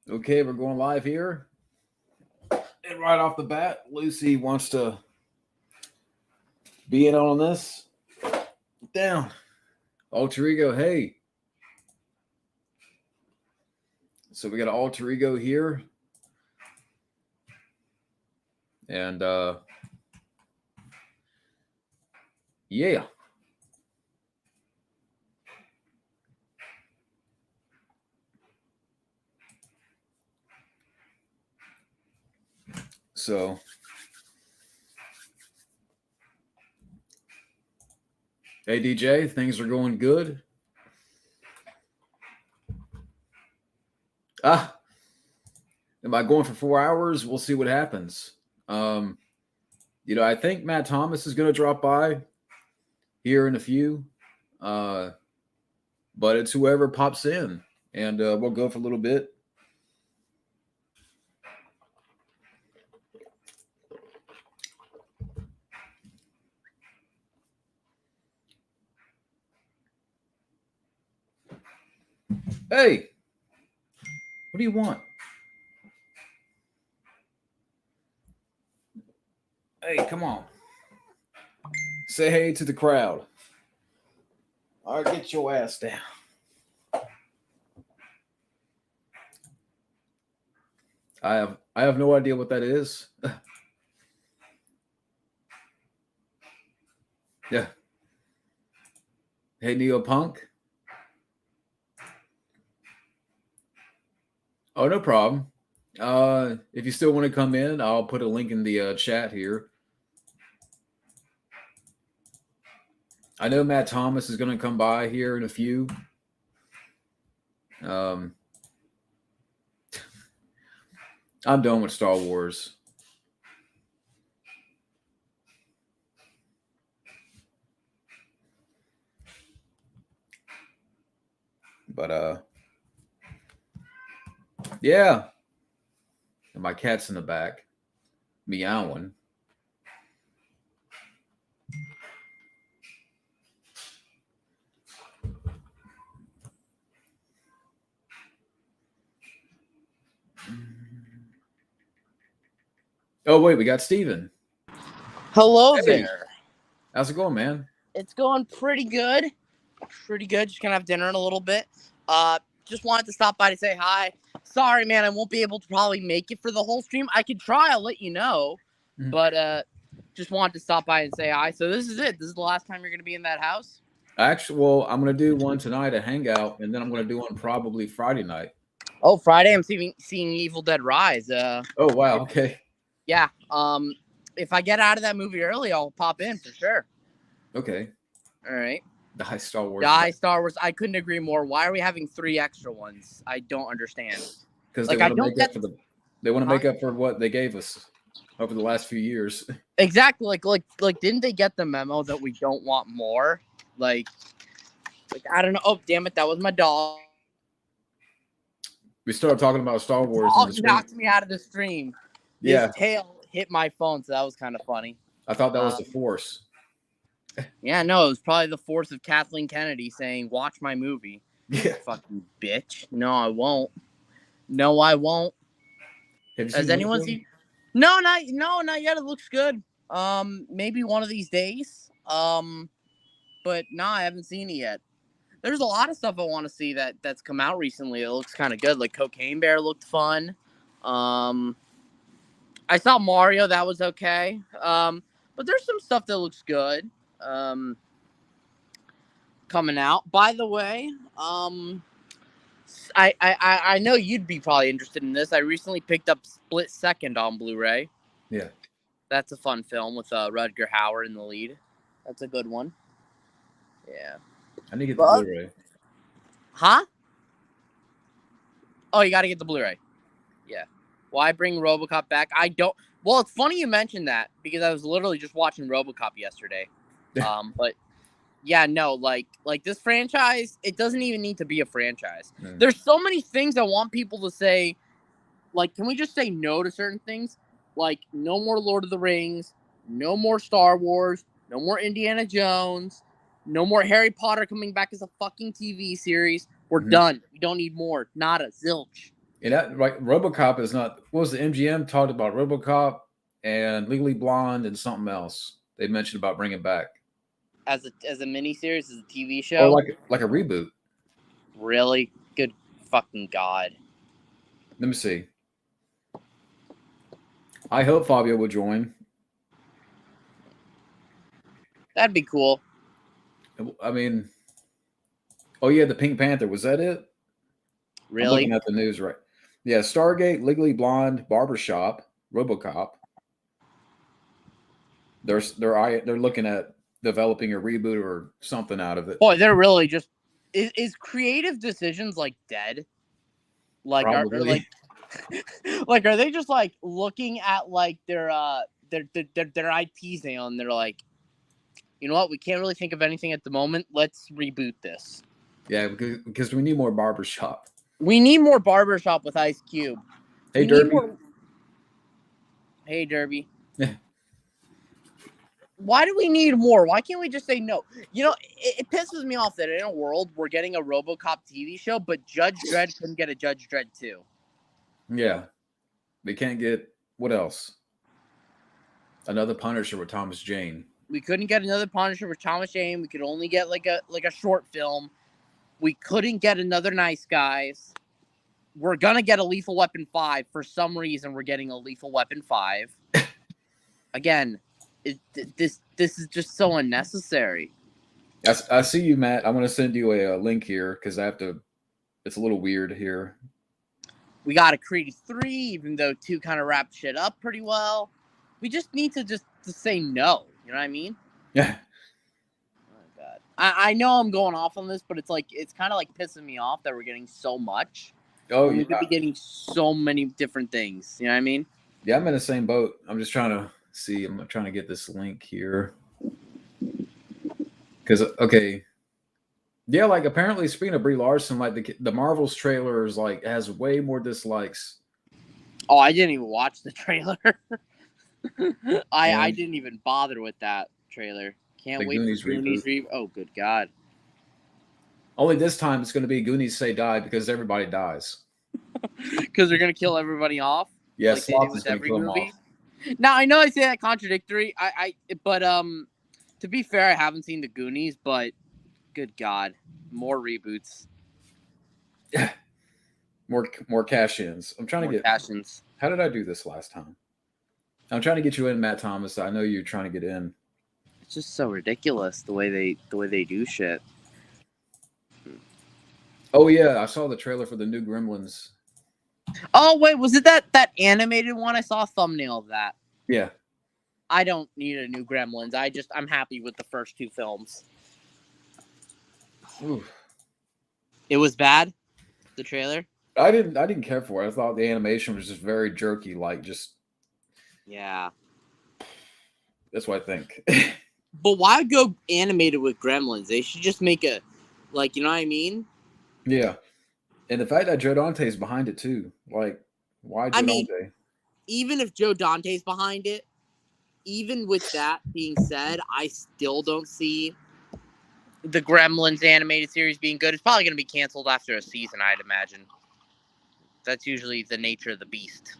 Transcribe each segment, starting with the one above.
Okay, we're going live here. And right off the bat, Lucy wants to be in on this. Down. Alter ego, hey. So we got an alter ego here. And yeah. So hey DJ, things are going good. Am I going for 4 hours? We'll see what happens. I think Matt Thomas is going to drop by here in a few. But it's whoever pops in, and we'll go for a little bit. Hey, what do you want? Hey, come on. Say hey to the crowd. All right, get your ass down. I have no idea what that is. Yeah. Hey, Neopunk. Oh, no problem. If you still want to come in, I'll put a link in the chat here. I know Matt Thomas is going to come by here in a few. I'm done with Star Wars. But yeah. And my cat's in the back, meowing. Oh, wait, we got Steven. Hello there. How's it going, man? It's going pretty good. Just gonna have dinner in a little bit. Just wanted to stop by to say hi. Sorry, man, I won't be able to probably make it for the whole stream. I could try, I'll let you know. Mm-hmm. But just wanted to stop by and say hi. So this is it. This is the last time you're gonna be in that house? Actually, well, I'm gonna do one tonight at Hangout, and then I'm gonna do one probably Friday night. Oh, Friday I'm seeing Evil Dead Rise. Oh wow, okay. Yeah. If I get out of that movie early, I'll pop in for sure. Okay. All right. Die Star Wars. I couldn't agree more. Why are we having 3 extra ones? I don't understand. Because they want to make up for what they gave us over the last few years. Exactly. Like didn't they get the memo that we don't want more? Like I don't know. Oh, damn it. That was my dog. We started talking about Star Wars. Dog knocked me out of the stream. Yeah. His tail hit my phone, so that was kind of funny. I thought that was the Force. Yeah, no, it was probably the Force of Kathleen Kennedy saying, "Watch my movie." Yeah. Fucking bitch. No, I won't. Has anyone seen? No, not yet. It looks good. Maybe one of these days. But I haven't seen it yet. There's a lot of stuff I want to see that's come out recently. It looks kind of good. Like Cocaine Bear looked fun. I saw Mario. That was okay. But there's some stuff that looks good. Coming out. By the way, I know you'd be probably interested in this. I recently picked up Split Second on Blu-ray. Yeah. That's a fun film with Rutger Hauer in the lead. That's a good one. Yeah. I need to get the Blu-ray. Huh? Oh, you got to get the Blu-ray. Yeah. Why bring RoboCop back? I don't. Well, it's funny you mentioned that because I was literally just watching RoboCop yesterday. But yeah, no, like this franchise, it doesn't even need to be a franchise. Mm. There's so many things I want people to say. Like, can we just say no to certain things? Like, no more Lord of the Rings, no more Star Wars, no more Indiana Jones, no more Harry Potter coming back as a fucking TV series. We're done. We don't need more. Nada. Zilch. And that like RoboCop is not. What was the MGM talked about RoboCop and Legally Blonde and something else they mentioned about bringing back As a miniseries, as a TV or show. like a reboot. Really? Good fucking God. Let me see. I hope Fabio will join. That'd be cool. I mean, oh yeah, the Pink Panther, was that it? I'm Really? looking at the news right. Yeah, Stargate, Legally Blonde, Barbershop, RoboCop. They're looking at developing a reboot or something out of it. Boy, they're really just is creative decisions like dead? Like are Probably. like are they just like looking at like their IPs and they're like, you know what, we can't really think of anything at the moment. Let's reboot this. Yeah, because we need more Barbershop. We need more Barbershop with Ice Cube. Hey, We need Derby. more. Hey, Derby. Yeah. Why do we need more? Why can't we just say no? You know, it pisses me off that in a world we're getting a RoboCop TV show, but Judge Dredd couldn't get a Judge Dredd 2. Yeah. They can't get what else? Another Punisher with Thomas Jane. We couldn't get another Punisher with Thomas Jane. We could only get like a short film. We couldn't get another Nice Guys. We're gonna get a Lethal Weapon 5. For some reason, we're getting a Lethal Weapon 5. Again, this is just so unnecessary. I see you, Matt. I'm going to send you a link here because I have to. It's a little weird here. We got a Creed 3, even though 2 kind of wrapped shit up pretty well. We just need to say no. You know what I mean? Yeah. Oh, God. I know I'm going off on this, but it's kind of like pissing me off that we're getting so much. Oh, we yeah. could be getting so many different things. You know what I mean? Yeah, I'm in the same boat. I'm just trying to see. I'm trying to get this link here. Because, okay. Yeah, like apparently, speaking of Brie Larson, like the Marvels trailer is like has way more dislikes. Oh, I didn't even watch the trailer. I didn't even bother with that trailer. Can't wait Goonies for Goonies reboot. Oh, good God. Only this time it's going to be Goonies Say Die because everybody dies. Because they're going to kill everybody off? Yeah, like they do with every movie? Now, I know I say that contradictory, but to be fair, I haven't seen the Goonies, but good God, more reboots. Yeah. More cash-ins. I'm trying to get cash-ins. How did I do this last time? I'm trying to get you in, Matt Thomas. I know you're trying to get in. It's just so ridiculous the way they do shit. Oh yeah, I saw the trailer for the new Gremlins. Oh wait, was it that animated one? I saw a thumbnail of that. Yeah. I don't need a new Gremlins. I'm happy with the first 2 films. Oof. It was bad. The trailer. I didn't care for it. I thought the animation was just very jerky, like just. Yeah. That's what I think. But why go animated with Gremlins? They should just make a, like, you know what I mean? Yeah. And the fact that Joe Dante's behind it too. Like, why Joe Dante? Even if Joe Dante's behind it, even with that being said, I still don't see the Gremlins animated series being good. It's probably going to be canceled after a season, I'd imagine. That's usually the nature of the beast.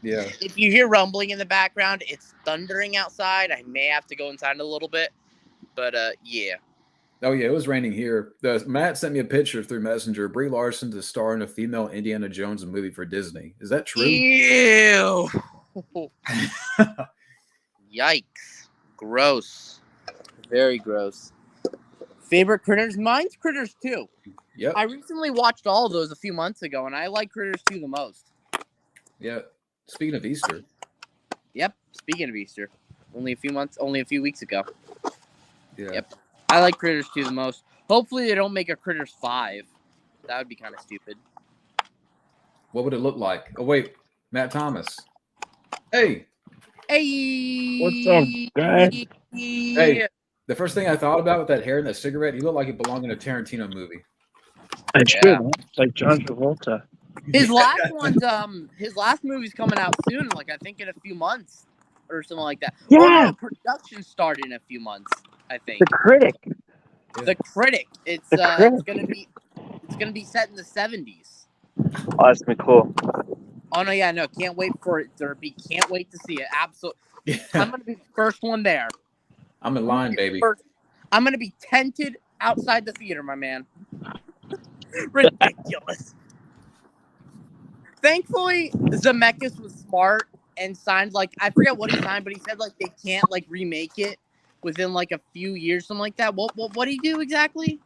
Yeah. If you hear rumbling in the background, it's thundering outside. I may have to go inside a little bit. But, yeah. Oh, yeah, it was raining here. Matt sent me a picture through Messenger. Brie Larson to star in a female Indiana Jones movie for Disney. Is that true? Ew. Yikes. Gross. Very gross. Favorite Critters? Mine's Critters 2. Yep. I recently watched all of those a few months ago, and I like Critters 2 the most. Yeah. Speaking of Easter. Yep. Speaking of Easter. Only a few weeks ago. Yeah. Yep. I like Critters 2 the most. Hopefully they don't make a Critters 5. That would be kind of stupid. What would it look like? Oh, wait. Matt Thomas. Hey. Hey. What's up, guys? Hey. The first thing I thought about with that hair and that cigarette, he looked like he belonged in a Tarantino movie. I should. It's like John Travolta. His last movie's coming out soon, like I think in a few months or something like that. Yeah. Or no, production started in a few months, I think. The Critic. The Critic. It's The Critic. it's gonna be set in the 70s. Oh, that's gonna be cool. Oh no, yeah, no, can't wait for it, Derby. Can't wait to see it. Absolutely, I'm Yeah. gonna be the first one there. I'm in line, baby. I'm gonna be tented outside the theater, my man. Ridiculous. Thankfully, Zemeckis was smart and signed I forget what he signed, but he said they can't remake it within a few years, something like that. What did he do exactly?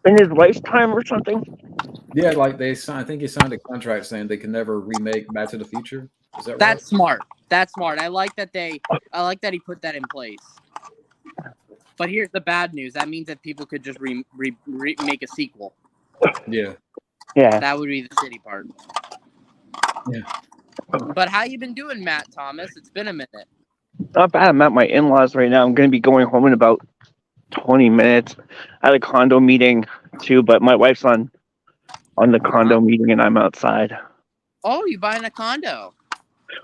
In his lifetime or something? Yeah, they signed. I think he signed a contract saying they can never remake Back to the Future. Is that right? That's smart. That's smart. I like that he put that in place. But here's the bad news. That means that people could just make a sequel. Yeah. Yeah. That would be the shitty part. Yeah. But how you been doing, Matt Thomas? It's been a minute. Not bad. I'm at my in-laws right now. I'm going to be going home in about 20 minutes. I had a condo meeting too, but my wife's on the condo meeting and I'm outside. Oh, you buying a condo?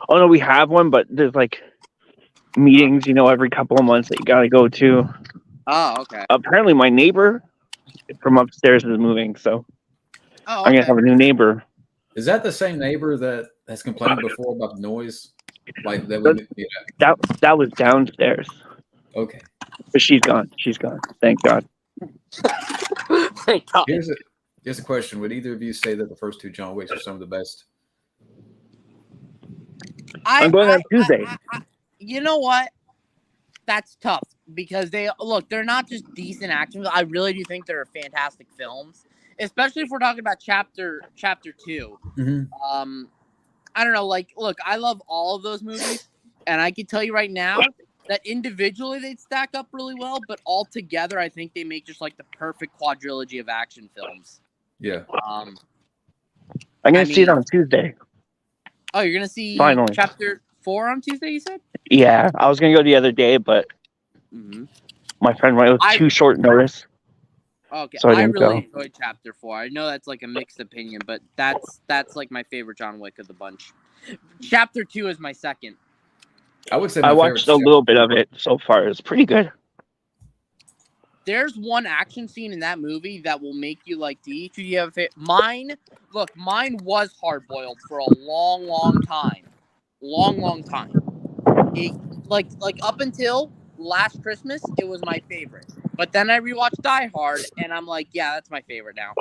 Oh no, we have one, but there's meetings, every couple of months that you got to go to. Oh, okay. Apparently my neighbor from upstairs is moving, so I'm going to have a new neighbor. Is that the same neighbor that has complained before about the noise? That was downstairs. Okay. But she's gone. She's gone. Thank God. Thank God. Here's a question. Would either of you say that the first two John Wicks are some of the best? I'm going on Tuesday. You know what? That's tough because they're not just decent action films. I really do think they're fantastic films, especially if we're talking about chapter 2. Mm-hmm. I don't know. Look, I love all of those movies, and I can tell you right now that individually they'd stack up really well, but all together, I think they make just the perfect quadrilogy of action films. Yeah. I'm going to see it on Tuesday. Oh, you're going to see Finally. chapter 4 on Tuesday, you said? Yeah, I was going to go the other day, but my friend went with too short notice. Okay, so I really enjoyed chapter 4. I know that's a mixed opinion, but that's my favorite John Wick of the bunch. Chapter 2 is my second. I would say I watched a little bit of it so far. It's pretty good. There's one action scene in that movie that will make you do each of you have mine was hard-boiled for a long time. Long time. It, up until last Christmas, it was my favorite. But then I rewatched Die Hard, and I'm yeah, that's my favorite now.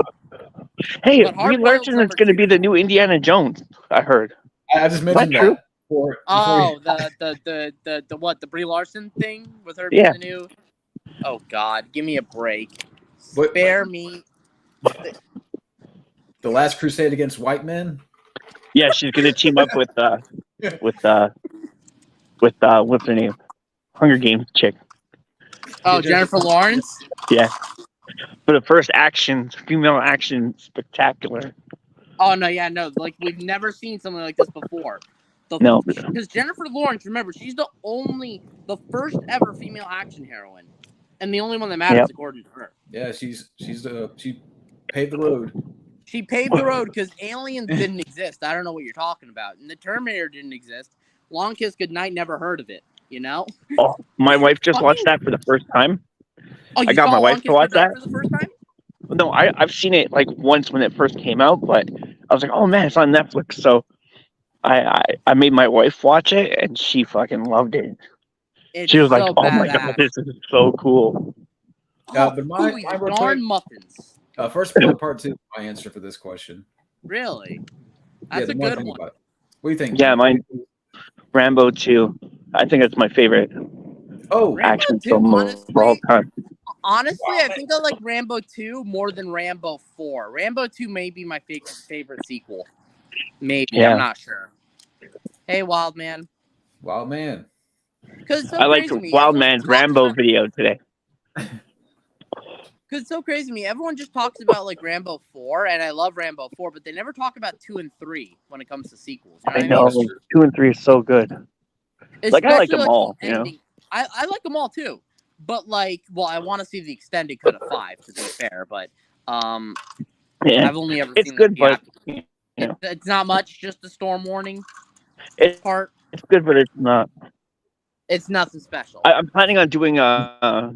Hey, Brie Larson is going to be the new Indiana Jones, I heard. I just mentioned that. The Brie Larson thing with her being the new... Oh, God, give me a break. Spare me. The Last Crusade against white men? Yeah, she's going to team up with what's her name? Hunger Games chick. Oh, Jennifer Lawrence? Yeah. For the first female action spectacular. Oh, no, yeah, no. We've never seen something like this before. No. Because Jennifer Lawrence, remember, she's the first ever female action heroine. And the only one that matters, according to her. Yeah, she paved the road. She paved the road because aliens didn't exist. I don't know what you're talking about. And the Terminator didn't exist. Long Kiss Goodnight, never heard of it. Oh, my wife just watched that for the first time. Oh, I got my wife to watch that for the first time? No, I've seen it once when it first came out, but I was like, oh man, it's on Netflix. So I made my wife watch it, and she fucking loved it. She was like, "Oh my God, this is so cool." But my darn muffins. First part 2 is my answer for this question. Really? That's a good one. What do you think? Yeah, mine. Rambo 2. I think it's my favorite. Action film of all time. Honestly, I think I like Rambo 2 more than Rambo 4. Rambo 2 may be my favorite sequel. Maybe. I'm not sure. Hey, Wild Man. Wild Man. I liked Wild Man's Rambo video today. Because it's so crazy to me. Everyone just talks about Rambo 4, and I love Rambo 4, but they never talk about 2 and 3 when it comes to sequels. You know what I mean? 2 and 3 is so good. Especially, I like them all. I like them all too. But I want to see the extended cut of 5 to be fair. But I've only ever seen good, but it's not much. Just the storm warning part. It's good, but it's not. It's nothing special. I'm planning on doing a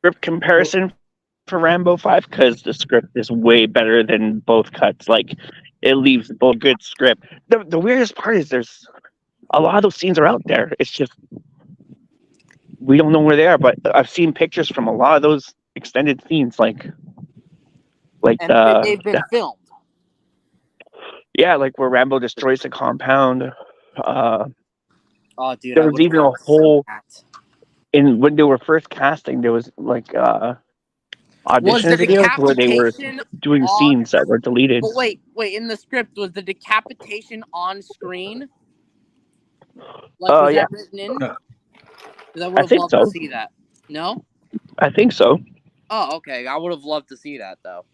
script comparison for Rambo 5 because the script is way better than both cuts. Like, it leaves both good script. The weirdest part is there's a lot of those scenes are out there. It's just we don't know where they are. But I've seen pictures from a lot of those extended scenes, like and they've been filmed. Yeah, like where Rambo destroys the compound. Oh, dude, There was even a whole when they were first casting. There was like audition videos where they were doing scenes that were deleted. But wait, in the script was the decapitation on screen? Like, was that written in? Because I would have loved to see that. No? I think so. Oh, okay. I would have loved to see that though.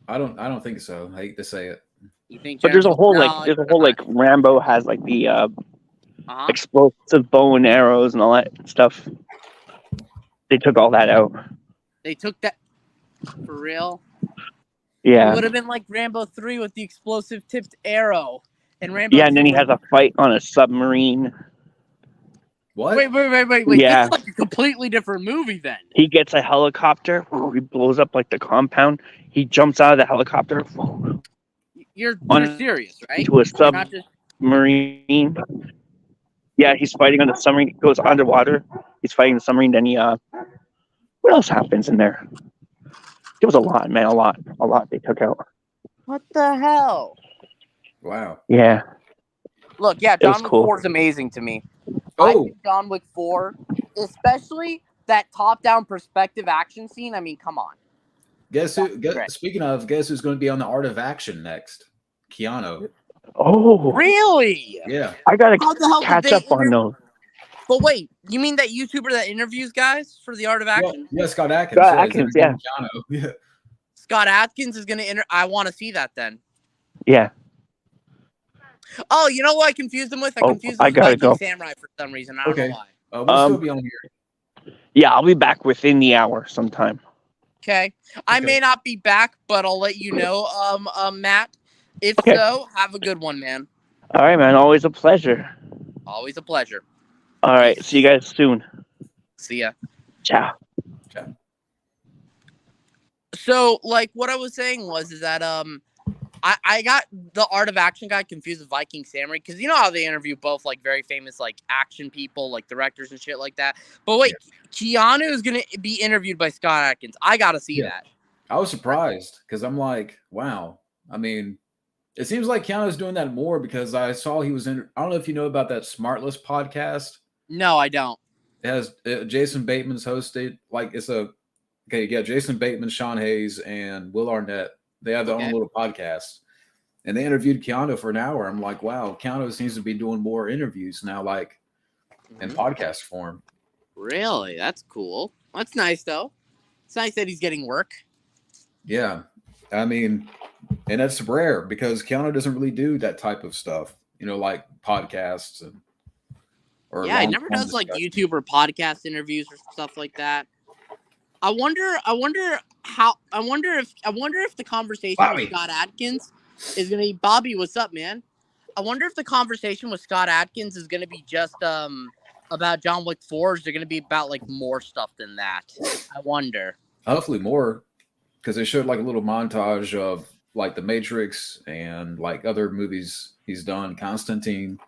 I don't think so. I hate to say it. You think? But there's a whole Rambo has like the explosive bow and arrows and all that stuff. They took all that out. They took that for real? Yeah. It would have been like Rambo 3 with the explosive tipped arrow. And Rambo and then he has a fight on a submarine. What? Wait. Yeah. This is like a completely different movie then. He gets a helicopter. He blows up like the compound. He jumps out of the helicopter. You're serious, right? To a submarine. Yeah, he's fighting on the submarine. He goes underwater. He's fighting the submarine. Then he what else happens in there? It was a lot, man. A lot they took out. What the hell? Wow. Yeah. Look, yeah, John Wick 4 is amazing to me. I think John Wick 4, especially that top-down perspective action scene. I mean, come on. Speaking of, guess who's going to be on the Art of Action next? Keanu. Oh, really? Yeah. I gotta catch up on those. But wait, you mean that YouTuber that interviews guys for the Art of Action? Yeah, Scott Adkins. Yeah. Keanu. Yeah. Scott Adkins is going to I want to see that then. Yeah. Oh, you know what I confused him with? I confused him with Viking Samurai for some reason. I don't know why. We'll still be on here. Yeah, I'll be back within the hour sometime. Okay. I may not be back, but I'll let you know, Matt. If so, have a good one, man. All right, man. Always a pleasure. Always a pleasure. All right. See you guys soon. See ya. Ciao. So, like, what I was saying is that I got the Art of Action guy confused with Viking Samurai because you know how they interview both like very famous like action people, like directors and shit like that. But wait, Keanu is gonna be interviewed by Scott Adkins. I gotta see that. I was surprised because I'm like, wow. I mean, it seems like Keanu's doing that more because I saw he was in. I don't know if you know about that Smartless podcast. No, I don't. It has Jason Bateman's hosted. Like it's Jason Bateman, Sean Hayes, and Will Arnett. They have their own little podcast. And they interviewed Keanu for an hour. I'm like, wow, Keanu seems to be doing more interviews now, like in podcast form. Really? That's cool. That's nice, though. It's nice that he's getting work. Yeah. I mean, and that's rare because Keanu doesn't really do that type of stuff, you know, like podcasts and he never does like YouTube or podcast interviews or stuff like that. I wonder if the conversation with Scott Adkins is gonna be Bobby. What's up, man? I wonder if the conversation with Scott Adkins is gonna be just about John Wick 4. Or is it gonna be about like more stuff than that? I wonder. Hopefully more, because they showed like a little montage of like The Matrix and like other movies he's done, Constantine.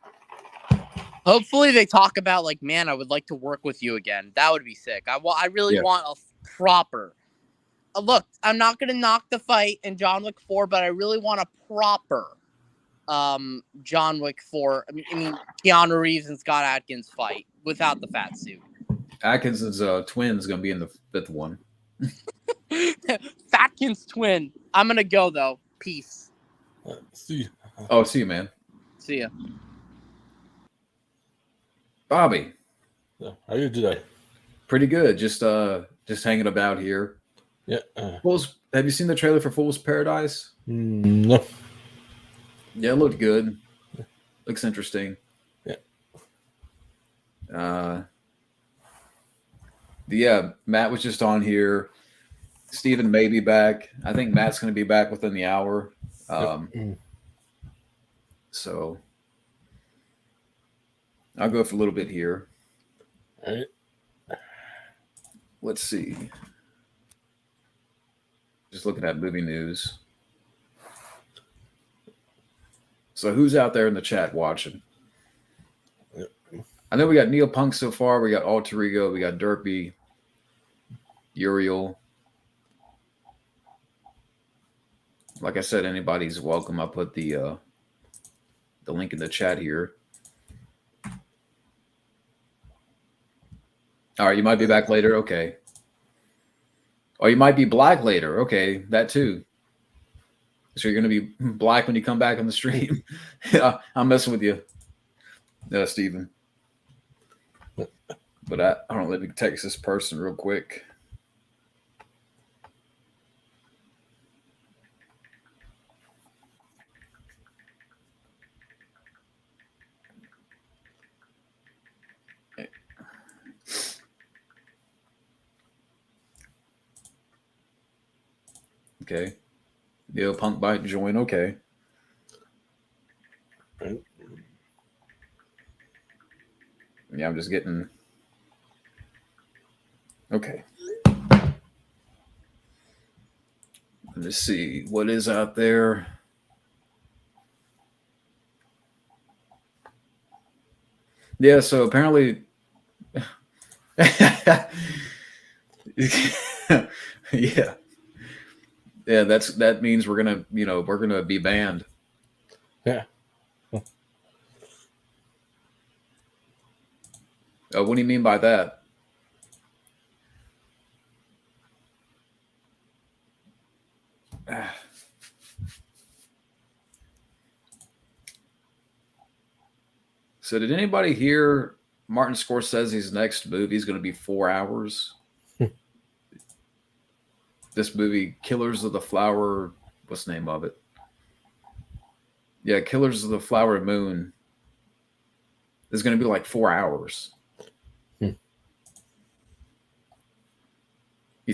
Hopefully they talk about like, man, I would like to work with you again. That would be sick. I really want a proper. Look, I'm not gonna knock the fight in John Wick 4, but I really want a proper John Wick 4. I mean Keanu Reeves and Scott Adkins fight without the fat suit. Adkins' twin is gonna be in the fifth one. Fatkins twin. I'm gonna go though. Peace. See you. Oh, see you, man. See ya. Bobby. Yeah, how are you today? Pretty good. Just hanging about here. Yeah. Have you seen the trailer for Fool's Paradise? No. Yeah, it looked good. Looks interesting. Yeah. Matt was just on here. Steven may be back. I think Matt's going to be back within the hour. So I'll go for a little bit here. All right. let's see. Just looking at movie news. So who's out there in the chat watching? Yep. I know we got Neil Punk so far. We got Alter Ego. We got Derpy, Uriel. Like I said, anybody's welcome. I put the link in the chat here. All right, you might be back later. Okay. Or you might be black later. Okay, that too. So you're going to be black when you come back on the stream. Yeah, I'm messing with you, Steven. But I don't know. Let me text this person real quick. Okay. Neil Punk might join. Okay. Right. Yeah, I'm just getting. Okay. Let me see what is out there. Yeah, so apparently. Yeah. Yeah, that means we're gonna be banned. Yeah. What do you mean by that? So did anybody hear Martin Scorsese's next movie is going to be 4 hours? This movie, Killers of the Flower, what's the name of it? Yeah, Killers of the Flower Moon is going to be like 4 hours. You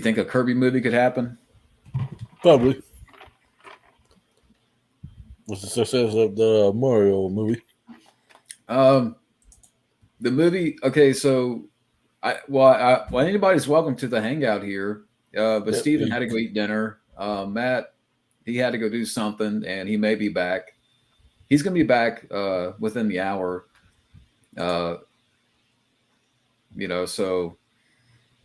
think a Kirby movie could happen? Probably. What's the success of the Mario movie? The movie. Okay, so anybody's welcome to the hangout here. But Yep, Steven yeah. had to go eat dinner. Matt, he had to go do something, and he may be back. He's going to be back within the hour. So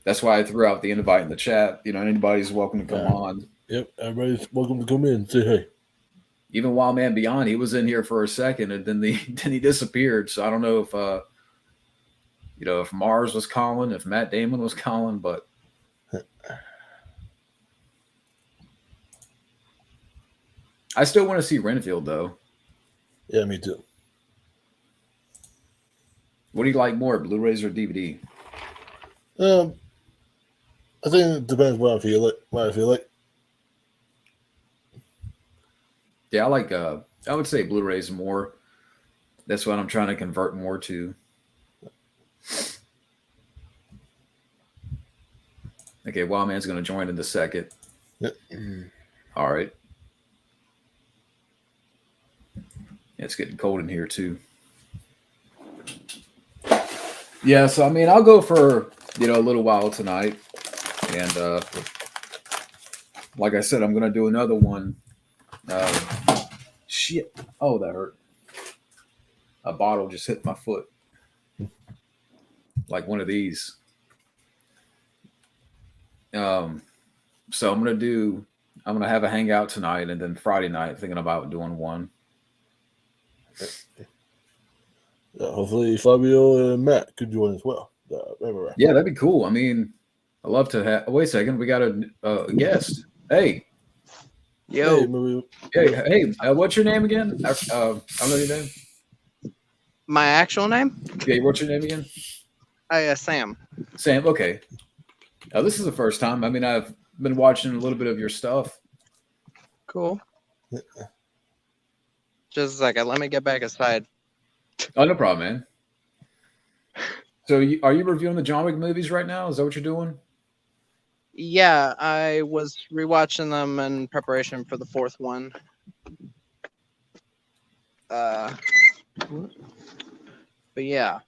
that's why I threw out the invite in the chat. Anybody's welcome to come on. Yep, everybody's welcome to come in and say hey. Even Wild Man Beyond, he was in here for a second, and then he disappeared. So I don't know if Mars was calling, if Matt Damon was calling, but I still want to see Renfield though. Yeah, me too. What do you like more, Blu-rays or DVD? I think it depends what I feel like. Yeah, I would say Blu-rays more. That's what I'm trying to convert more to. Okay, Wild Man's going to join in a second. Yep. All right. It's getting cold in here too. Yeah, so I'll go for a little while tonight, and like I said, I'm going to do another one. Shit! Oh, that hurt. A bottle just hit my foot, like one of these. So I'm gonna have a hangout tonight, and then Friday night thinking about doing one. Yeah, hopefully Fabio and Matt could join as well. Yeah, that'd be cool. I love to have. Wait a second, we got a guest. Hey, Yo, hey, what's your name again? I don't know your name. my actual name? Yeah, what's your name again? Sam. Sam. Okay. This is the first time. I've been watching a little bit of your stuff. Cool. Just a second. Let me get back aside. Oh, no problem, man. So, are you reviewing the John Wick movies right now? Is that what you're doing? Yeah, I was rewatching them in preparation for the fourth one. But yeah.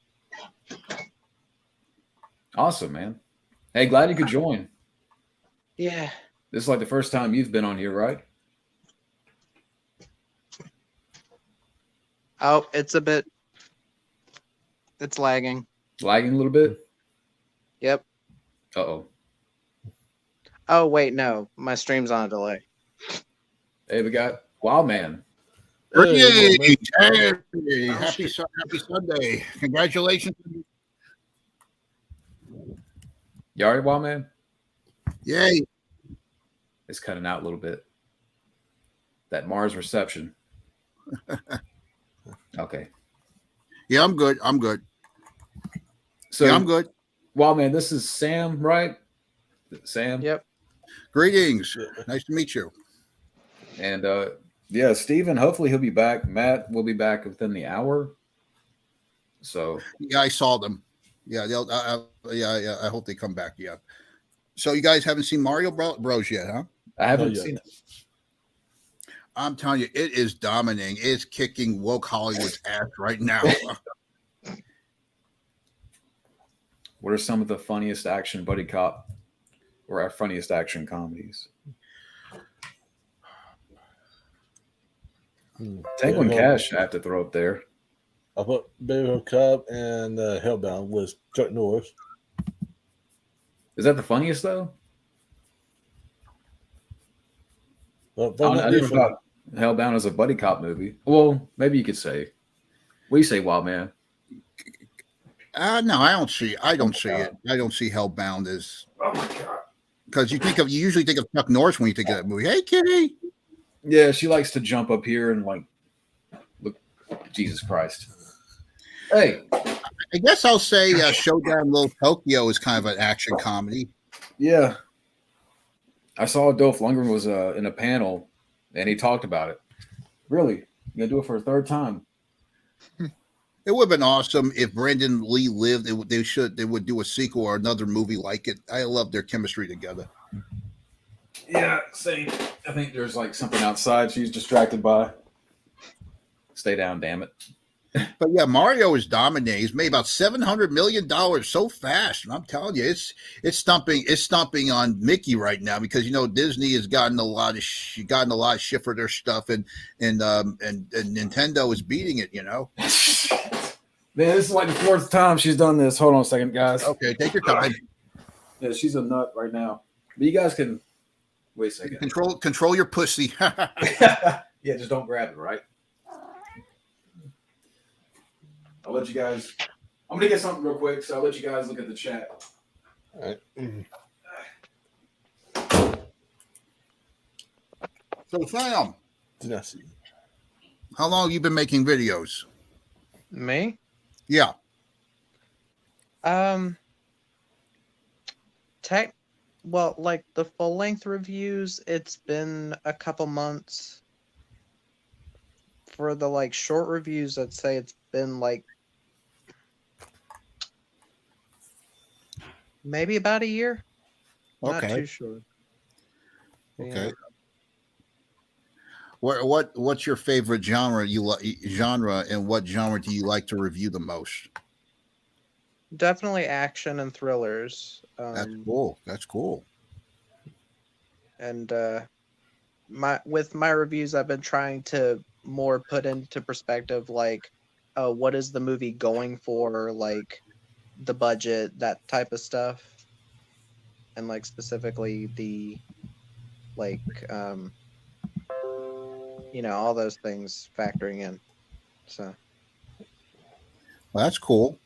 Awesome, man. Hey, glad you could join. Yeah. This is like the first time you've been on here, right? Oh, it's lagging. Lagging a little bit? Yep. Uh-oh. Oh, wait, no. My stream's on a delay. Hey, we got Wild Man. Hey, Hey, happy Sunday. Congratulations. You all right, Wild Man? Yay. It's cutting out a little bit. That Mars reception. Okay. Yeah, I'm good. So Yeah, I'm good. Wild Man, this is Sam, right? Sam? Yep. Greetings. Nice to meet you. And yeah, Steven, hopefully he'll be back. Matt will be back within the hour. So Yeah, I saw them. Yeah, they'll. Yeah. I hope they come back. Yeah. So you guys haven't seen Mario Bros yet, huh? I haven't Not yet. seen it. I'm telling you, it is dominating. It's kicking woke Hollywood's ass right now. What are some of the funniest action buddy cop or our funniest action comedies? Tango and Cash, I have to throw up there. I put Baby Cop and Hellbound with Chuck Norris. Is that the funniest though? Well, I never thought Hellbound as a buddy cop movie. Well, maybe you could say. We say Wild Man. No, I don't see it. I don't see Hellbound as. Oh my god. Because you usually think of Chuck Norris when you think of that movie. Hey, kitty. Yeah, she likes to jump up here and like look. Jesus Christ. Hey. I guess I'll say Showdown Little Tokyo is kind of an action comedy. Yeah. I saw Dolph Lundgren was in a panel and he talked about it. Really? You gonna do it for a third time? It would have been awesome if Brandon Lee lived. They would do a sequel or another movie like it. I love their chemistry together. Yeah, same. I think there's like something outside she's distracted by. Stay down, damn it. But yeah, Mario is dominating. He's made about $700 million so fast. And I'm telling you, it's stumping on Mickey right now because Disney has gotten a lot of shit for their stuff, and Nintendo is beating it. Man, this is like the fourth time she's done this. Hold on a second, guys. Okay, take your time. Yeah, she's a nut right now. But you guys can wait a second. Control your pussy. Yeah, just don't grab it, right? I'll let you guys. I'm gonna get something real quick, so I'll let you guys look at the chat. All right. So Sam, Did not see. how long have you been making videos? Me? Yeah. Like the full length reviews, it's been a couple months. For the like short reviews, I'd say it's been like maybe about a year. Okay. Not too sure. Okay. Yeah. What's your favorite genre and what genre do you like to review the most? Definitely action and thrillers. That's cool. And with my reviews, I've been trying to more put into perspective, like, what is the movie going for, like the budget, that type of stuff, and like specifically the like all those things factoring in. So Well, that's cool.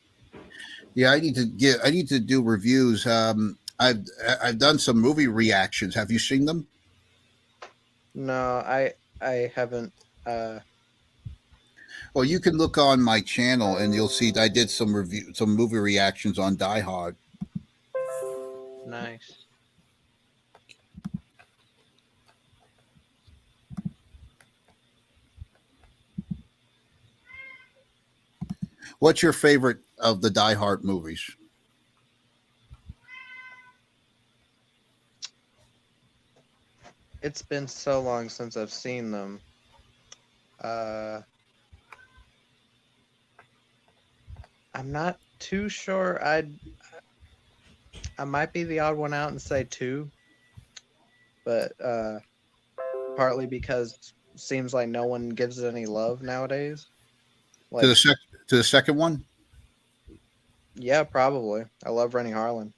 Yeah, I need to do reviews. I've done some movie reactions. Have you seen them? no, I haven't. Well, you can look on my channel and you'll see I did some movie reactions on Die Hard. Nice. What's your favorite of the Die Hard movies? It's been so long since I've seen them. I'm not too sure. I might be the odd one out and say 2, but partly because it seems like no one gives it any love nowadays. Like, to the second one. yeah, probably. I love Rennie Harlan.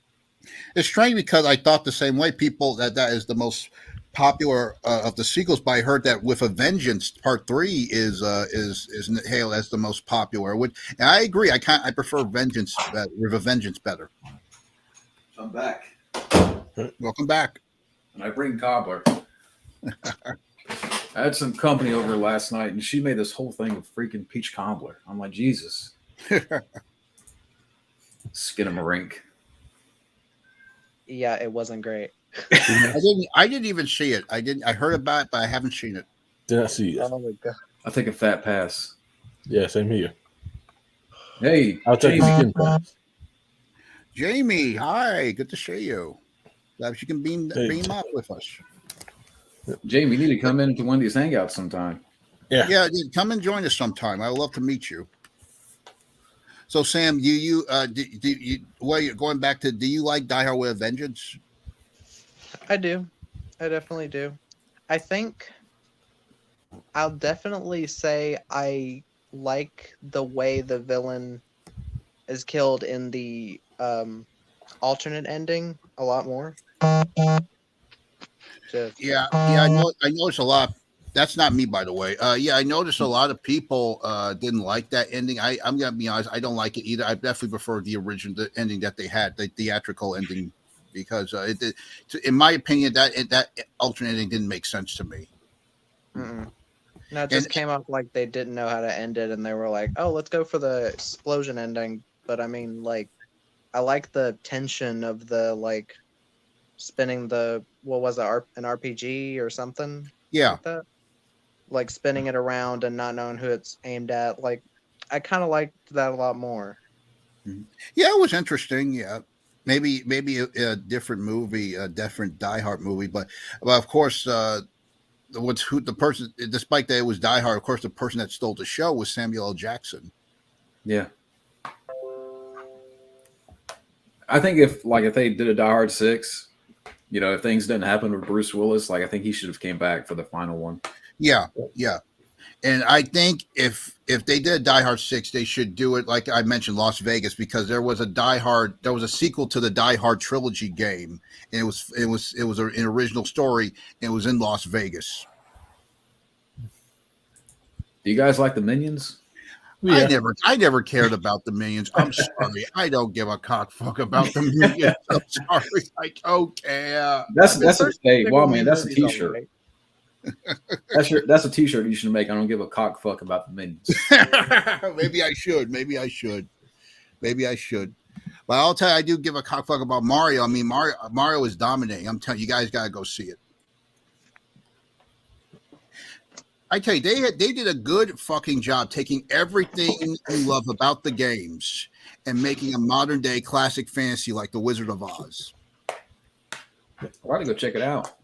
It's strange because I thought the same way. People that is the most popular of the sequels, but I heard that with a Vengeance Part 3 is hailed as the most popular. And I agree. I prefer Vengeance with a Vengeance better. I'm back. Welcome back. And I bring cobbler. I had some company over last night, and she made this whole thing of freaking peach cobbler. I'm like, Jesus. Skinamarink. Yeah, it wasn't great. I didn't even see it. I heard about it, but I haven't seen it. Did not see it. Oh my god. I'll take a fat pass. Yeah, same here. Hey, I'll take a Jamie. skin pass. Jamie, hi, good to see you. Glad you can beam up with us. Jamie, you need to come into one of these hangouts sometime. Yeah, dude, come and join us sometime. I would love to meet you. So, Sam, do you going back to? Do you like Die Hard with a Vengeance? I do. I definitely do. I think I'll definitely say I like the way the villain is killed in the alternate ending a lot more. Yeah, I noticed a lot. That's not me, by the way. Yeah, I noticed a lot of people didn't like that ending. I'm gonna be honest, I don't like it either. I definitely prefer the original ending that they had, the theatrical ending, because in my opinion, that alternate ending didn't make sense to me. Mm-mm. No, it just came off like they didn't know how to end it, and they were like, "Oh, let's go for the explosion ending." But I mean, like, I like the tension of the like spinning the what was it, an RPG or something? Yeah. Like that. Like spinning it around and not knowing who it's aimed at. Like, I kind of liked that a lot more. Yeah, it was interesting. Yeah, maybe a different movie, a different Die Hard movie, but of course, the person, despite that it was Die Hard, of course, the person that stole the show was Samuel L. Jackson. Yeah. I think if they did a Die Hard 6, if things didn't happen with Bruce Willis, I think he should have came back for the final one. Yeah. And I think if they did Die Hard 6, they should do it like I mentioned, Las Vegas, because there was a sequel to the Die Hard trilogy game, and it was an original story, and it was in Las Vegas. Do you guys like the Minions? Yeah. I never cared about the Minions. I'm sorry. I don't give a cockfuck about the Minions. I'm sorry. Like, okay. That's a t-shirt. Right. That's a t-shirt you should make. I don't give a cockfuck about the Minions. Maybe I should. But I'll tell you, I do give a cockfuck about Mario. I mean, Mario is dominating. I'm telling you, guys got to go see it. I tell you, they did a good fucking job taking everything you love about the games and making a modern day classic fantasy like The Wizard of Oz. I want to go check it out.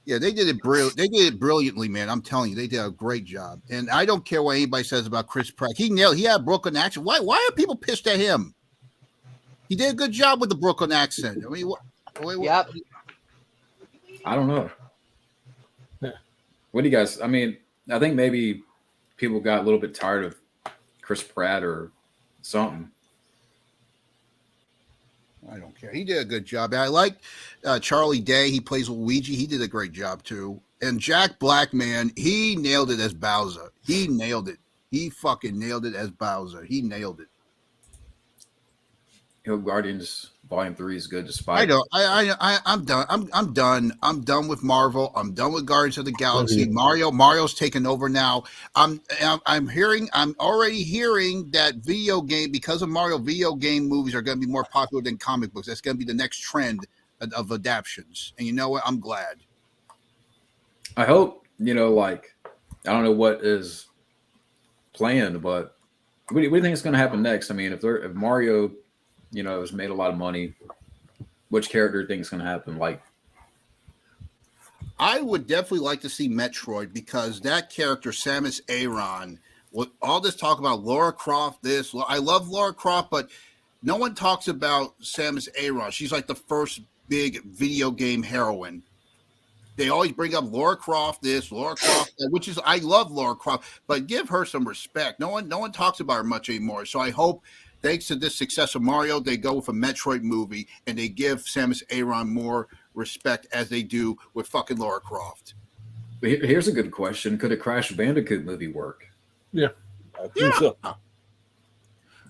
Yeah, they did it brilliant. They did it brilliantly, man. I'm telling you, they did a great job. And I don't care what anybody says about Chris Pratt. He had a Brooklyn accent. Why are people pissed at him? He did a good job with the Brooklyn accent. I mean, Yep. I don't know. What do you guys? I mean, I think maybe people got a little bit tired of Chris Pratt or something. I don't care. He did a good job. I like Charlie Day. He plays Luigi. He did a great job too. And Jack Black, man, he nailed it as Bowser. He nailed it. He fucking nailed it as Bowser. He nailed it. Guardians Volume 3 is good despite. I'm done. I'm done. I'm done with Marvel. I'm done with Guardians of the Galaxy. Mario's taken over now. I'm already hearing that because of Mario, video game movies are going to be more popular than comic books. That's going to be the next trend of adaptions. And you know what? I'm glad. I hope, I don't know what is planned, but what do you think is going to happen next? I mean, if Mario, has made a lot of money, which character do you think is going to happen? I would definitely like to see Metroid, because that character, Samus Aran, with all this talk about Lara Croft, I love Lara Croft, but no one talks about Samus Aran. She's like the first big video game heroine. They always bring up Lara Croft this, Lara Croft that, which is I love Lara Croft, but give her some respect. No one talks about her much anymore. So I hope, thanks to this success of Mario, they go with a Metroid movie and they give Samus Aran more respect as they do with fucking Lara Croft. Here's a good question: could a Crash Bandicoot movie work? Yeah, I think so.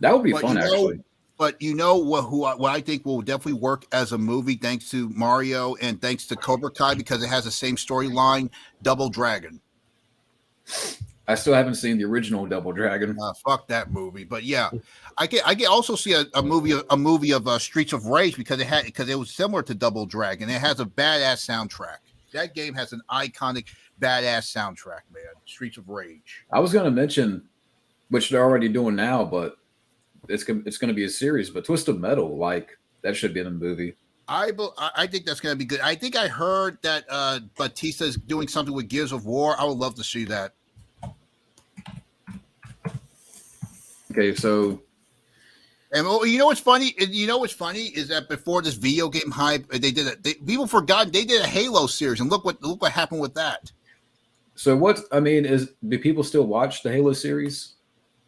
That would be fun, actually. But you know what I think will definitely work as a movie, thanks to Mario and thanks to Cobra Kai, because it has the same storyline. Double Dragon. I still haven't seen the original Double Dragon. Fuck that movie. But yeah, I can also see a movie of Streets of Rage because it was similar to Double Dragon. It has a badass soundtrack. That game has an iconic badass soundtrack, man. Streets of Rage. I was going to mention, which they're already doing now, but it's going to be a series. But Twisted Metal, like that should be in a movie. I think that's going to be good. I think I heard that Batista's doing something with Gears of War. I would love to see that. Okay, so. And you know what's funny? Is that before this video game hype, people forgot they did a Halo series, and look what happened with that. So do people still watch the Halo series?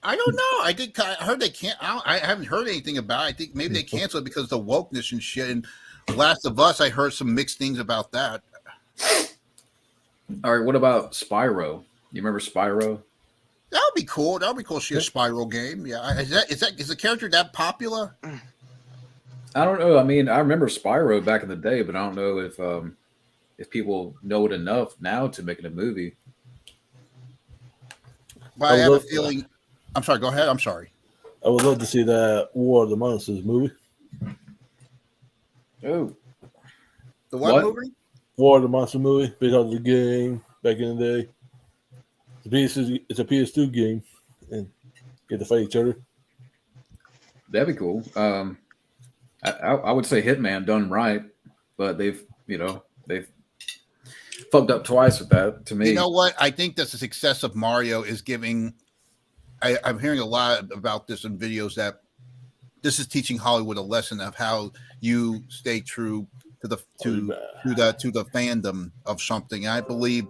I don't know. I heard they can't. I haven't heard anything about it. I think maybe they canceled it because of the wokeness and shit. And Last of Us, I heard some mixed things about that. All right, what about Spyro? You remember Spyro? That would be cool. That would be cool to see a Spyro game. Yeah, is the character that popular? I don't know. I mean, I remember Spyro back in the day, but I don't know if people know it enough now to make it a movie. Well, I have a feeling. I'm sorry. Go ahead. I'm sorry. I would love to see that War of the Monsters movie. Oh, the what movie? War of the Monster movie, based on the game back in the day. It's a PS2 game, and get to fight each other. That'd be cool. I would say Hitman done right, but they've fucked up twice with that. To me, you know what? I think that the success of Mario is giving. I'm hearing a lot about this in videos that this is teaching Hollywood a lesson of how you stay true to the fandom of something. And I believe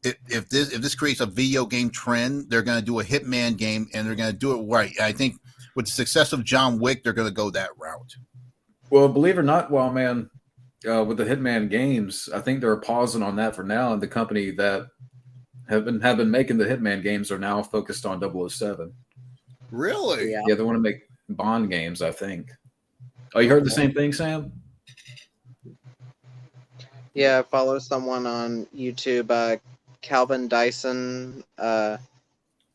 if this creates a video game trend, they're going to do a Hitman game and they're going to do it right. I think with the success of John Wick, they're going to go that route. Well, believe it or not, with the Hitman games, I think they're pausing on that for now, and the company that have been making the Hitman games are now focused on 007. Really? Yeah, they want to make Bond games, I think. Oh, you heard the same thing, Sam? Yeah, I follow someone on YouTube, Calvin Dyson.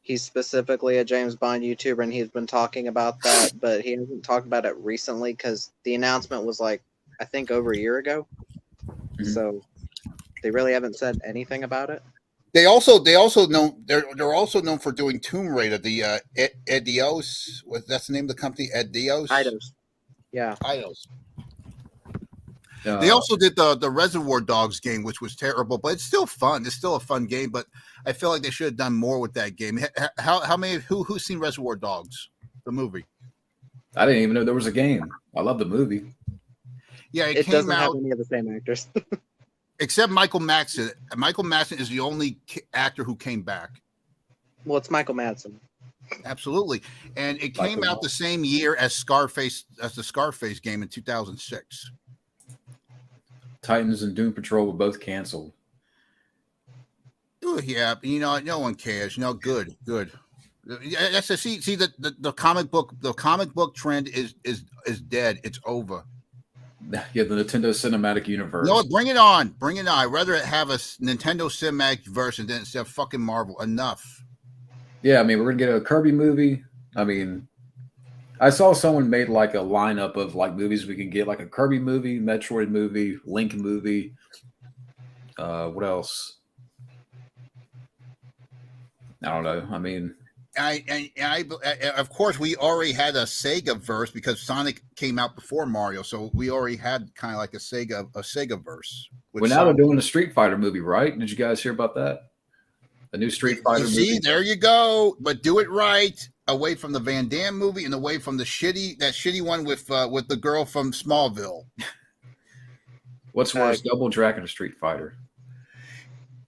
He's specifically a James Bond YouTuber, and he's been talking about that, but he hasn't talked about it recently because the announcement was I think over a year ago. Mm-hmm. So they really haven't said anything about it. They also know they're also known for doing Tomb Raider, the Eidos. That's the name of the company, Eidos. Eidos. Yeah. Eidos. They also did the Reservoir Dogs game, which was terrible, but it's still fun. It's still a fun game, but I feel like they should have done more with that game. How many who's seen Reservoir Dogs, the movie? I didn't even know there was a game. I love the movie. Yeah, it doesn't have any of the same actors. Except Michael Madsen. Michael Madsen is the only actor who came back. Well, it's Michael Madsen. Absolutely. And it came out the same year as the Scarface game in 2006. Titans and Doom Patrol were both canceled. Oh, yeah, no one cares. Good. That's see the comic book trend is dead. It's over. Yeah, the Nintendo Cinematic Universe. No, bring it on. I'd rather have a Nintendo Cinematic version than instead of fucking Marvel. Enough. Yeah, I mean, we're gonna get a Kirby movie. I mean, I saw someone made like a lineup of like movies we can get, like a Kirby movie, Metroid movie, Link movie. What else? I don't know. I mean, I of course we already had a Sega verse because Sonic came out before Mario, so we already had kind of like a Sega verse. Well, now they're doing a Street Fighter movie, right? Did you guys hear about that? A new Street Fighter movie. See, there you go. But do it right. away from the Van Damme movie and away from the shitty one with the girl from Smallville. What's worse, Double Dragon or Street Fighter?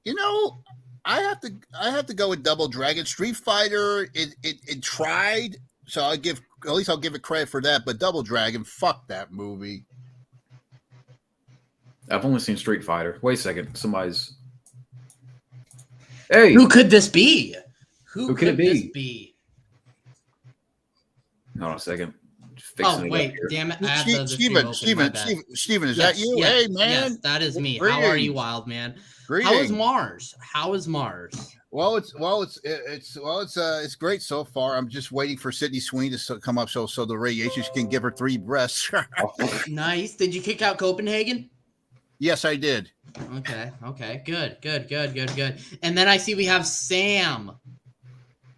You know, I have to go with Double Dragon. Street Fighter, it tried, so I'll give it credit for that. But Double Dragon, fuck that movie. I've only seen Street Fighter. Wait a second, somebody's. Hey, who could this be? Who could it this be? Hold on a second. Oh wait, damn it! I have Steven, is that you? Yes, hey man, yes, that is me. Greetings. How are you, wild man? Greetings. How is Mars? Well, it's great so far. I'm just waiting for Sydney Sweeney to come up so the radiation can give her 3 breasts. Nice. Did you kick out Copenhagen? Yes, I did. Okay. Good. And then I see we have Sam.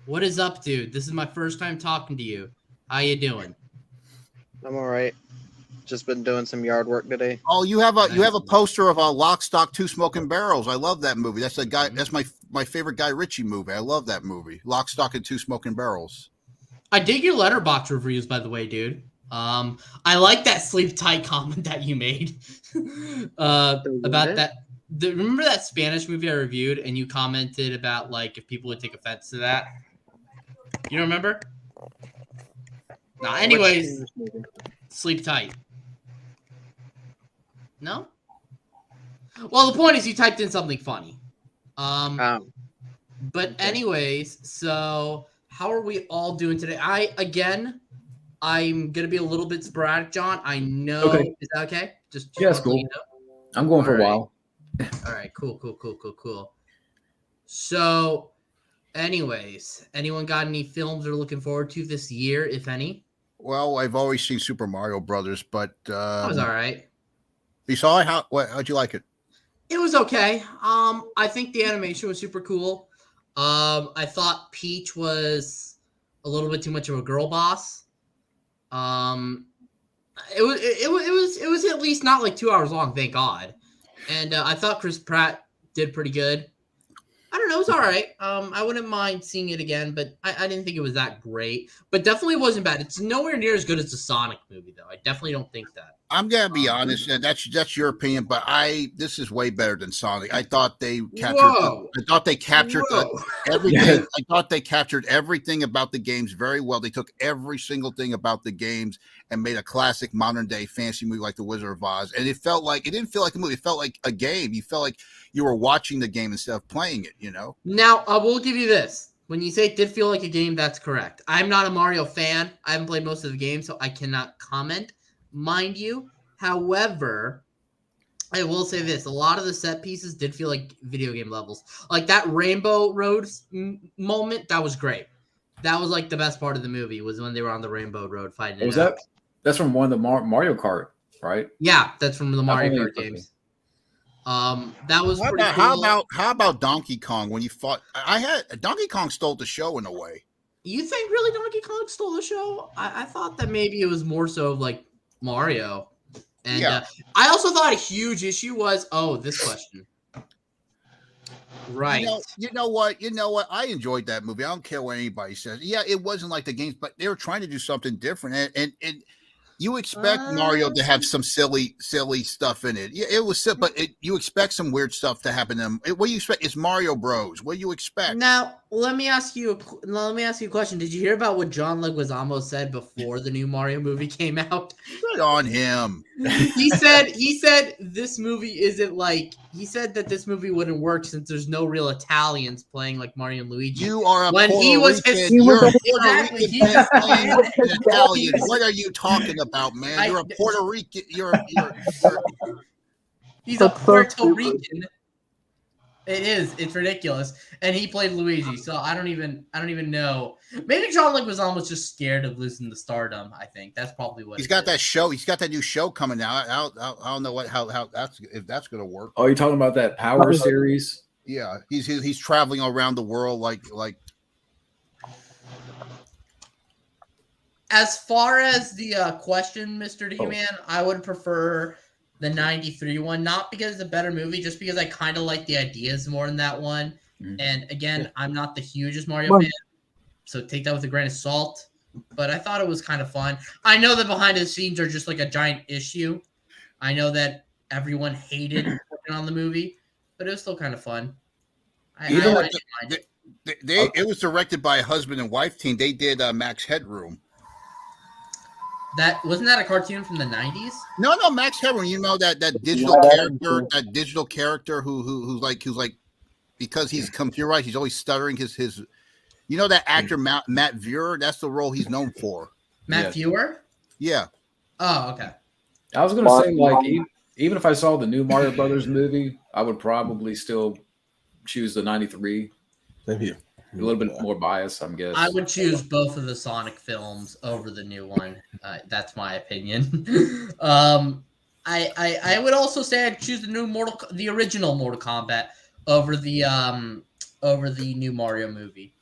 What is up, dude? This is my first time talking to you. How you doing? I'm all right. Just been doing some yard work today. Oh, you have a poster of a Lock, Stock, 2 Smoking Barrels. I love that movie. That's a guy. That's my favorite Guy Ritchie movie. I love that movie. Lock, Stock, and 2 Smoking Barrels. I dig your Letterboxd reviews, by the way, dude. I like that sleep tight comment that you made about that. Remember that Spanish movie I reviewed, and you commented about like if people would take offense to that. You don't remember? No. Anyways, sleep tight. No. Well, the point is you typed in something funny. But anyways, so how are we all doing today? I'm gonna be a little bit sporadic, John. I know. Okay. Is that okay? Just yeah, it's cool. you know. I'm going for a while. All right, cool. So, anyways, anyone got any films they're looking forward to this year, if any? Well, I've always seen Super Mario Brothers, but That was all right. You saw it? How'd you like it? It was okay. I think the animation was super cool. I thought Peach was a little bit too much of a girl boss. It was at least not like 2 hours long, thank God. And I thought Chris Pratt did pretty good. I don't know, it was all right. I wouldn't mind seeing it again, but I didn't think it was that great. But definitely wasn't bad. It's nowhere near as good as the Sonic movie, though. I definitely don't think that. I'm gonna be honest, and that's your opinion, but this is way better than Sonic. I thought they captured everything. I thought they captured everything about the games very well. They took every single thing about the games and made a classic modern day fantasy movie like The Wizard of Oz. And it didn't feel like a movie. It felt like a game. You felt like you were watching the game instead of playing it, you know? Now, I will give you this. When you say it did feel like a game, that's correct. I'm not a Mario fan. I haven't played most of the game, so I cannot comment, mind you. However, I will say this. A lot of the set pieces did feel like video game levels. Like that Rainbow Road moment, that was great. That was like the best part of the movie was when they were on the Rainbow Road fighting. Was that? That's from one of the Mario Kart, right? Yeah, that's from the Mario Kart games. That was pretty cool. How about Donkey Kong when you fought? Donkey Kong stole the show in a way. You think really Donkey Kong stole the show? I thought that maybe it was more so like Mario. And yeah. I also thought a huge issue was this question. Right. You know what? I enjoyed that movie. I don't care what anybody says. Yeah, it wasn't like the games, but they were trying to do something different. And you expect Mario to have some silly stuff in it. Yeah, it was silly, but you expect some weird stuff to happen to him. What do you expect? It's Mario Bros. What do you expect? Now, let me ask you a question. Did you hear about what John Leguizamo said before the new Mario movie came out? Good on him. He said this movie isn't like. He said that this movie wouldn't work since there's no real Italians playing like Mario and Luigi. You are a when Puerto he was Rican. You're a Puerto Rican playing Italian. What are you talking about, man? You're a Puerto Rican. He's a Puerto Rican. It is. It's ridiculous. And he played Luigi, so I don't even know. Maybe John Leguizamo was just scared of losing the stardom. I think that's probably what he's got. That show. He's got that new show coming out. I don't know if that's going to work. Oh, you're talking about that Power series? Yeah, he's traveling around the world like. As far as the question, Mr. D-Man, I would prefer the 93 one, not because it's a better movie, just because I kind of like the ideas more in that one. Mm-hmm. And again, I'm not the hugest Mario fan, So take that with a grain of salt. But I thought it was kind of fun. I know that behind the scenes are just like a giant issue. I know that everyone hated working on the movie, but it was still kind of fun. I didn't mind it. It was directed by a husband and wife team. They did Max Headroom. That wasn't that a cartoon from the 90s? No, Max Headroom. You know that digital character who's like because he's computerized, he's always stuttering. His you know that actor Matt Viewer. That's the role he's known for. Matt Viewer. Yeah. Oh, okay. I was gonna say, like, even if I saw the new Mario Brothers movie, I would probably still choose the '93. Same here. A little bit more biased, I'm guessing. I would choose both of the Sonic films over the new one. That's my opinion. I would also say I'd choose the original Mortal Kombat over the new Mario movie.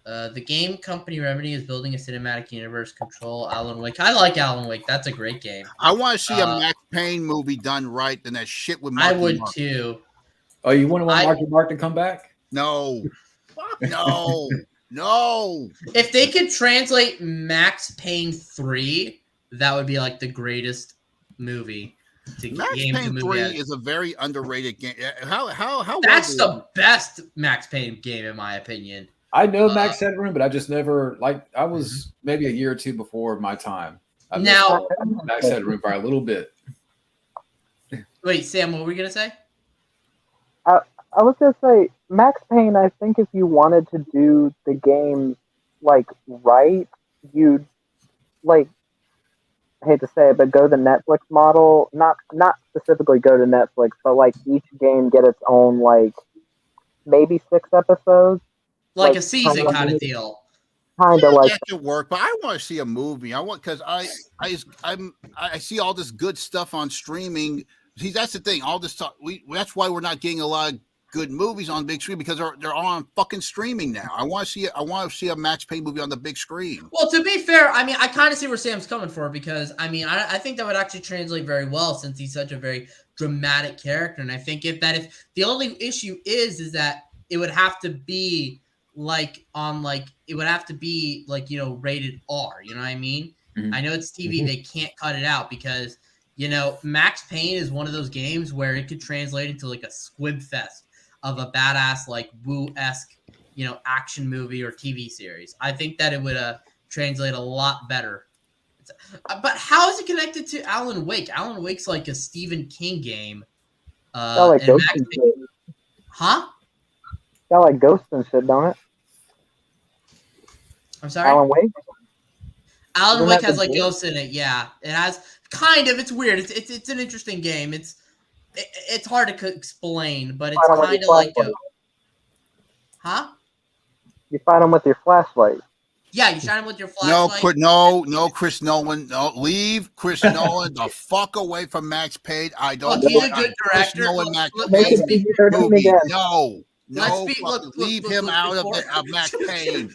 The game company Remedy is building a cinematic universe. Control Alan Wake. I like Alan Wake. That's a great game. I want to see a Max Payne movie done right than that shit with Marky I would Mark. too. Oh, you want Marky Mark to come back? No. No. If they could translate Max Payne 3, that would be like the greatest movie. Max Payne 3 is a very underrated game. How That's the best Max Payne game in my opinion. I know Max Headroom, but I just never I was maybe a year or two before my time. Now Max Headroom by a little bit. Wait, Sam, what were we gonna say? I was gonna say Max Payne. I think if you wanted to do the game like right, you'd like. I hate to say it, but go the Netflix model. Not specifically go to Netflix, but like each game get its own like maybe 6 episodes. Like a season kind of deal. Kind of like that could work, but I want to see a movie. I want because I see all this good stuff on streaming. See, that's the thing. All this stuff. That's why we're not getting a lot of good movies on big screen because they're all on fucking streaming now. I want to see a Max Payne movie on the big screen. Well, to be fair, I mean, I kind of see where Sam's coming from because I mean, I think that would actually translate very well since he's such a very dramatic character, and I think if the only issue is that it would have to be rated R, you know what I mean? Mm-hmm. I know it's TV, they can't cut it out because, Max Payne is one of those games where it could translate into like a squib fest of a badass, like Woo-esque, action movie or TV series. I think that it would translate a lot better. But how is it connected to Alan Wake? Alan Wake's like a Stephen King game. Like Ghost and shit. Huh? Got like ghosts and shit, don't it? I'm sorry? Alan Wake? Alan Wake has like ghosts in it, yeah. It has kind of, it's weird. It's an interesting game. It's hard to explain, but it's kind of like Huh? You fight them with your flashlight. Yeah, you shine them with your flashlight. No, Chris Nolan. No, leave Chris Nolan the fuck away from Max Payne. I don't. Look, he's a good director. Chris Nolan, Max Payne movie. No. Leave him out of Max Payne.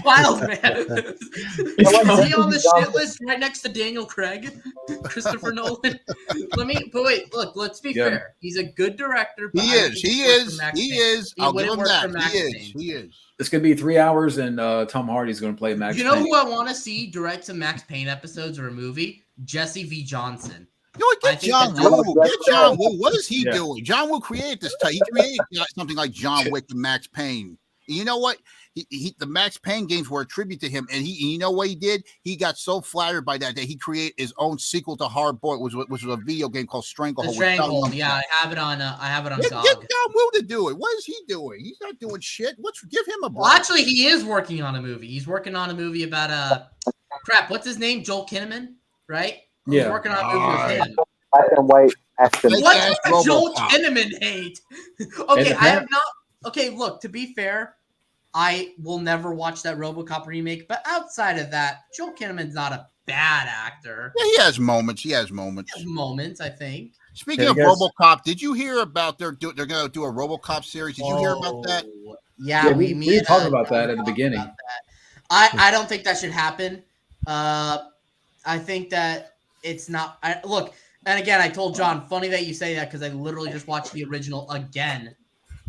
Wild man. Is he on the shit list right next to Daniel Craig, Christopher Nolan? Let's be fair. He's a good director. He is. I'll give him that. He is. It's gonna be 3 hours, and Tom Hardy's gonna play Max. You know who I want to see direct some Max Payne episodes or a movie? Jesse V. Johnson. Get John Woo. What is he doing? John Woo created this. He created something like John Wick and Max Payne. And you know what? The Max Payne games were a tribute to him. And you know what he did? He got so flattered by that he created his own sequel to Hard Boiled, which was a video game called Stranglehold. Stranglehold, yeah, I have it on GOG. Get John Woo to do it. What is he doing? He's not doing shit. Give him a break. Well, actually, he is working on a movie. He's working on a movie about what's his name? Joel Kinnaman, right? Yeah. He's working on a movie with him. Black and white action. What does Joel Kinnaman hate? Okay, I have not. Okay, look, to be fair, I will never watch that RoboCop remake, but outside of that, Joel Kinnaman's not a bad actor. Yeah, he has moments. Moments, I think. Speaking of RoboCop, did you hear about they're going to do a RoboCop series? Did you hear about that? Yeah, we were talking about that at the beginning. I don't think that should happen. I think that it's not. Look, and again, I told John, funny that you say that because I literally just watched the original again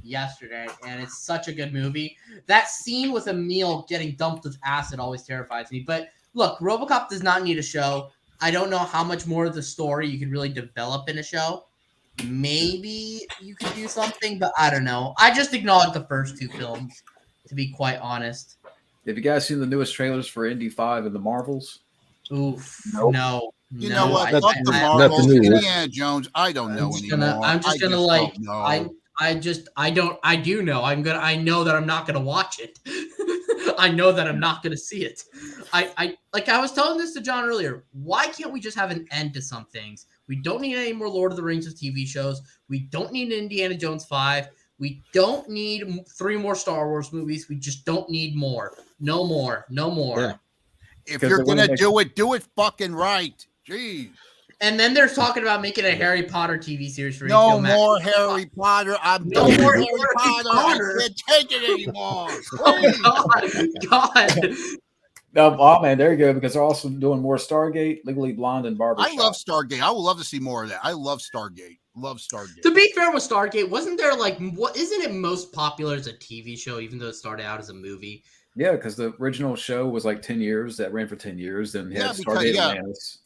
yesterday, and it's such a good movie. That scene with Emil getting dumped with acid always terrifies me. But look, RoboCop does not need a show. I don't know how much more of the story you could really develop in a show. Maybe you could do something, but I don't know. I just acknowledge the first two films, to be quite honest. Have you guys seen the newest trailers for Indy 5 and the Marvels? Oof. Nope. No. You no, know what? I- Fuck I- the I- Marvels, Nothing new. Indiana Jones. I don't know anymore. I'm just gonna don't I know. do know. I know that I'm not gonna watch it. I know that I'm not gonna see it. I was telling this to John earlier. Why can't we just have an end to some things? We don't need any more Lord of the Rings of TV shows. We don't need Indiana Jones 5. We don't need 3 more Star Wars movies. We just don't need more. No more. No more. Yeah. If 'Cause you're they wanna gonna make- do it fucking right. Jeez. And then they're talking about making a Harry Potter TV series for No HBO Max. more Harry Potter. I'm No done more with Harry Harry Potter. Potter. I can't take it anymore. Oh, Please. God. Oh man, there you go. Because they're also doing more Stargate, Legally Blonde, and Barbershop. I love Stargate. I would love to see more of that. I love Stargate. Love Stargate. To be fair with Stargate, wasn't there isn't it most popular as a TV show, even though it started out as a movie? Yeah, because the original show was like 10 years. That ran for 10 years. Then Yeah, had because- Stargate yeah. Atlantis.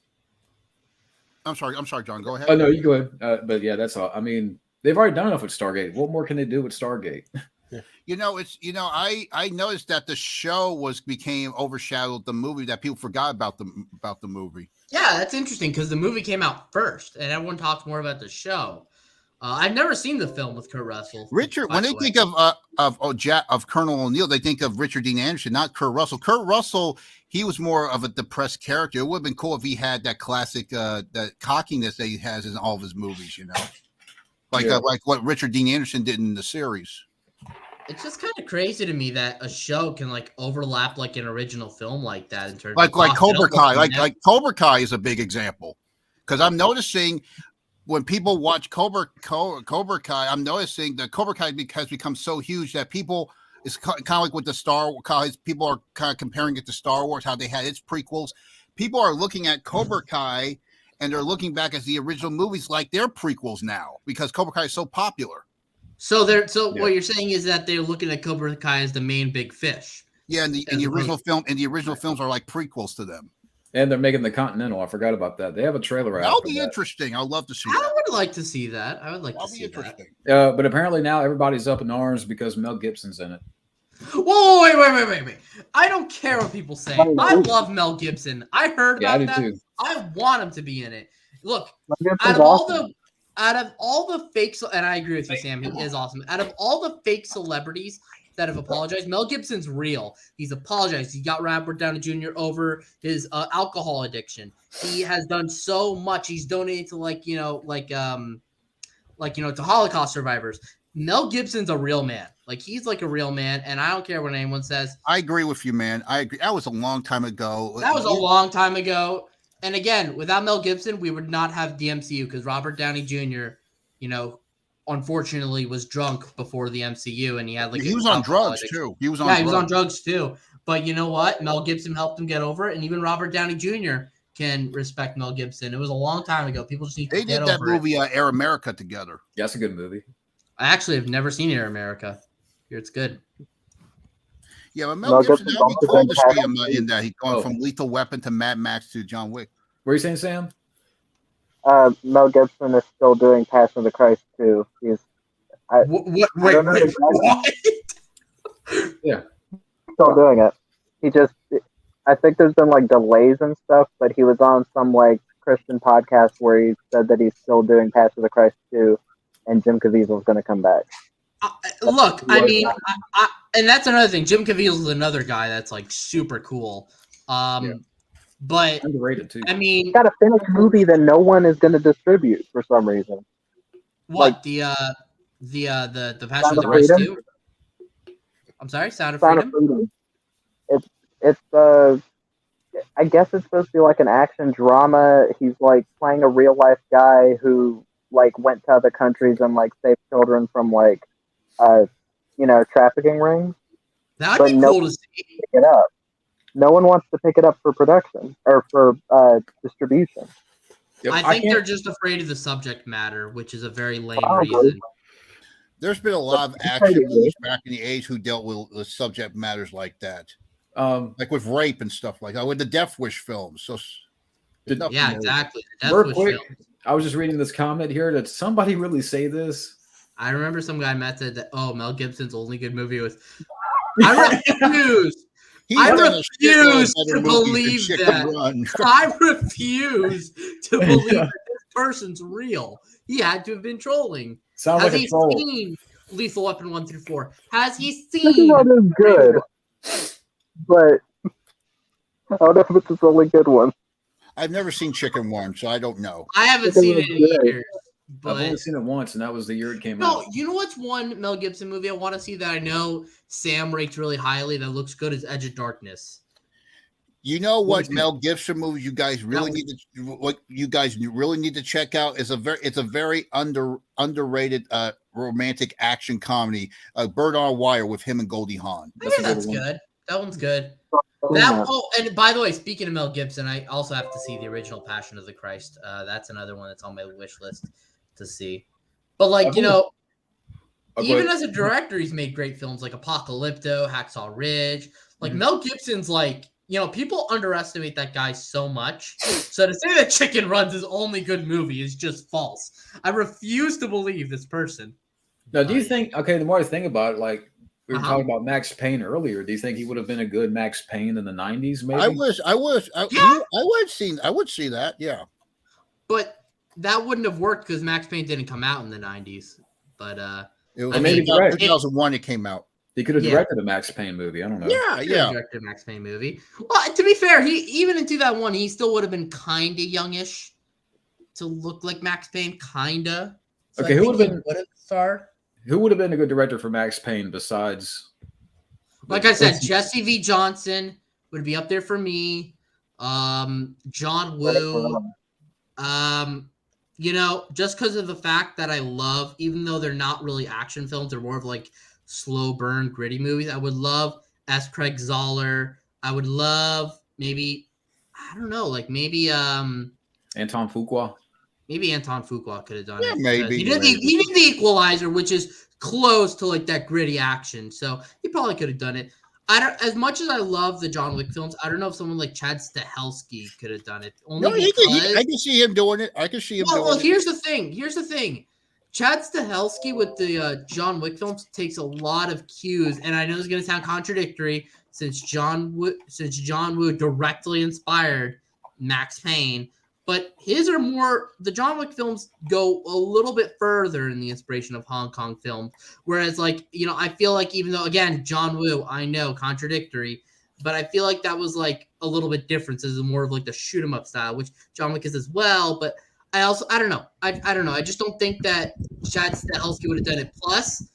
I'm sorry, John. Go ahead. Oh no, you go ahead. But yeah, that's all. I mean, they've already done enough with Stargate. What more can they do with Stargate? I noticed that the show became overshadowed the movie, that people forgot about the movie. Yeah, that's interesting because the movie came out first, and everyone talks more about the show. I've never seen the film with Kurt Russell. Richard, by when the they way. think of Colonel O'Neill, they think of Richard Dean Anderson, not Kurt Russell. Kurt Russell, he was more of a depressed character. It would have been cool if he had that classic, that cockiness that he has in all of his movies. Like what Richard Dean Anderson did in the series. It's just kind of crazy to me that a show can overlap an original film like that in terms Like of Cobra Kai, like Cobra Kai is a big example, because I'm noticing when people watch Cobra Kai, I'm noticing that Cobra Kai has become so huge that people, it's kind of like with the Star Wars, people are kind of comparing it to Star Wars, how they had its prequels. People are looking at Cobra Kai and they're looking back at the original movies like they're prequels now because Cobra Kai is so popular. So what you're saying is that they're looking at Cobra Kai as the main big fish. Yeah, and the original films are like prequels to them. And they're making the Continental. I forgot about that. They have a trailer out. That'll be interesting. I'd love to see that. I would like to see that. I would like to see that. But apparently now everybody's up in arms because Mel Gibson's in it. Whoa, wait. I don't care what people say. I love Mel Gibson. I heard about that. Too. I want him to be in it. Look, out of all the fake, and I agree with you, Sam, he is awesome. Out of all the fake celebrities that have apologized, Mel Gibson's real. He's apologized. He got Robert Downey Jr. over his alcohol addiction. He has done so much. He's donated to to Holocaust survivors. Mel Gibson's a real man. He's a real man, and I don't care what anyone says. I agree with you, man. I agree. That was a long time ago. That was a long time ago. And again, without Mel Gibson, we would not have the MCU because Robert Downey Jr., unfortunately was drunk before the MCU, and he had he was on drugs too. He was on drugs too. But you know what? Mel Gibson helped him get over it, and even Robert Downey Jr. can respect Mel Gibson. It was a long time ago. People just need to get over it. They did that movie Air America together. Yeah, that's a good movie. I actually have never seen Air America. Here, it's good. Yeah, but Mel Gibson, that would be cool to see him in that. He's going from Lethal Weapon to Mad Max to John Wick. What are you saying, Sam? Mel Gibson is still doing Passion of the Christ too. Wait, yeah, still doing it. I think there's been delays and stuff, but he was on some Christian podcast where he said that he's still doing Passion of the Christ too, and Jim Caviezel's going to come back. Look, I mean, and that's another thing. Jim Caviezel is another guy that's super cool. But underrated too. I mean, got a finished movie that no one is going to distribute for some reason. What the Passion of the Christ too? I'm sorry, Sound of Freedom. It's I guess it's supposed to be an action drama. He's playing a real life guy who went to other countries and saved children from trafficking rings. That'd be cool to see. Pick it up. No one wants to pick it up for production or for distribution. Yep. I think they're just afraid of the subject matter, which is a very lame reason. There's been a lot of action movies back in the '80s who dealt with subject matters like that, like with rape and stuff like that, with the Death Wish films. So, Yeah, exactly. Real quick, I was just reading this comment here. Did somebody really say this? I remember some guy said that. Oh, Mel Gibson's only good movie was. I refuse. I refuse to believe that. I refuse to believe that this person's real. He had to have been trolling. Sounds Has like he a troll. seen Lethal Weapon 1 through 4? Has he Chicken seen? Run is good, but I don't know if it's his only good one. I've never seen Chicken Run, so I don't know. I haven't seen it in years. I've only seen it once, and that was the year it came No, out. you know what's one Mel Gibson movie I want to see that I know Sam rates really highly that looks good is Edge of Darkness. You know what Mel Gibson movie you guys really need to check out is it's a very underrated romantic action comedy, Bird on a Wire with him and Goldie Hawn. That's good. That one's good. And by the way, speaking of Mel Gibson, I also have to see the original Passion of the Christ. That's another one that's on my wish list to see. But even as a director, he's made great films like Apocalypto, Hacksaw Ridge. Mel Gibson's people underestimate that guy so much. So to say that Chicken Run's his only good movie is just false. I refuse to believe this person. Now, do you think? The more I think about it, we were talking about Max Payne earlier. Do you think he would have been a good Max Payne in the '90s? Maybe I would see that. Yeah, but that wouldn't have worked because Max Payne didn't come out in the '90s. But it was 2001 it came out. He could have directed a Max Payne movie. I don't know. Yeah. Directed a Max Payne movie. Well, to be fair, even in 2001, he still would have been kind of youngish to look like Max Payne, kinda. So who would have starred? Who would have been a good director for Max Payne besides? Like I said, Jesse V. Johnson would be up there for me. John Woo. Just because of the fact that I love, even though they're not really action films, they're more of slow burn, gritty movies. I would love S. Craig Zoller. I would love maybe Anton Fuqua. Maybe Anton Fuqua could have done it. Maybe. He did the Equalizer, which is close to that gritty action. So he probably could have done it. As much as I love the John Wick films, I don't know if someone like Chad Stahelski could have done it. I can see him doing it. I can see him doing it. Well, here's the thing. Chad Stahelski with the John Wick films takes a lot of cues, and I know it's going to sound contradictory since John Woo directly inspired Max Payne, but the John Wick films go a little bit further in the inspiration of Hong Kong films, whereas I feel like even though, again, John Woo, I know, contradictory, but I feel like that was a little bit different. This is more of the shoot 'em up style, which John Wick is as well, but I don't know. I don't know. I just don't think that Chad Stahelski would have done it. Plus,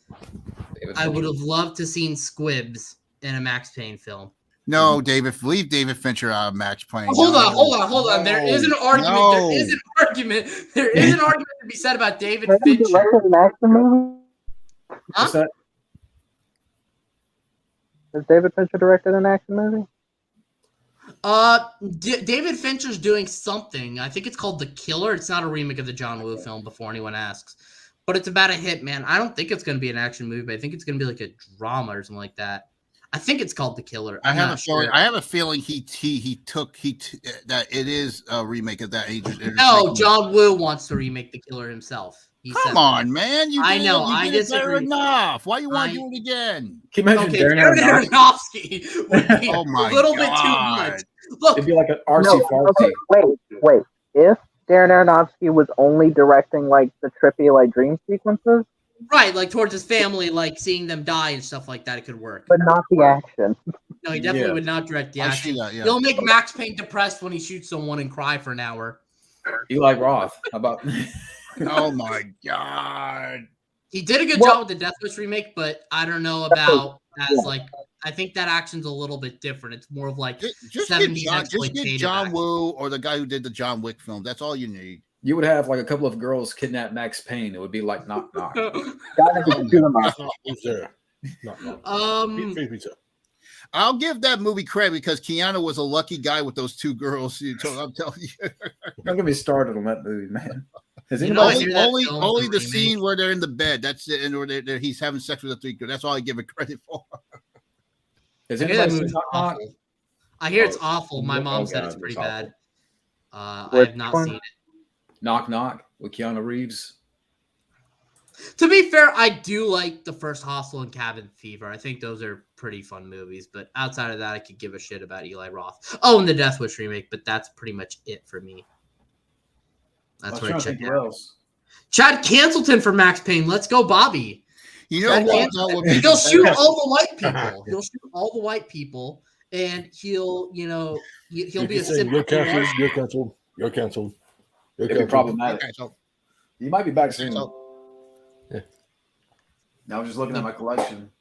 I would have loved to seen Squibs in a Max Payne film. No, David, leave David Fincher out of Max Payne. Hold on. There is an argument. No. There is an argument to be said about David Fincher. Directed an action movie? What's that? Has David Fincher directed an action movie? David Fincher's doing something. I think it's called The Killer. It's not a remake of the John Woo film, before anyone asks. But it's about a hitman. I don't think it's going to be an action movie, but I think it's going to be a drama or something like that. I think it's called The Killer. I have a feeling that it is a remake of that age. No, John Woo wants to remake The Killer himself. Come on, man! I know. I disagree. Enough. Why you want to do it again? Can you imagine Darren Aronofsky would be a little bit too much. Look, it'd be like an artsy-fartsy. Wait. If Darren Aronofsky was only directing the trippy dream sequences, right, towards his family, seeing them die and stuff like that, it could work. But not the action. No, he definitely would not direct the action. That, yeah. He'll make Max Payne depressed when he shoots someone and cry for an hour. Eli Roth. How about? Oh my God. He did a good job with the Death Wish remake, but I don't know about I think that action's a little bit different. It's more of just 70s get John Woo or the guy who did the John Wick film. That's all you need. You would have a couple of girls kidnap Max Payne. It would be like knock knock. Who's there? Knock. I'll give that movie credit because Keanu was a lucky guy with those two girls. I'm telling you. Don't get me started on that movie, man. Has You know, I anybody? hear that Only film's only a the remake. scene where they're in the bed. That's it, and where he's having sex with a three girl. That's all I give it credit for. Has I hear that anybody seen movie's Knock Knock? awful. I hear it's Oh, awful. My mom said it's God, pretty it's awful. bad. I Which have not one? seen it. Knock Knock with Keanu Reeves. To be fair, I do like the first Hostel and Cabin Fever. I think those are pretty fun movies. But outside of that, I could give a shit about Eli Roth. Oh, and the Death Wish remake. But that's pretty much it for me. That's where I checked out. else. Chad Cancelton for Max Payne. Let's go, Bobby. You know who I thought would be He'll the shoot best? all the white people. He'll shoot all the white people, and he'll be a You're canceled. You're canceled. You're canceled. You're It'd be canceled. problematic. Okay, so, You might be back soon. so Yeah. Now I'm just looking at my collection.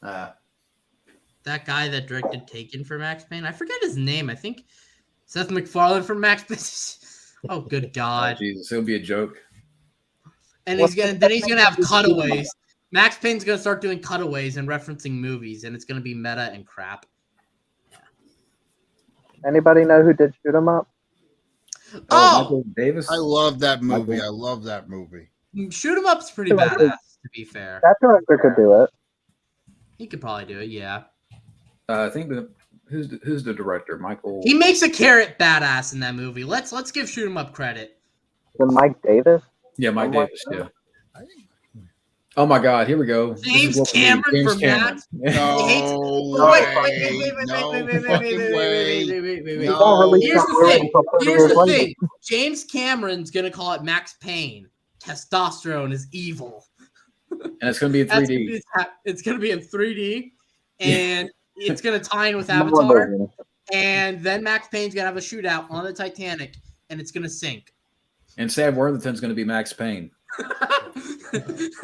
That guy that directed Taken for Max Payne. I forget his name. I think Seth MacFarlane for Max Payne. Oh, good God. Oh, Jesus, it'll be a joke. And he's gonna have cutaways. Max Payne's gonna start doing cutaways and referencing movies, and it's gonna be meta and crap. Anybody know who did Shoot 'Em Up? Oh, Michael Davis. I love that movie. I love that movie. Shoot 'Em Up's pretty badass. To be fair, That director could do it. he could probably do it. Yeah, I think who's the director? Michael. he makes a carrot badass in that movie. Let's give Shoot 'Em Up credit. The Mike Davis? Yeah, Mike Oh my Davis. Yeah. Oh my God! Here we go. This is James what we need. Cameron James for Cameron. Max. No way. Here's the thing. Here's the thing. James Cameron's gonna call it Max Payne. Testosterone is evil. And it's going to be in 3D. It's gonna be in 3D, and it's gonna tie in with Avatar. And then Max Payne's gonna have a shootout on the Titanic, and it's gonna sink. And Sam Worthington's going to be Max Payne.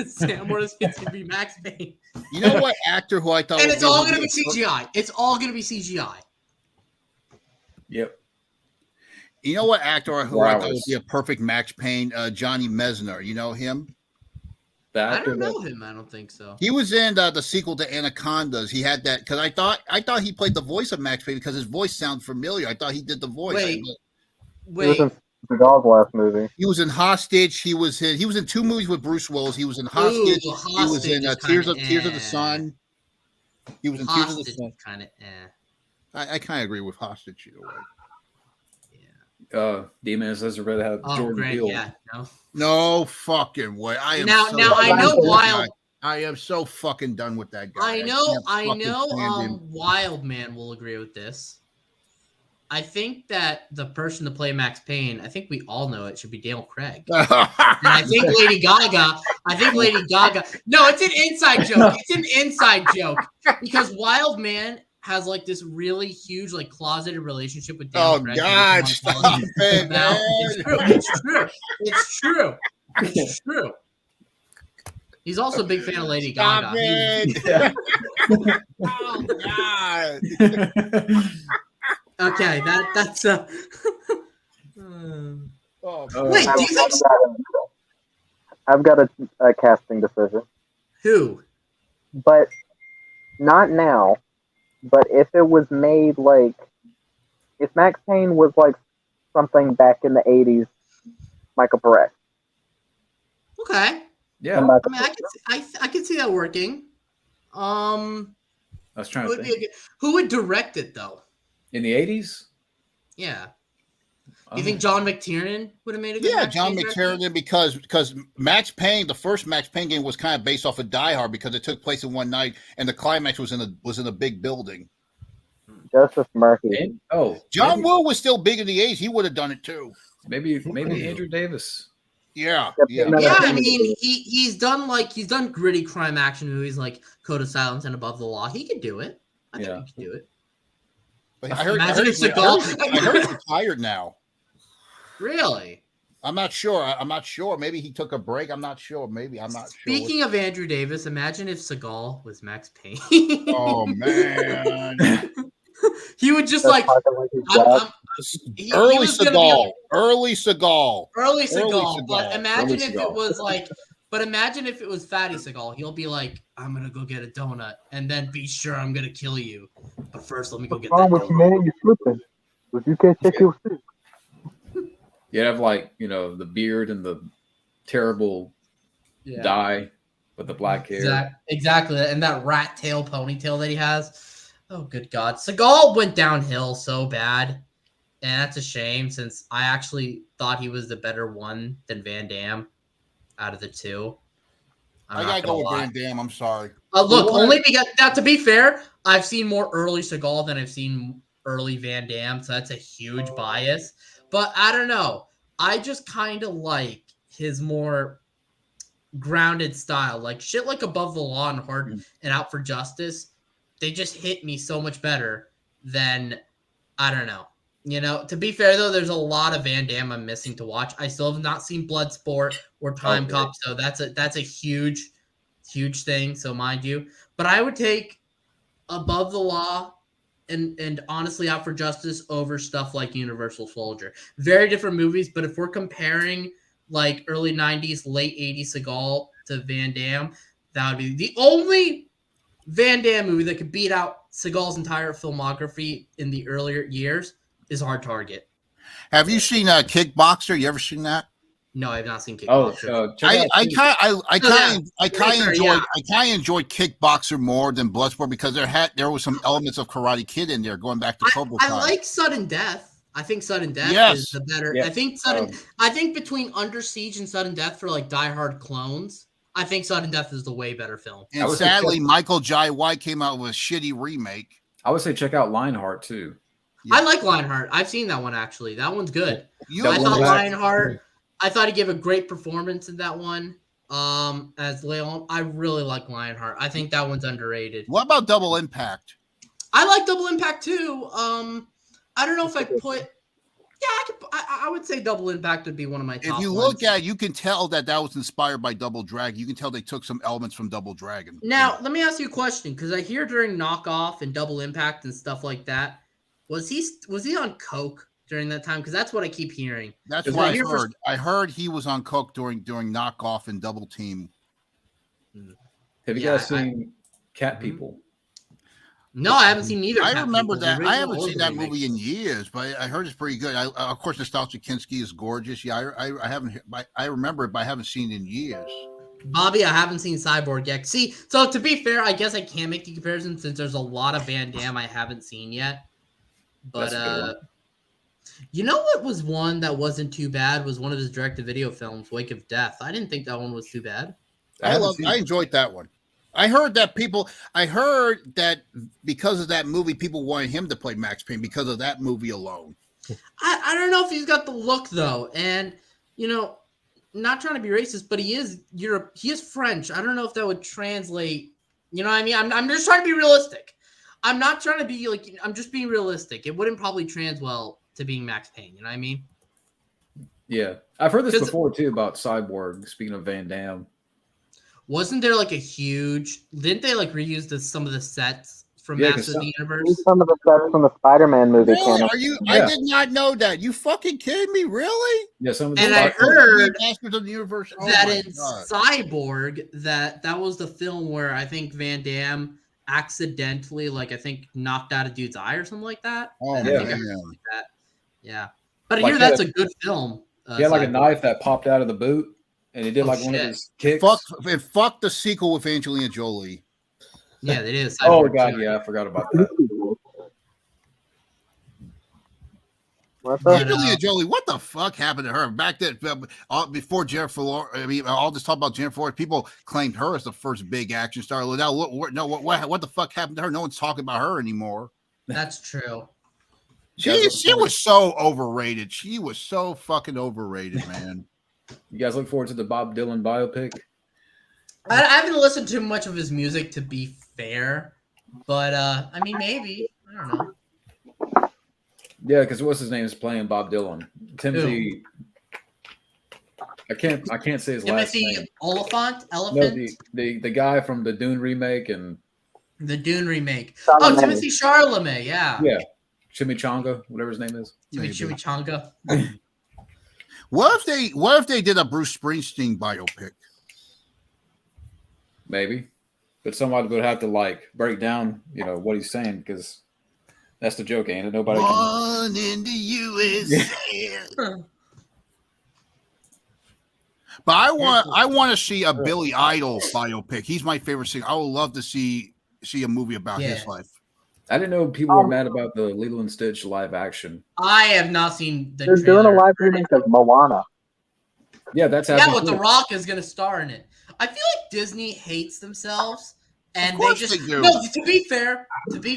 Sam Worthington's gonna be Max Payne. You know what actor who I thought And would it's all gonna be CGI. It's all gonna be CGI. Yep. You know what actor who I thought would Flowers. be a perfect Max Payne? Johnny Mesner. You know him? The I actor don't know that- him. I don't think so. He was in the sequel to Anacondas. He had that because I thought he played the voice of Max Payne because his voice sounds familiar. I thought he did the voice. Wait. He was Wait, in the dog's last movie. He was in Hostage. He was in 2 movies with Bruce Willis. He was in Hostage. He was in Tears of the Sun. He was in Tears of the Hostage Sun. kind of I kind of agree with Hostage in a way. Demon says rather have Oh, Jordan great. Peele. Yeah. No. No fucking way. I am Now I done know with that Wild. guy. I am so fucking done with that guy. I know. can't I fucking know. stand him. Wild Man will agree with this. I think that the person to play Max Payne, I think we all know it should be Daniel Craig. And I think Lady Gaga. No, it's an inside joke. It's an inside joke because Wild Man has like this really huge, like closeted relationship with Daniel Oh Craig. God, stop it, man. It's true. It's true. It's true. He's also a big fan of Lady Stop Gaga. it. Oh God. Okay, that's Oh, Wait, do you think I've got a casting decision, who? but not now. But if it was made like, if Max Payne was like something back in the '80s, Michael Perez. Okay. Yeah. I mean, I can see that working. I was trying to think. Who would direct it though? In the 80s? Yeah. You think John McTiernan would have made a good Yeah, Max John Payne director? McTiernan because Max Payne, the first Max Payne game was kind of based off of Die Hard because it took place in one night and the climax was in a big building. Joseph Murphy. John Woo was still big in the 80s. He would have done it too. Maybe Andrew Davis. Yeah. Yeah, I mean, he's done gritty crime action movies like Code of Silence and Above the Law. He could do it. I think he could do it. But I heard Imagine he's retired now. Really? I'm not sure. Maybe he took a break. I'm not sure. Speaking of Andrew Davis, imagine if Seagal was Max Payne. Oh man. He would just That's like Early Seagal. But imagine if it was like, imagine if it was Fatty Seagal. He'll be like, I'm gonna go get a donut and then be sure I'm gonna kill you. But first, let me go get that donut. Man, you slipping. If you can't take your food. You have like the beard and the terrible dye with the black hair. Exactly, and that rat tail ponytail that he has. Oh, good God. Seagal went downhill so bad, and that's a shame since I actually thought he was the better one than Van Damme out of the two. I gotta go with Van Damme. I'm sorry. Look, only because now, to be fair, I've seen more early Seagal than I've seen early Van Damme, so that's a huge bias. But I don't know. I just kind of like his more grounded style, like shit like Above the Law and Hard and Out for Justice. They just hit me so much better than, I don't know. To be fair though, there's a lot of Van Damme I'm missing to watch. I still have not seen Bloodsport or Time Cop, so that's a huge thing. So mind you, but I would take Above the Law and honestly Out for Justice over stuff like Universal Soldier. Very different movies, but if we're comparing like early 90s, late 80s Seagal to Van Damme, that would be the only Van Damme movie that could beat out Seagal's entire filmography in the earlier years is Hard Target. Have you seen Kickboxer? You ever seen that? No, I have not seen Kickboxer. I kind of enjoyed Kickboxer more than Bloodsport because there was some elements of Karate Kid in there going back to Cobra Kai. I like Sudden Death. I think Sudden Death is the better. Yeah. I think between Under Siege and Sudden Death for like Die Hard clones, I think Sudden Death is the way better film. And sadly, Michael Jai White came out with a shitty remake. I would say check out Lionheart too. Yeah. I like Lionheart. I've seen that one actually. That one's good. I thought Lionheart. I thought he gave a great performance in that one. As Leon, I really like Lionheart. I think that one's underrated. What about Double Impact? I like Double Impact too. I don't know if I put. Yeah, I would say Double Impact would be one of my top. If you look at it, you can tell that was inspired by Double Dragon. You can tell they took some elements from Double Dragon. Now, let me ask you a question, because I hear during Knockoff and Double Impact and stuff like that, was he on coke during that time? Because that's what I keep hearing. That's what I heard. I heard he was on coke during Knockoff and Double Team. Have you guys seen Cat People? No, I haven't seen either. I remember that. I haven't seen that movie in years, but I heard it's pretty good. Of course, Nostalgia Kinski is gorgeous. Yeah, I haven't. I remember it, but I haven't seen it in years. Bobby, I haven't seen Cyborg yet. See, so to be fair, I guess I can't make the comparison since there's a lot of Van Damme I haven't seen yet. But you know what was one that wasn't too bad was one of his direct-to-video films, Wake of Death. I didn't think that one was too bad. I enjoyed that one. I heard that because of that movie, people wanted him to play Max Payne because of that movie alone. I don't know if he's got the look though, and not trying to be racist, but he is French. I don't know if that would translate. You know what I mean? I'm just trying to be realistic. I'm not trying to be like. I'm just being realistic. It wouldn't probably trans well to being Max Payne. You know what I mean? Yeah, I've heard this before too about Cyborg. Speaking of Van Damme. Wasn't there like a huge? Didn't they like reuse some of the sets from Masters of the Universe? Some of the sets from the Spider-Man movie. Really? Are you? Yeah. I did not know that. You fucking kidding me? Really? Yeah. Some of the and I heard Masters of the Universe. That in Cyborg, that was the film where I think Van Damme accidentally, like I think, knocked out a dude's eye or something like that. Oh yeah. But I hear that's a good film. He had like a knife that popped out of the boot. And he did one of his kicks. Fuck the sequel with Angelina Jolie. Yeah, it is. Oh, God, yeah, I forgot about that. Angelina Jolie, what the fuck happened to her? Back then, before Jennifer Lawrence, I mean, all this talk about Jennifer Lawrence, people claimed her as the first big action star. Now, what the fuck happened to her? No one's talking about her anymore. That's true. She was so overrated. She was so fucking overrated, man. You guys look forward to the Bob Dylan biopic? I haven't listened to much of his music, to be fair, but I mean, maybe. I don't know. Yeah, because what's his name is playing Bob Dylan? Timothy. I can't say his last name. Timothy Elephant. No, the guy from the Dune remake and the Dune remake. Chalamet. Oh, Timothy Chalamet. Yeah. Yeah, Chimichanga, whatever his name is. Chimichanga. What if they did a Bruce Springsteen biopic? Maybe, but somebody would have to break down, what he's saying, because that's the joke, ain't it? Nobody in the USA. But I want to see a Billy Idol biopic. He's my favorite singer. I would love to see a movie about his life. I didn't know people were mad about the Lilo and Stitch live action. I have not seen the They're trailer. doing a live remake of Moana. Yeah, that's Yeah, happening. but The Rock is going to star in it. I feel like Disney hates themselves, and they just they do. No. To be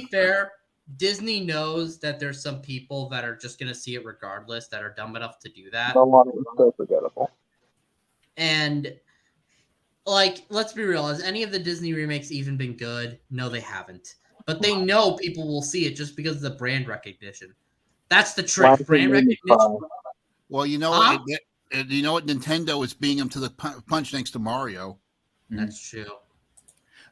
fair, Disney knows that there's some people that are just going to see it regardless, that are dumb enough to do that. Moana is so forgettable. And like, let's be real, has any of the Disney remakes even been good? No, they haven't. But they know people will see it just because of the brand recognition. That's the trick. Brand recognition. Well, you know what? You know what? Nintendo is beating them to the punch thanks to Mario. That's true.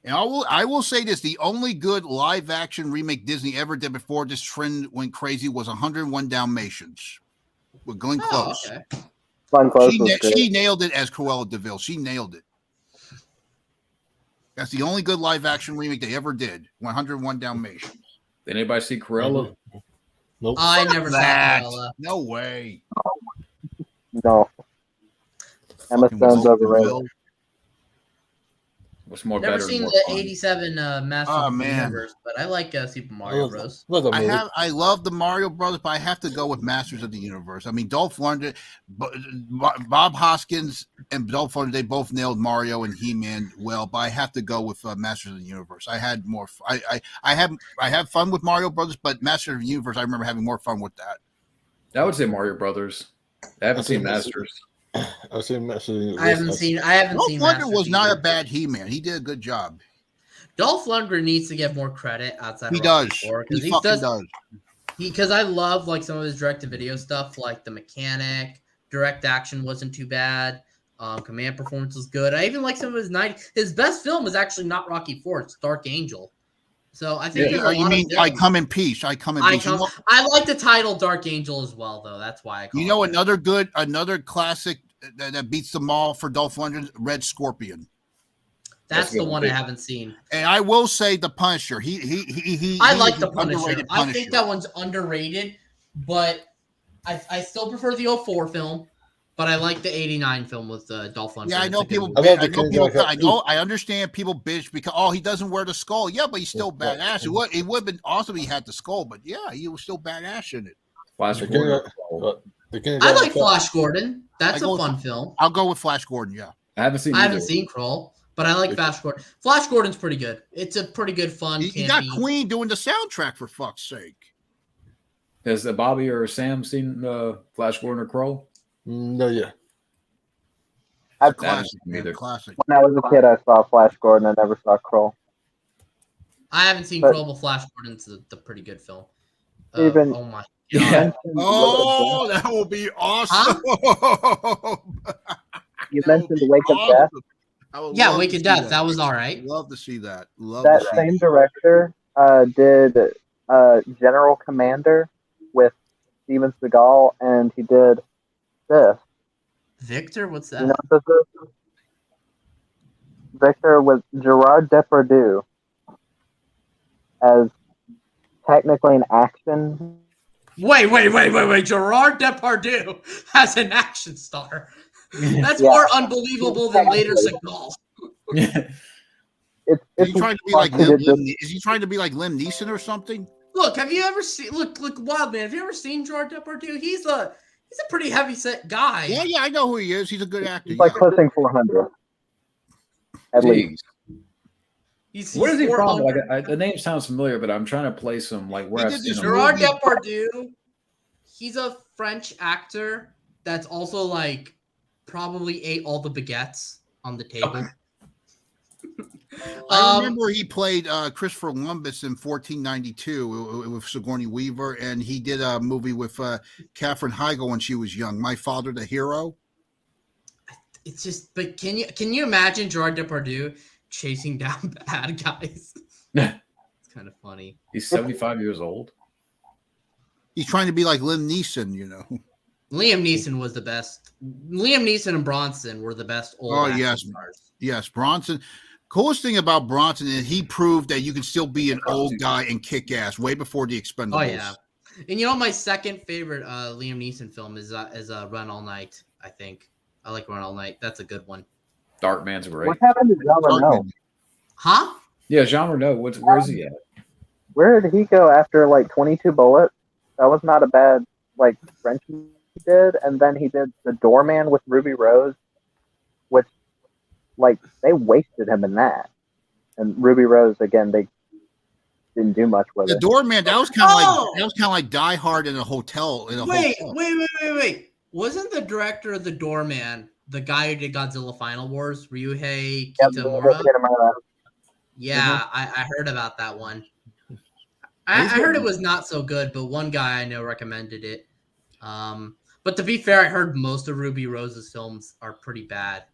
And I will say this: the only good live action remake Disney ever did before this trend went crazy was 101 Dalmatians with Glenn Close. Okay. Glenn Close She nailed it as Cruella de Vil. She nailed it. That's the only good live action remake they ever did. 101 Dalmatians. Did anybody see Cruella? Nope. I never saw That. Cruella. No way. No. Emma Stone's overrated. What's more Never better? seen and more the fun? '87 Masters of the Universe, but I like Super Mario Bros. I love the Mario Brothers, but I have to go with Masters of the Universe. I mean, Dolph Lundgren, Bob Hoskins, and Dolph Lundgren, they both nailed Mario and He-Man well, but I have to go with Masters of the Universe. I had more. I have fun with Mario Brothers, but Masters of the Universe, I remember having more fun with that. I would say Mario Brothers. I haven't seen Masters. I've seen Masters. I haven't seen. Dolph Masters Lundgren was not a either. bad He-Man. He did a good job. Dolph Lundgren needs to get more credit outside. He of does. He fucking does. Because I love like some of his direct-to-video stuff, like The Mechanic. Direct Action wasn't too bad. Command Performance was good. I even like some of his His best film was actually not Rocky IV. It's Dark Angel. So I think you mean I Come in Peace? I Come in Peace. I like the title Dark Angel as well, though. That's why I call it. Another classic that beats them all for Dolph Lundgren, Red Scorpion. That's the one I haven't seen. And I will say The Punisher. He I like The Punisher. Punisher. I think that one's underrated, but I still prefer the 04 film. But I like the 89 film with Dolph Lundgren. Yeah, I know people. I understand people bitch because he doesn't wear the skull. Yeah, but he's still badass. It would have been awesome if he had the skull, but yeah, he was still badass in it. Flash Gordon. I like Flash Gordon. That's a fun film. I'll go with Flash Gordon. Yeah, I haven't seen Kroll, but I like Flash Gordon. Flash Gordon's pretty good. It's a pretty good fun. You got Queen doing the soundtrack for fuck's sake. Has Bobby or Sam seen Flash Gordon or Kroll? No, yeah. Classic. When I was a kid, I saw Flash Gordon. I never saw Kroll. I haven't seen Kroll, but Flash Gordon's the pretty good film. Even oh my god! Oh, that will be awesome. Huh? You mentioned Wake of Death. Yeah, Wake of Death. That was all right. Love to see that. That same director did General Commander with Steven Seagal, and he did this. Victor, what's that? You know what this is? Victor with Gerard Depardieu as technically an action. Wait! Gerard Depardieu as an action star. That's more unbelievable than later Seagal. Is he trying to be like Liam Neeson or something? Look, have you ever seen Wildman? Have you ever seen Gerard Depardieu? He's a pretty heavy set guy. Yeah, I know who he is. He's a good actor. He's like pushing 400. At least. Where is he from? Like, the name sounds familiar, but I'm trying to place him like where I've seen him. Gerard Depardieu. He's a French actor that's also like probably ate all the baguettes on the table. I remember he played Christopher Columbus in 1492 with Sigourney Weaver, and he did a movie with Katherine Heigl when she was young, My Father the Hero. It's just, but can you imagine Gerard Depardieu chasing down bad guys? It's kind of funny. He's 75 years old. He's trying to be like Liam Neeson, you know. Liam Neeson was the best. Liam Neeson and Bronson were the best old stars. Yes, Bronson. Coolest thing about Bronson is he proved that you can still be an old guy and kick ass way before the Expendables. Oh yeah, and you know my second favorite Liam Neeson film is Run All Night. I think I like Run All Night. That's a good one. Darkman's great. What happened to Jean Reno? Huh? Yeah, Jean Reno. Where is he at? Where did he go after like 22 Bullets? That was not a bad like French movie he did, and then he did The Doorman with Ruby Rose, which like they wasted him in that. And Ruby Rose again, they didn't do much with The it. Doorman, that was kind of like Die Hard in a hotel. Wait. Wasn't the director of The Doorman the guy who did Godzilla Final Wars, Ryuhei Kitamura? Yeah, I heard about that one. I heard it was not so good, but one guy I know recommended it. But to be fair, I heard most of Ruby Rose's films are pretty bad.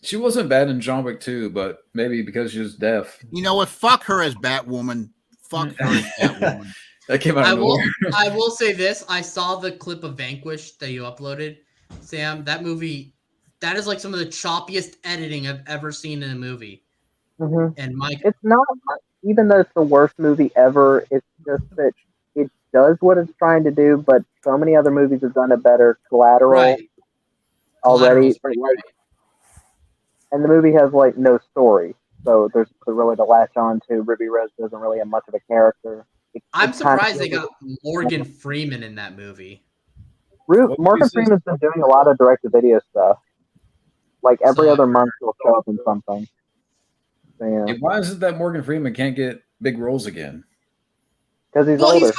She wasn't bad in John Wick 2, but maybe because she was deaf. You know what? Fuck her as Batwoman. Fuck her as Batwoman. That came out of nowhere. I will say this. I saw the clip of Vanquish that you uploaded, Sam. That movie, that is like some of the choppiest editing I've ever seen in a movie. Mm-hmm. And Mike, it's not, even though it's the worst movie ever, it's just that it does what it's trying to do, but so many other movies have done it better. Collateral already. And the movie has like no story. So there's really to latch on to. Ruby Rose doesn't really have much of a character. I'm surprised they got Morgan Freeman in that movie. Morgan Freeman's been doing a lot of direct-to-video stuff. Like every other month he'll show up in something. So, yeah. Why is it that Morgan Freeman can't get big roles again? Because he's older.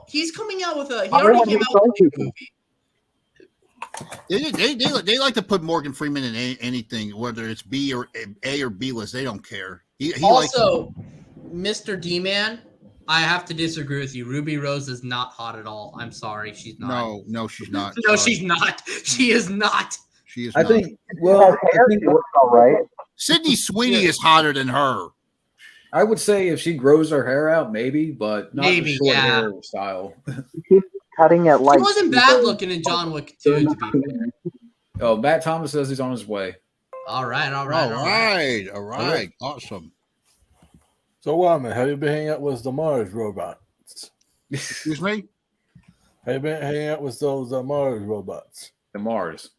He's coming out with a. He already came out with a movie. They like to put Morgan Freeman in anything, whether it's B or A or B list. They don't care. He also, Mr. D-Man, I have to disagree with you. Ruby Rose is not hot at all. I'm sorry, she's not. No, she's not. No, she's not. She is not. She is. I think. Well, I think all right. Sydney Sweeney is hotter than her. I would say if she grows her hair out, maybe, but not the short hair style. She's cutting it like. She wasn't bad looking in John Wick 2, to be fair. Oh, Matt Thomas says he's on his way. All right. Awesome. So, Wyman, have you been hanging out with the Mars robots? Excuse me? Have you been hanging out with those Mars robots? The Mars.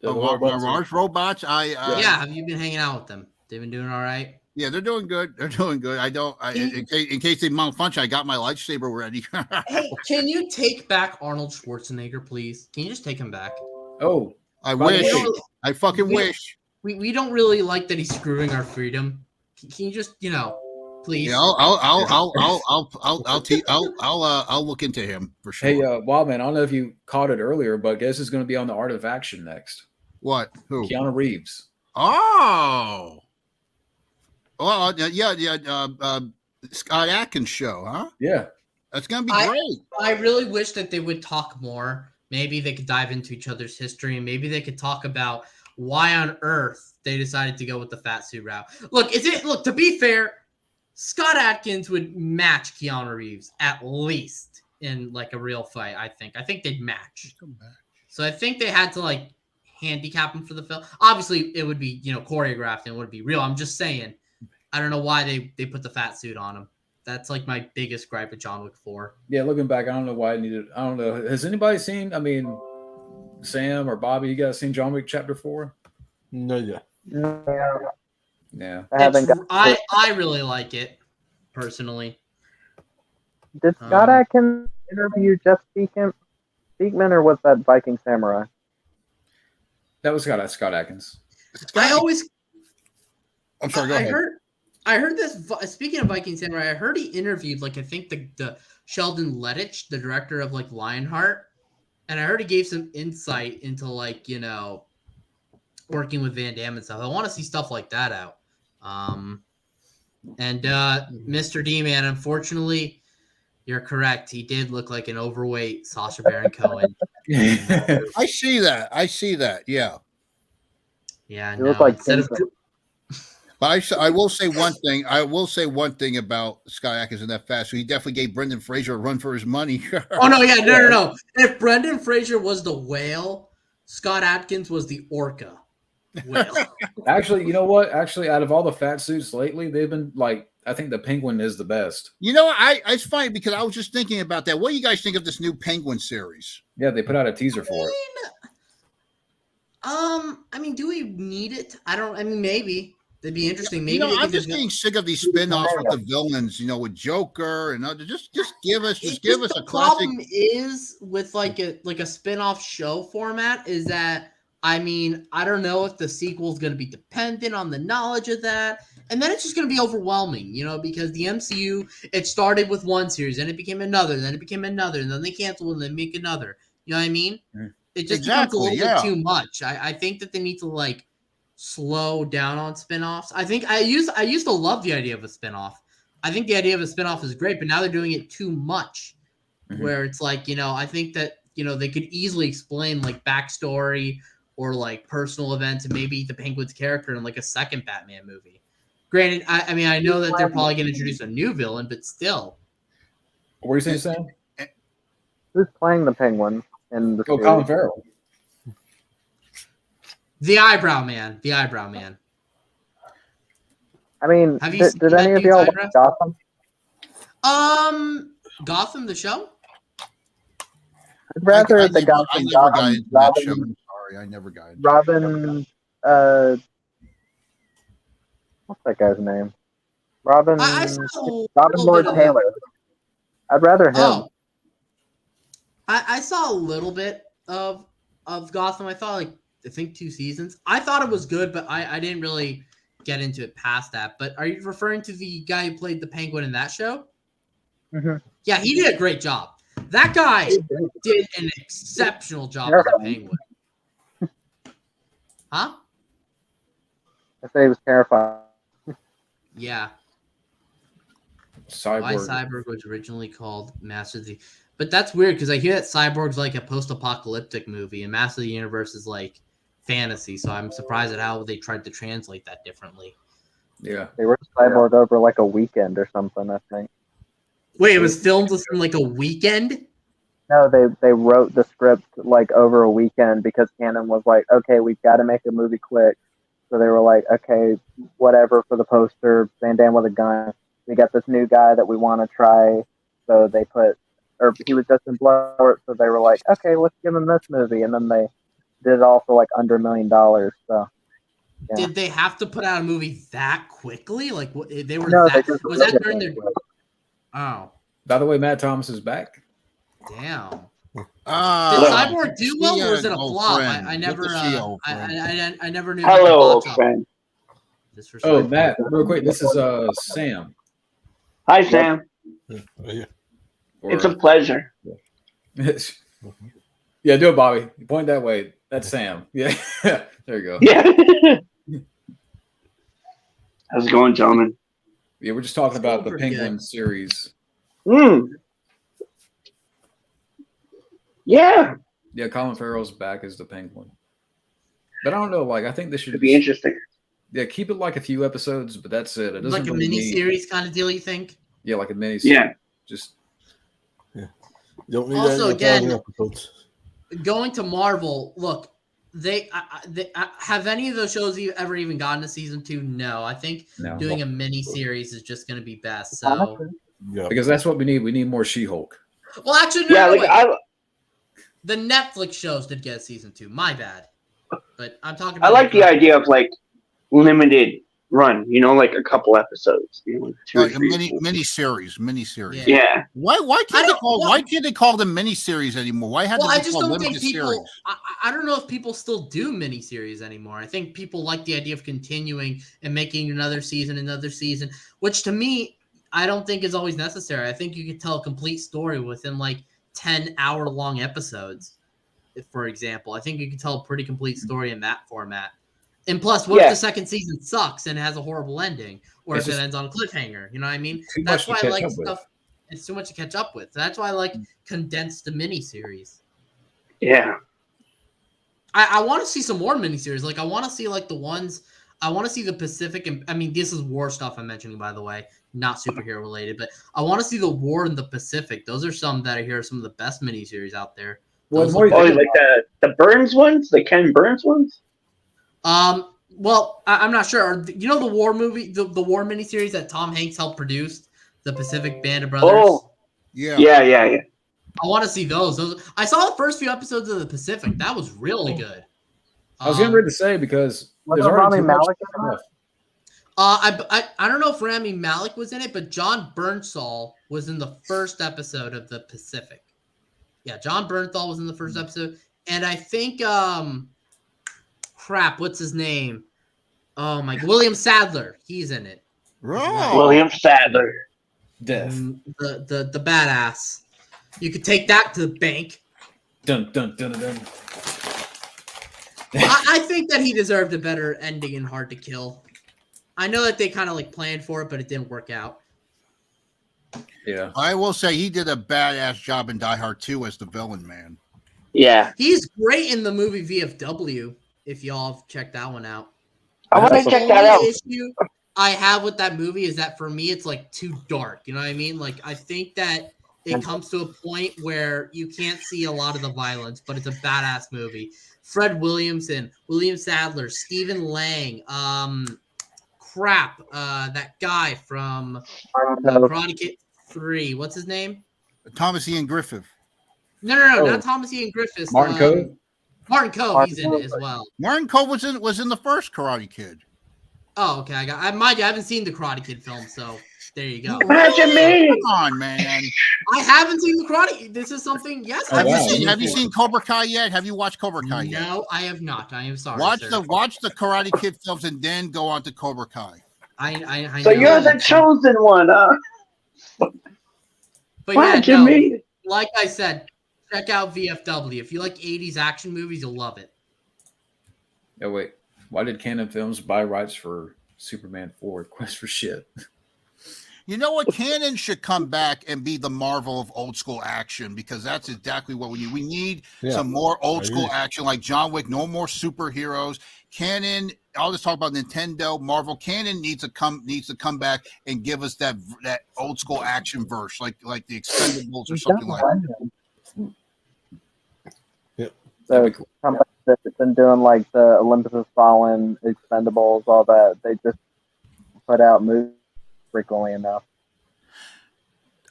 The Mars robots? Yeah, have you been hanging out with them? They've been doing all right? Yeah, they're doing good. In case they malfunction, I got my lightsaber ready. Hey, can you take back Arnold Schwarzenegger, please? Can you just take him back? Oh, I wish. I fucking wish. We don't really like that he's screwing our freedom. Can you just, please? Yeah, I'll look into him for sure. Hey, Wildman, I don't know if you caught it earlier, but guess who's going to be on the Art of Action next? What? Who? Keanu Reeves. Oh. Well, yeah. Scott Adkins show, huh? Yeah. That's going to be great. I really wish that they would talk more. Maybe they could dive into each other's history, and maybe they could talk about why on earth they decided to go with the fat suit route. Look, to be fair, Scott Adkins would match Keanu Reeves at least in like a real fight, I think. I think they'd match. So I think they had to like handicap him for the film. Obviously, it would be, choreographed and it would be real. I'm just saying, I don't know why they put the fat suit on him. That's like my biggest gripe with John Wick 4. Yeah, looking back, I don't know why I needed. I don't know. Has anybody seen? Sam or Bobby, you guys seen John Wick Chapter 4? No, yeah. Yeah. I really like it personally. Did Scott Adkins interview Jeff Speakman, or was that Viking Samurai? That was Scott Adkins. I'm sorry. Go ahead. I heard this. Speaking of Viking Samurai, I heard he interviewed I think the Sheldon Lettich, the director of Lionheart, and I heard he gave some insight into working with Van Damme and stuff. I want to see stuff like that out. Mr. D-Man, unfortunately, you're correct. He did look like an overweight Sacha Baron Cohen. I see that. Yeah. Yeah. It was like But I will say one thing. I will say one thing about Scott Adkins and that fast. So he definitely gave Brendan Fraser a run for his money. Oh no, yeah, no. If Brendan Fraser was the whale, Scott Adkins was the orca whale. Actually, you know what? Actually, out of all the fat suits lately, they've been I think the Penguin is the best. It's funny because I was just thinking about that. What do you guys think of this new Penguin series? Yeah, they put out a teaser for it. I mean, do we need it? I mean, maybe. That'd be interesting. Maybe I'm just getting sick of these spin-offs with the villains, with Joker and other. Just give us a classic. Problem is with like a spin-off show format is that I mean, I don't know if the sequel is going to be dependent on the knowledge of that. And then it's just going to be overwhelming, because the MCU, it started with one series, then it became another, then it became another, and then they cancel and then make another. You know what I mean? It just becomes a little bit too much. I think that they need to like slow down on spinoffs. I think I used to love the idea of a spinoff. I think the idea of a spinoff is great, but now they're doing it too much. Where it's like, I think that, they could easily explain like backstory or like personal events and maybe the Penguin's character in like a second Batman movie. Granted, I mean, I know that they're probably going to introduce a new villain, but still. What were you saying, Sam? Who's playing the Penguin in the series? Colin Farrell. The Eyebrow Man. The Eyebrow Man. I mean, did any of y'all watch Gotham? Gotham, the show? I'd rather the Gotham. I never got into that show. I'm sorry, I never got into Robin. What's that guy's name? Robin. Robin Lord Taylor. I'd rather him. Oh. I saw a little bit of Gotham. I thought I think 2 seasons. I thought it was good, but I didn't really get into it past that. But are you referring to the guy who played the Penguin in that show? Mm-hmm. Yeah, he did a great job. That guy did an exceptional job as the Penguin. Huh? I say he was terrifying. Yeah. Cyborg. Why Cyborg was originally called Master of the... But that's weird because I hear that Cyborg's like a post-apocalyptic movie and Master of the Universe is like fantasy. So I'm surprised at how they tried to translate that differently. Yeah. They were Cyborg over like a weekend or something, I think. Wait, it was filmed within like a weekend? No, they wrote the script like over a weekend because Canon was like, okay, we've got to make a movie quick. So they were like, okay, whatever for the poster, Van Damme with a gun. We got this new guy that we want to try. So they he was Justin Blowert. So they were like, okay, let's give him this movie. And then they did it all for like under $1 million. So. Yeah. Did they have to put out a movie that quickly? Like they were no, that? Was that during their? Oh. By the way, Matt Thomas is back. Damn. Did Cyborg do well, or was it a flop? I never. I never knew. Hello, old friend. Oh, Matt, real quick. This is Sam. Hi, Sam. Yeah. It's a pleasure. Yeah, do it, Bobby. You point that way. That's Sam. Yeah. There you go. Yeah. How's it going, gentlemen? Yeah, we're just talking about the Penguin series. Yeah. Yeah, Colin Farrell's back as the Penguin. But I don't know. I think this should be interesting. Yeah, keep it like a few episodes, but that's it. It doesn't like a really mini series kind of deal, you think? Yeah, like a mini series. Yeah. Just. Yeah. You don't need also, again, episodes. Going to Marvel, look, they have any of those shows ever even gotten to season 2? No, I think doing a mini series is just going to be best. So, because that's what we need. We need more She-Hulk. Well, actually, the Netflix shows did get a season 2. My bad, but I'm talking about. I like the idea of limited run. Like a couple episodes. 2 or 3. Mini series. Yeah. Why can't they call them mini series anymore? Why have I just don't think people. I don't know if people still do mini series anymore. I think people like the idea of continuing and making another season, which to me, I don't think is always necessary. I think you could tell a complete story within 10-hour-long episodes. For example, I think you can tell a pretty complete story in that format. And plus, what if the second season sucks and has a horrible ending, or if it ends on a cliffhanger? You know what I mean? That's why I like stuff. It's too much to catch up with. That's why I like condensed miniseries. Yeah. I want to see some more miniseries. I want to see the ones. I want to see the Pacific. And I mean, this is war stuff I'm mentioning, by the way, not superhero related. But I want to see the war in the Pacific. Those are some that I hear are some of the best miniseries out there. Well, the Burns ones, the Ken Burns ones. Well, I'm not sure. The war movie, the war miniseries that Tom Hanks helped produce, the Pacific Band of Brothers. Oh, yeah. I want to see those. I saw the first few episodes of the Pacific. That was really good. I was getting ready to say because there's already too much stuff. I don't know if Rami Malek was in it, but John Bernthal was in the first episode of The Pacific. Yeah, John Bernthal was in the first episode, and I think what's his name? Oh my, William Sadler. He's in it. Oh. William Sadler. Death. The badass. You could take that to the bank. Dun dun dun dun. I think that he deserved a better ending in Hard to Kill. I know that they kind of like planned for it, but it didn't work out. Yeah. I will say he did a badass job in Die Hard 2 as the villain, man. Yeah. He's great in the movie VFW, if y'all have checked that one out. I want to check that out. The issue I have with that movie is that for me, it's like too dark. You know what I mean? Like, I think that it comes to a point where you can't see a lot of the violence, but it's a badass movie. Fred Williamson, William Sadler, Stephen Lang, that guy from Karate Kid 3. What's his name? Thomas Ian Griffith. No, not Thomas Ian Griffith. Martin Cove. Martin Cove, he's in it as well. Martin Cove was in the first Karate Kid. Oh, okay. I haven't seen the Karate Kid film, so there you go. Imagine me. Come on, man. I haven't seen the Karate. This is something. Yes. Have you seen Cobra Kai yet? Have you watched Cobra Kai yet? No, I have not. I am sorry. Watch the Karate Kid films and then go on to Cobra Kai. I so you're the chosen one, huh? But yeah, no, like I said, check out VFW. If you like 80s action movies, you'll love it. Oh wait, why did Canon Films buy rights for Superman 4 Quest for Shit? You know what? Canon should come back and be the Marvel of old school action, because that's exactly what we need. We need some more old school action like John Wick. No more superheroes. Canon. I'll just talk about Nintendo, Marvel. Canon needs to come back and give us that old school action verse, like the Expendables or something like that. Yep. So companies that's been doing like the Olympus Has Fallen, Expendables, all that, they just put out movies frequently enough.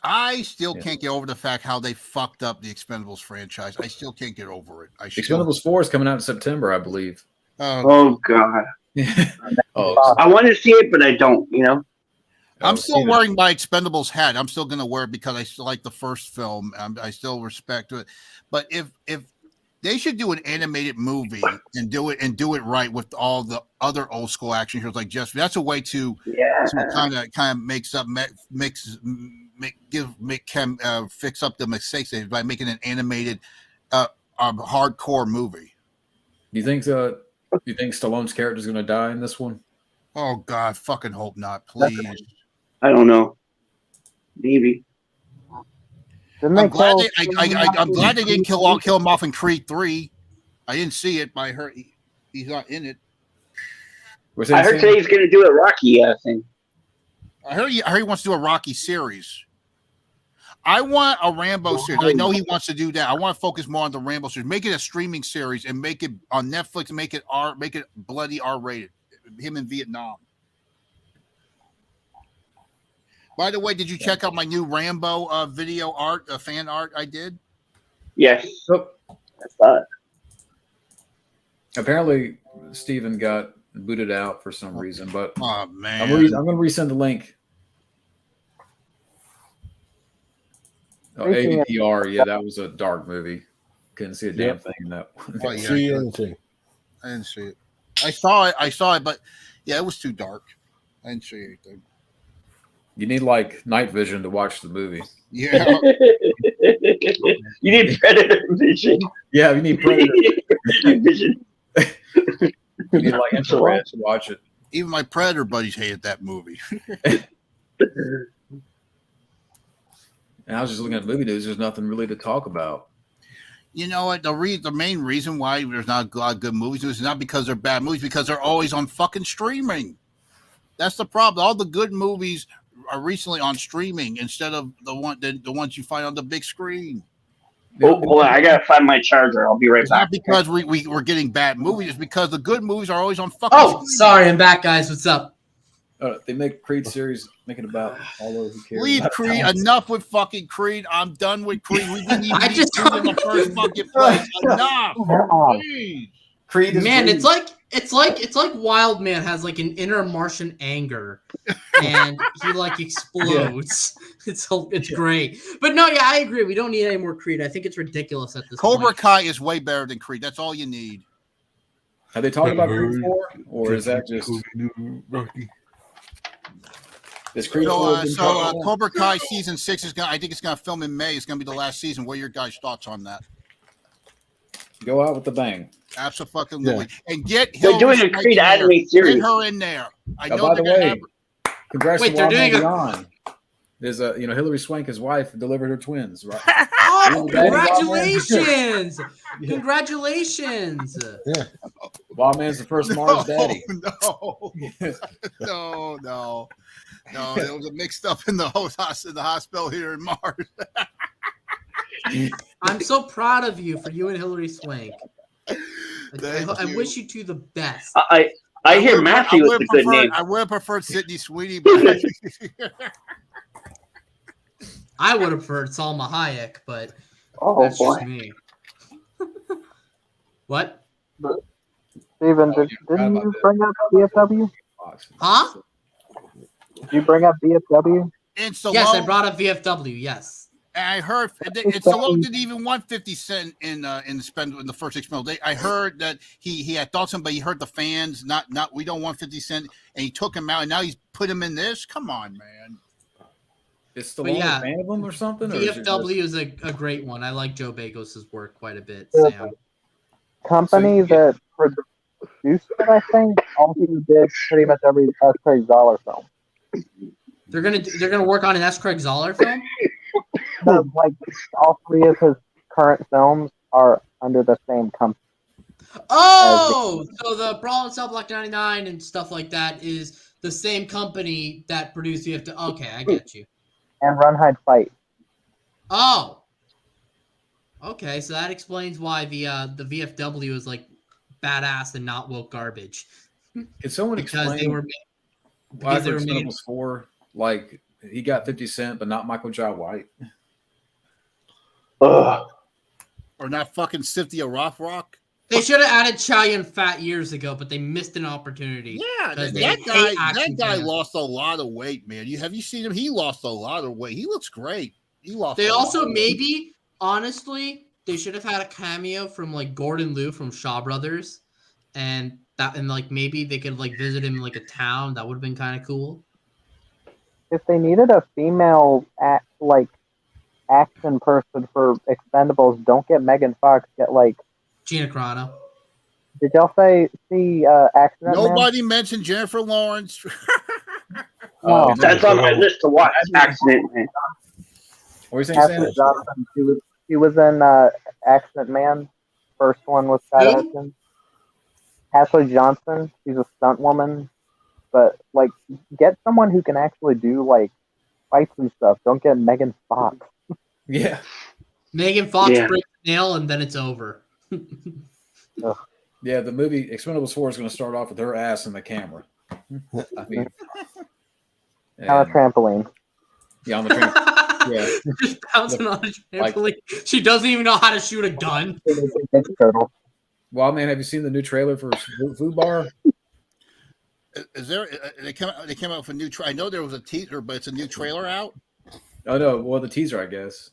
I still can't get over the fact how they fucked up the Expendables franchise. I still can't get over it. Expendables 4 is coming out in September, I believe. Oh God. Oh, I want to see it, but I don't. You know. I'm still wearing my Expendables hat. I'm still going to wear it because I still like the first film. I still respect it. But if they should do an animated movie and do it right with all the other old school action heroes like Jesse. That's a way to kind of fix up the mistakes by making an animated hardcore movie. Do you think Stallone's character is going to die in this one? Oh God, fucking hope not, please. I don't know. Maybe. I'm glad they didn't kill him off in Creed 3. I didn't see it, but I heard he's not in it. I heard today he's going to do a Rocky thing. I heard he wants to do a Rocky series. I want a Rambo series. I know he wants to do that. I want to focus more on the Rambo series. Make it a streaming series and make it on Netflix. Make it bloody R-rated. Him in Vietnam. By the way, did you check out my new Rambo video art, fan art I did? Yes. Oh. I saw it. Apparently, Steven got booted out for some reason, but oh man, I'm going to resend the link. Oh, ADPR, yeah, that was a dark movie. Couldn't see a damn thing in that one. Oh, yeah, I didn't see it. I saw it, but yeah, it was too dark. I didn't see anything. You need like night vision to watch the movie. Yeah. You need predator vision. Yeah, you need predator vision. You need like infrared to watch it. Even my predator buddies hated that movie. And I was just looking at movie news. There's nothing really to talk about. You know what? The main reason why there's not a lot of good movies is not because they're bad movies, because they're always on fucking streaming. That's the problem. All the good movies are recently on streaming instead of the ones you find on the big screen. Oh, hold on. I gotta find my charger. I'll be right back. Not because we're getting bad movies. It's because the good movies are always on fucking. Oh, sorry, I'm back, guys. What's up? They make Creed series, make it about all those who care. Leave Creed. Enough with fucking Creed. I'm done with Creed. We didn't even need Creed in the first fucking place. Enough. Please. Creed is Man, Creed. it's like Wild Man has like an inner Martian anger, and he like explodes. It's great. But no, yeah, I agree. We don't need any more Creed. I think it's ridiculous at this Cobra point. Kai is way better than Creed. That's all you need. Have they talked about Creed 4? Or is that just is Creed 4 been talked about? Cobra Kai season 6 is I think it's gonna film in May. It's gonna be the last season. What are your guys' thoughts on that? Go out with the bang. Absolutely. Yeah. And get They're doing a Creed anime series. Get her in there. I know by the they're gonna way, congrats Wait, to they're Wild Man doing Beyond. There's Hillary Swank, his wife, delivered her twins, right? Oh, Daddy, congratulations! Yeah. Congratulations! Yeah. Wild Man's the first Mars daddy. No. It was a mixed up in the hospital here in Mars. I'm so proud of you for you and Hillary Swank. Thank I you. wish you two the best. I hear Matthew is a good name. I would have preferred Sydney Sweeney, but I would have preferred Salma Hayek, but Oh that's boy, just me. What? Steven, didn't you bring up VFW? Huh? Did you bring up VFW? and Stallone. Yes, I brought up VFW. Yes. And I heard and Stallone didn't even want 50 Cent in the first 6 months. I heard that he had thought something, but he heard the fans not we don't want 50 Cent, and he took him out, and now he's put him in this. Come on, man. Is Stallone a fan of them or something? Or VFW is a great one. I like Joe Bagos' work quite a bit, Sam. Company that produced it, I think, also did pretty much every S. Craig Zoller film. They're gonna work on an S. Craig Zoller film. No, like all three of his current films are under the same company. Oh, so the Brawl and Cell Block 99 and stuff like that is the same company that produced VFW. Okay, I get you. And Run, Hide, Fight. Oh. Okay, so that explains why the VFW is like badass and not woke garbage. Can someone explain They were why because they for were made. Expendables 4, like he got 50 Cent, but not Michael Jai White? Ugh. Or not fucking Cynthia Rothrock. They should have added Chow Yun Fat years ago, but they missed an opportunity. Yeah, 'Cause that they guy hate action fans. lost a lot of weight, man. Have you seen him? He lost a lot of weight. He looks great. He lost. They a also lot of weight. maybe, honestly, they should have had a cameo from like Gordon Liu from Shaw Brothers, and like maybe they could like visit him in like a town. That would have been kind of cool. If they needed a female action person for Expendables, don't get Megan Fox. Get like Gina Carano. Did y'all see Accident Man? Nobody mentioned Jennifer Lawrence. No. That's on my list to watch. Accident Man. What are you saying, Ashley Sam? Johnson. She was in Accident Man. First one with Scott Who? Adkins. Ashley Johnson. She's a stunt woman, but like, get someone who can actually do like fights and stuff. Don't get Megan Fox. Yeah. Megan Fox Yeah. breaks the nail and then it's over. Yeah, the movie Expendables 4 is going to start off with her ass in the camera. I mean, On a and- trampoline. yeah, on the trampoline. Yeah. Just bouncing on a trampoline. She doesn't even know how to shoot a gun. Turtle. Wild Man, have you seen the new trailer for Food Bar? Is there? They came out with a new. I know there was a teaser, but it's a new trailer out. Oh no, well the teaser, I guess.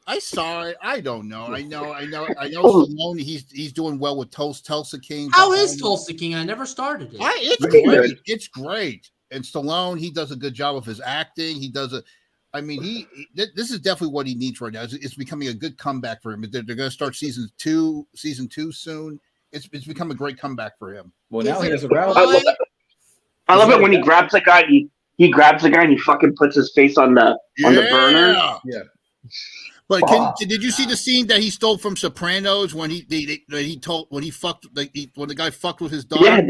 I saw it. I don't know. I know. Stallone, he's doing well with Tulsa King. How is Tulsa King? I never started it. It's great. It's great. And Stallone, he does a good job of his acting. He does I mean, this is definitely what he needs right now. It's becoming a good comeback for him. They're going to start season two soon. It's become a great comeback for him. Well, now he has a I route. love it when he grabs the guy. He grabs the guy and he fucking puts his face on the burner. Yeah. But did you see the scene that he stole from Sopranos when when the guy fucked with his daughter? Yeah.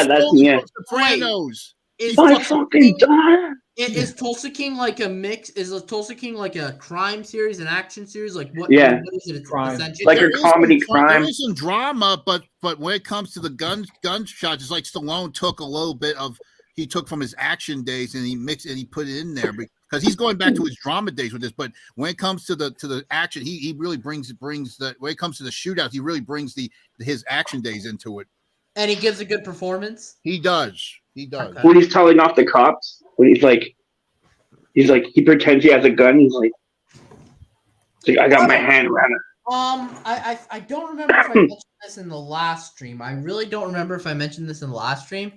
That's me. Sopranos. Is My Tulsa fucking King, daughter. is Tulsa King like a mix? Is Tulsa King like a crime series, an action series? Like what? Yeah. What is it? It's Crime. essentially Like a There is comedy some- crime. There is some drama, but when it comes to the gunshots, it's like Stallone took a little bit of he took from his action days and he mixed and he put it in there because he's going back to his drama days with this. But when it comes to the action, he really brings the when it comes to the shootouts, he really brings his action days into it. And he gives a good performance. He does. Okay. When he's telling off the cops, when he pretends he has a gun. He's like I got my hand around it. I don't remember if I mentioned this in the last stream. I really don't remember if I mentioned this in the last stream,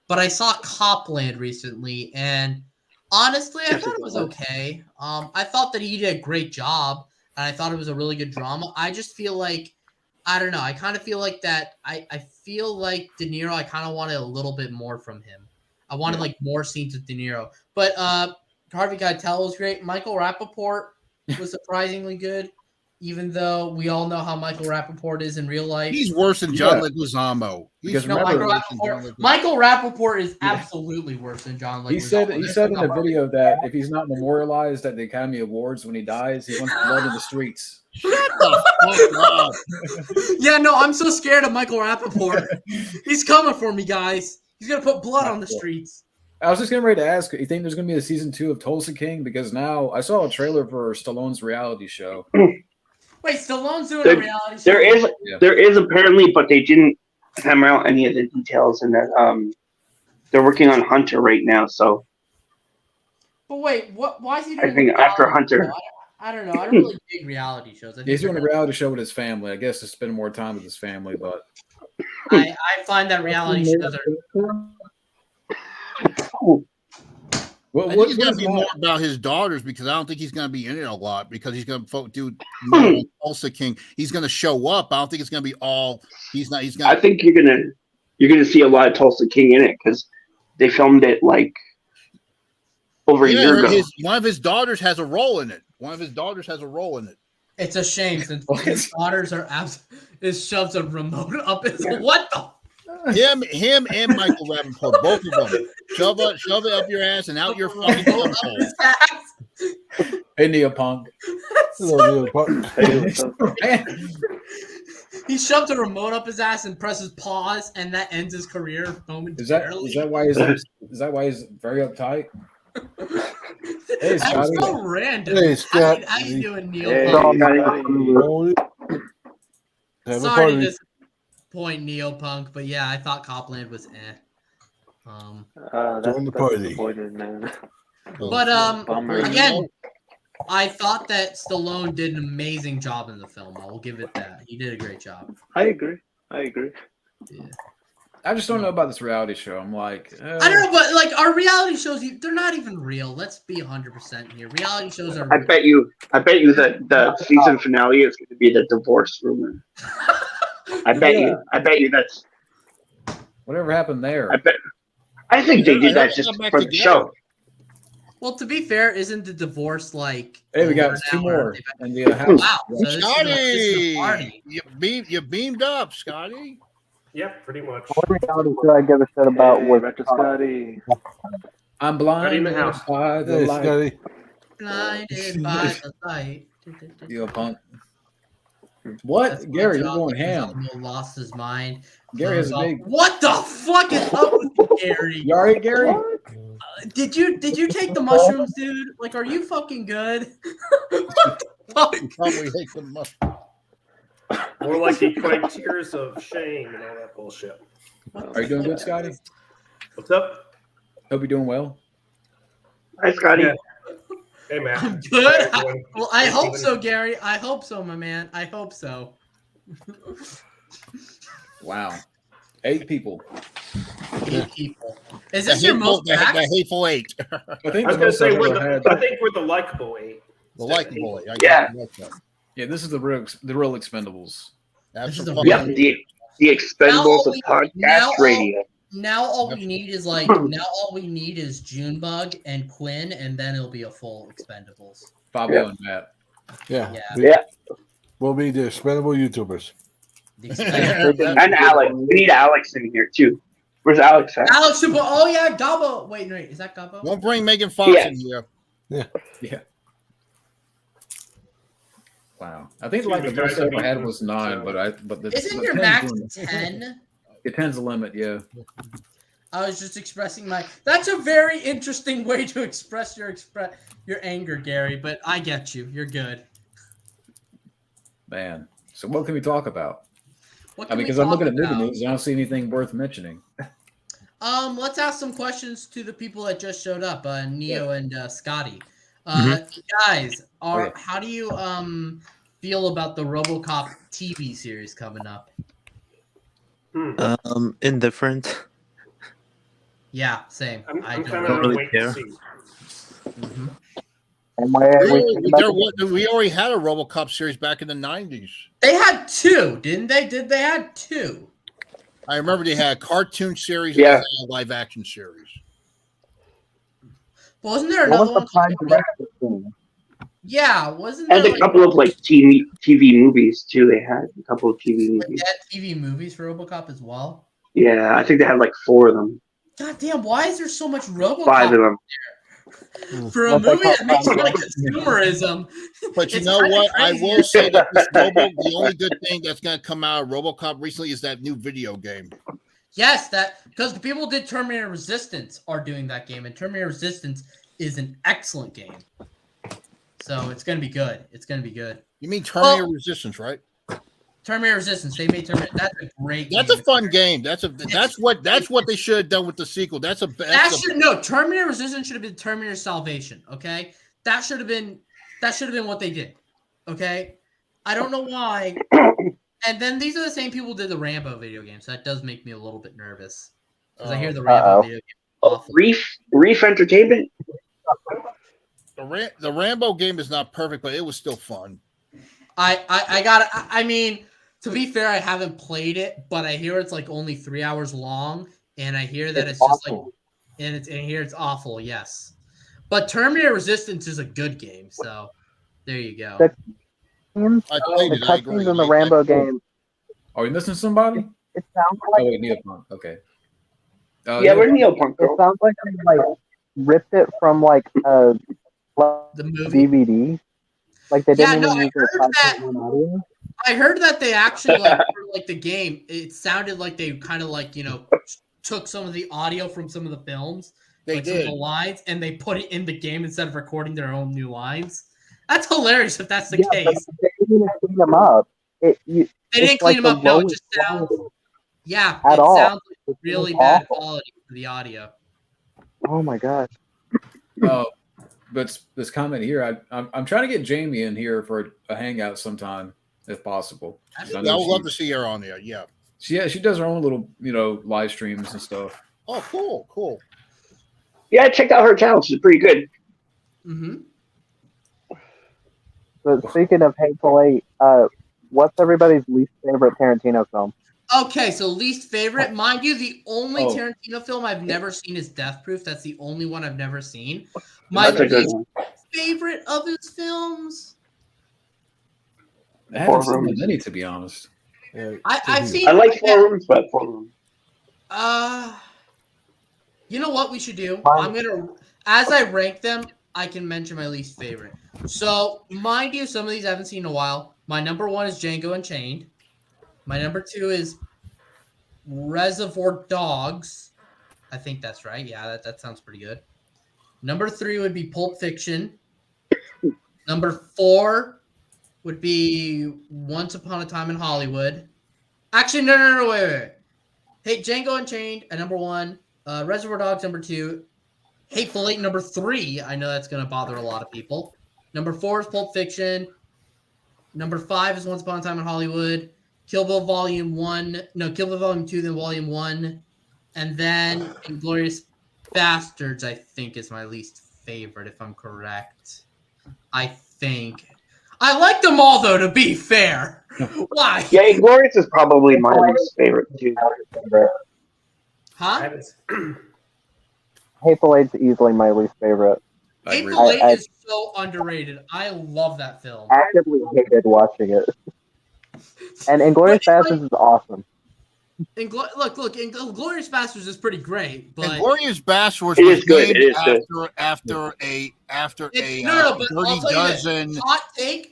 but I saw Copland recently, and honestly, I thought it was okay. I thought that he did a great job, and I thought it was a really good drama. I just feel like, I don't know. I kind of feel like that. I feel like De Niro, I kind of wanted a little bit more from him. I wanted like more scenes with De Niro. But Harvey Keitel was great. Michael Rappaport was surprisingly good, even though we all know how Michael Rappaport is in real life. He's worse than John Leguizamo. Michael Rappaport is absolutely worse than John Leguizamo. He said in the video that if he's not memorialized at the Academy Awards when he dies, he wants blood in the streets. Shut the fuck up. Yeah, no, I'm so scared of Michael Rappaport. He's coming for me, guys. He's going to put blood on the streets. I was just getting ready to ask, you think there's going to be a season 2 of Tulsa King? Because now I saw a trailer for Stallone's reality show. Wait, Stallone's doing a reality show? There is apparently, but they didn't hammer out any of the details, and that they're working on Hunter right now. So, but wait, why is he doing? I think after Hunter, I don't know. I don't really dig reality shows. He's doing a reality show with his family. I guess to spend more time with his family, but I find that reality shows are. I think he's going to be more about his daughters, because I don't think he's going to be in it a lot, because he's going to do more on Tulsa King. He's going to show up. I don't think it's going to be all. He's not. He's going. I think you're gonna see a lot of Tulsa King in it, because they filmed it like over a year ago. One of his daughters has a role in it. It's a shame since his daughters are is shoves a remote up his what the. Him and Michael Rappaport, both of them. Shove it up your ass and out your fucking butthole. Hey, Neopunk. He shoved a remote up his ass and presses pause, and that ends his career momentarily. Is that why he's very uptight? Hey, that's so random. Hey, Scott. How you doing, Neil? Sorry to disappoint Neopunk, but yeah, I thought Copland was Join the party. But again, I thought that Stallone did an amazing job in the film. I will give it that. He did a great job. I agree. Yeah. I just don't know about this reality show. I'm like, I don't know, but like our reality shows, they're not even real. Let's be 100% here. Reality shows are. I bet you that the season finale is going to be the divorce rumor. I bet you that's. Whatever happened there? I think they did that just for the show. Well, to be fair, isn't the divorce like? Hey, we got 2 more. And wow, so Scotty, this is a party. You beamed up, Scotty. Yep, pretty much. What reality should I give a shit about with Scotty? I'm blinded by the light. Blinded by the light. You a punk. What? That's Gary, you're going ham. Lost his mind. Gary has a big. What the fuck is up with you, Gary? You all right, Gary? Did you take the mushrooms, dude? Like, are you fucking good? What the fuck? Probably take the mushrooms. More like he cried tears of shame and all that bullshit. Are you doing good, Scotty? What's up? Hope you're doing well. Hi, Scotty. Yeah. Hey, man. I'm good. Well, I hope so, Gary. I hope so, my man. I hope so. Wow. 8 people. 8 people. Is this your most back? The hateful 8. I was going to say, I think we're the likable 8. The likable 8. Yeah. Yeah, this is the real Expendables. That's the Expendables of podcast radio. Now all we need is Junebug and Quinn, and then it'll be a full Expendables. Fabio and Matt. Yeah. Yeah. We'll be the expendable YouTubers. And Alex. We need Alex in here too. Where's Alex at? Alex, oh yeah, Gabo. Wait, is that Gabo? Don't bring Megan Fox in here. Yeah. Wow. I think like the most I ever had was 9, but isn't your max 10? It 10's the limit, yeah. I was just expressing my. That's a very interesting way to express your anger, Gary. But I get you. You're good. Man, so what can we talk about? What I can mean, we because I'm talk looking at movie about? news, and I don't see anything worth mentioning. Let's ask some questions to the people that just showed up, Neo and Scotty. Guys, how do you feel about the RoboCop TV series coming up? Indifferent. Yeah, same. I'm I kind don't of really wait care. to see. Mm-hmm. We already had a RoboCop series back in the 90s. They had 2, didn't they? They had 2. I remember they had a cartoon series and they had a live action series. Wasn't there another one? Yeah, wasn't there? And a couple of like TV movies too. They had a couple of TV movies. They had TV movies for RoboCop as well. Yeah, I think they had like 4 of them. God damn! Why is there so much RoboCop 5 of them. For a movie that makes fun of consumerism? But you know what? I will say that the only good thing that's going to come out of RoboCop recently is that new video game. Yes, that because the people who did Terminator Resistance are doing that game, and Terminator Resistance is an excellent game. So it's going to be good. It's going to be good. You mean Terminator Resistance, right? Terminator Resistance. They made Terminator. That's a great. That's a fun game. That's what they should have done with the sequel. Terminator Resistance should have been Terminator Salvation. Okay, that should have been what they did. Okay, I don't know why. And then these are the same people who did the Rambo video game, so that does make me a little bit nervous because I hear the Rambo video game is awful. Reef Entertainment. The Rambo game is not perfect, but it was still fun. I mean, to be fair, I haven't played it, but I hear it's like only 3 hours long, and I hear that it's just like, and here it's awful. Yes, but Terminator Resistance is a good game, so there you go. The cutscenes in the Rambo game. Are we missing somebody? It sounds like Neopunk. Okay. Yeah, we're Neopunk. It sounds like they ripped it from the movie DVD. Like they didn't even use the audio. I heard that they actually for the game. It sounded like they kind of took some of the audio from some of the films, some of the lines, and they put it in the game instead of recording their own new lines. That's hilarious if that's the case. They didn't even clean them up. They didn't clean them up. No, it just sounds. Yeah, it sounds like really bad quality for the audio. Oh my gosh. But this comment here, I'm trying to get Jamie in here for a hangout sometime if possible. I would love to see her on there. Yeah. She does her own little live streams and stuff. Oh, cool. Yeah, I checked out her channel. She's pretty good. Mm-hmm. But speaking of Hateful Eight, what's everybody's least favorite Tarantino film? Okay, so least favorite. Mind you, the only Tarantino film I've never seen is Death Proof. That's the only one I've never seen. My least favorite of his films? I haven't seen many, to be honest. I've seen. I like 4 Rooms, but 4 Rooms. You know what we should do? I'm gonna, as I rank them, I can mention my least favorite. So, mind you, some of these I haven't seen in a while. My number 1 is Django Unchained. My number 2 is Reservoir Dogs. I think that's right. Yeah, that sounds pretty good. Number 3 would be Pulp Fiction. Number 4 would be Once Upon a Time in Hollywood. Actually, no, wait. Hey, Django Unchained at number 1. Reservoir Dogs number 2. Hateful Eight number 3. I know that's going to bother a lot of people. Number 4 is Pulp Fiction. Number 5 is Once Upon a Time in Hollywood. Kill Bill Volume 1. No, Kill Bill Volume 2, then Volume 1. And then Inglourious Bastards, I think, is my least favorite, if I'm correct. I think. I like them all, though, to be fair. Why? Yeah, Inglourious is probably my least favorite, too. Huh? Hateful Eight's easily my least favorite. Hateful Eight is so underrated. I love that film. Actively hated watching it. And Inglourious Bastards is awesome. Look, Glorious Bastards is pretty great, but Glorious Bastards It was is good. named It is good. after but I'll Dirty tell you this. Dozen.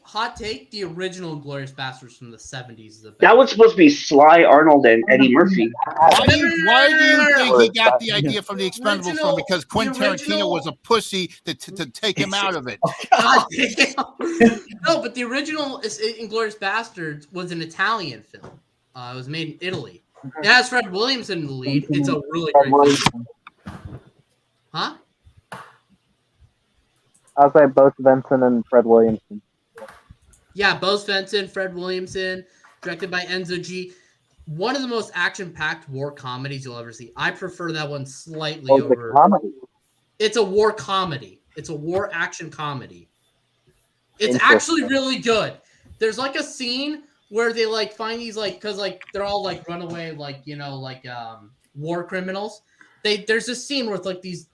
Hot take. The original Glorious Bastards from the 70s is the best. That was supposed to be Sly Arnold and Eddie Murphy. Why do you think he got the idea from the Expendables film? Because Quentin Tarantino was a pussy to take him out of it. God damn. No, but the original Inglourious Bastards was an Italian film. It was made in Italy. It has Fred Williamson in the lead. It's a really great film. Huh? I'll say both Vincent and Fred Williamson. Yeah, Bo Svensson, Fred Williamson, directed by Enzo G. One of the most action-packed war comedies you'll ever see. I prefer that one slightly over. Comedy. It's a war comedy. It's a war action comedy. It's actually really good. There's like a scene where they like find these like because like they're all like runaway like war criminals. There's this scene where it's like these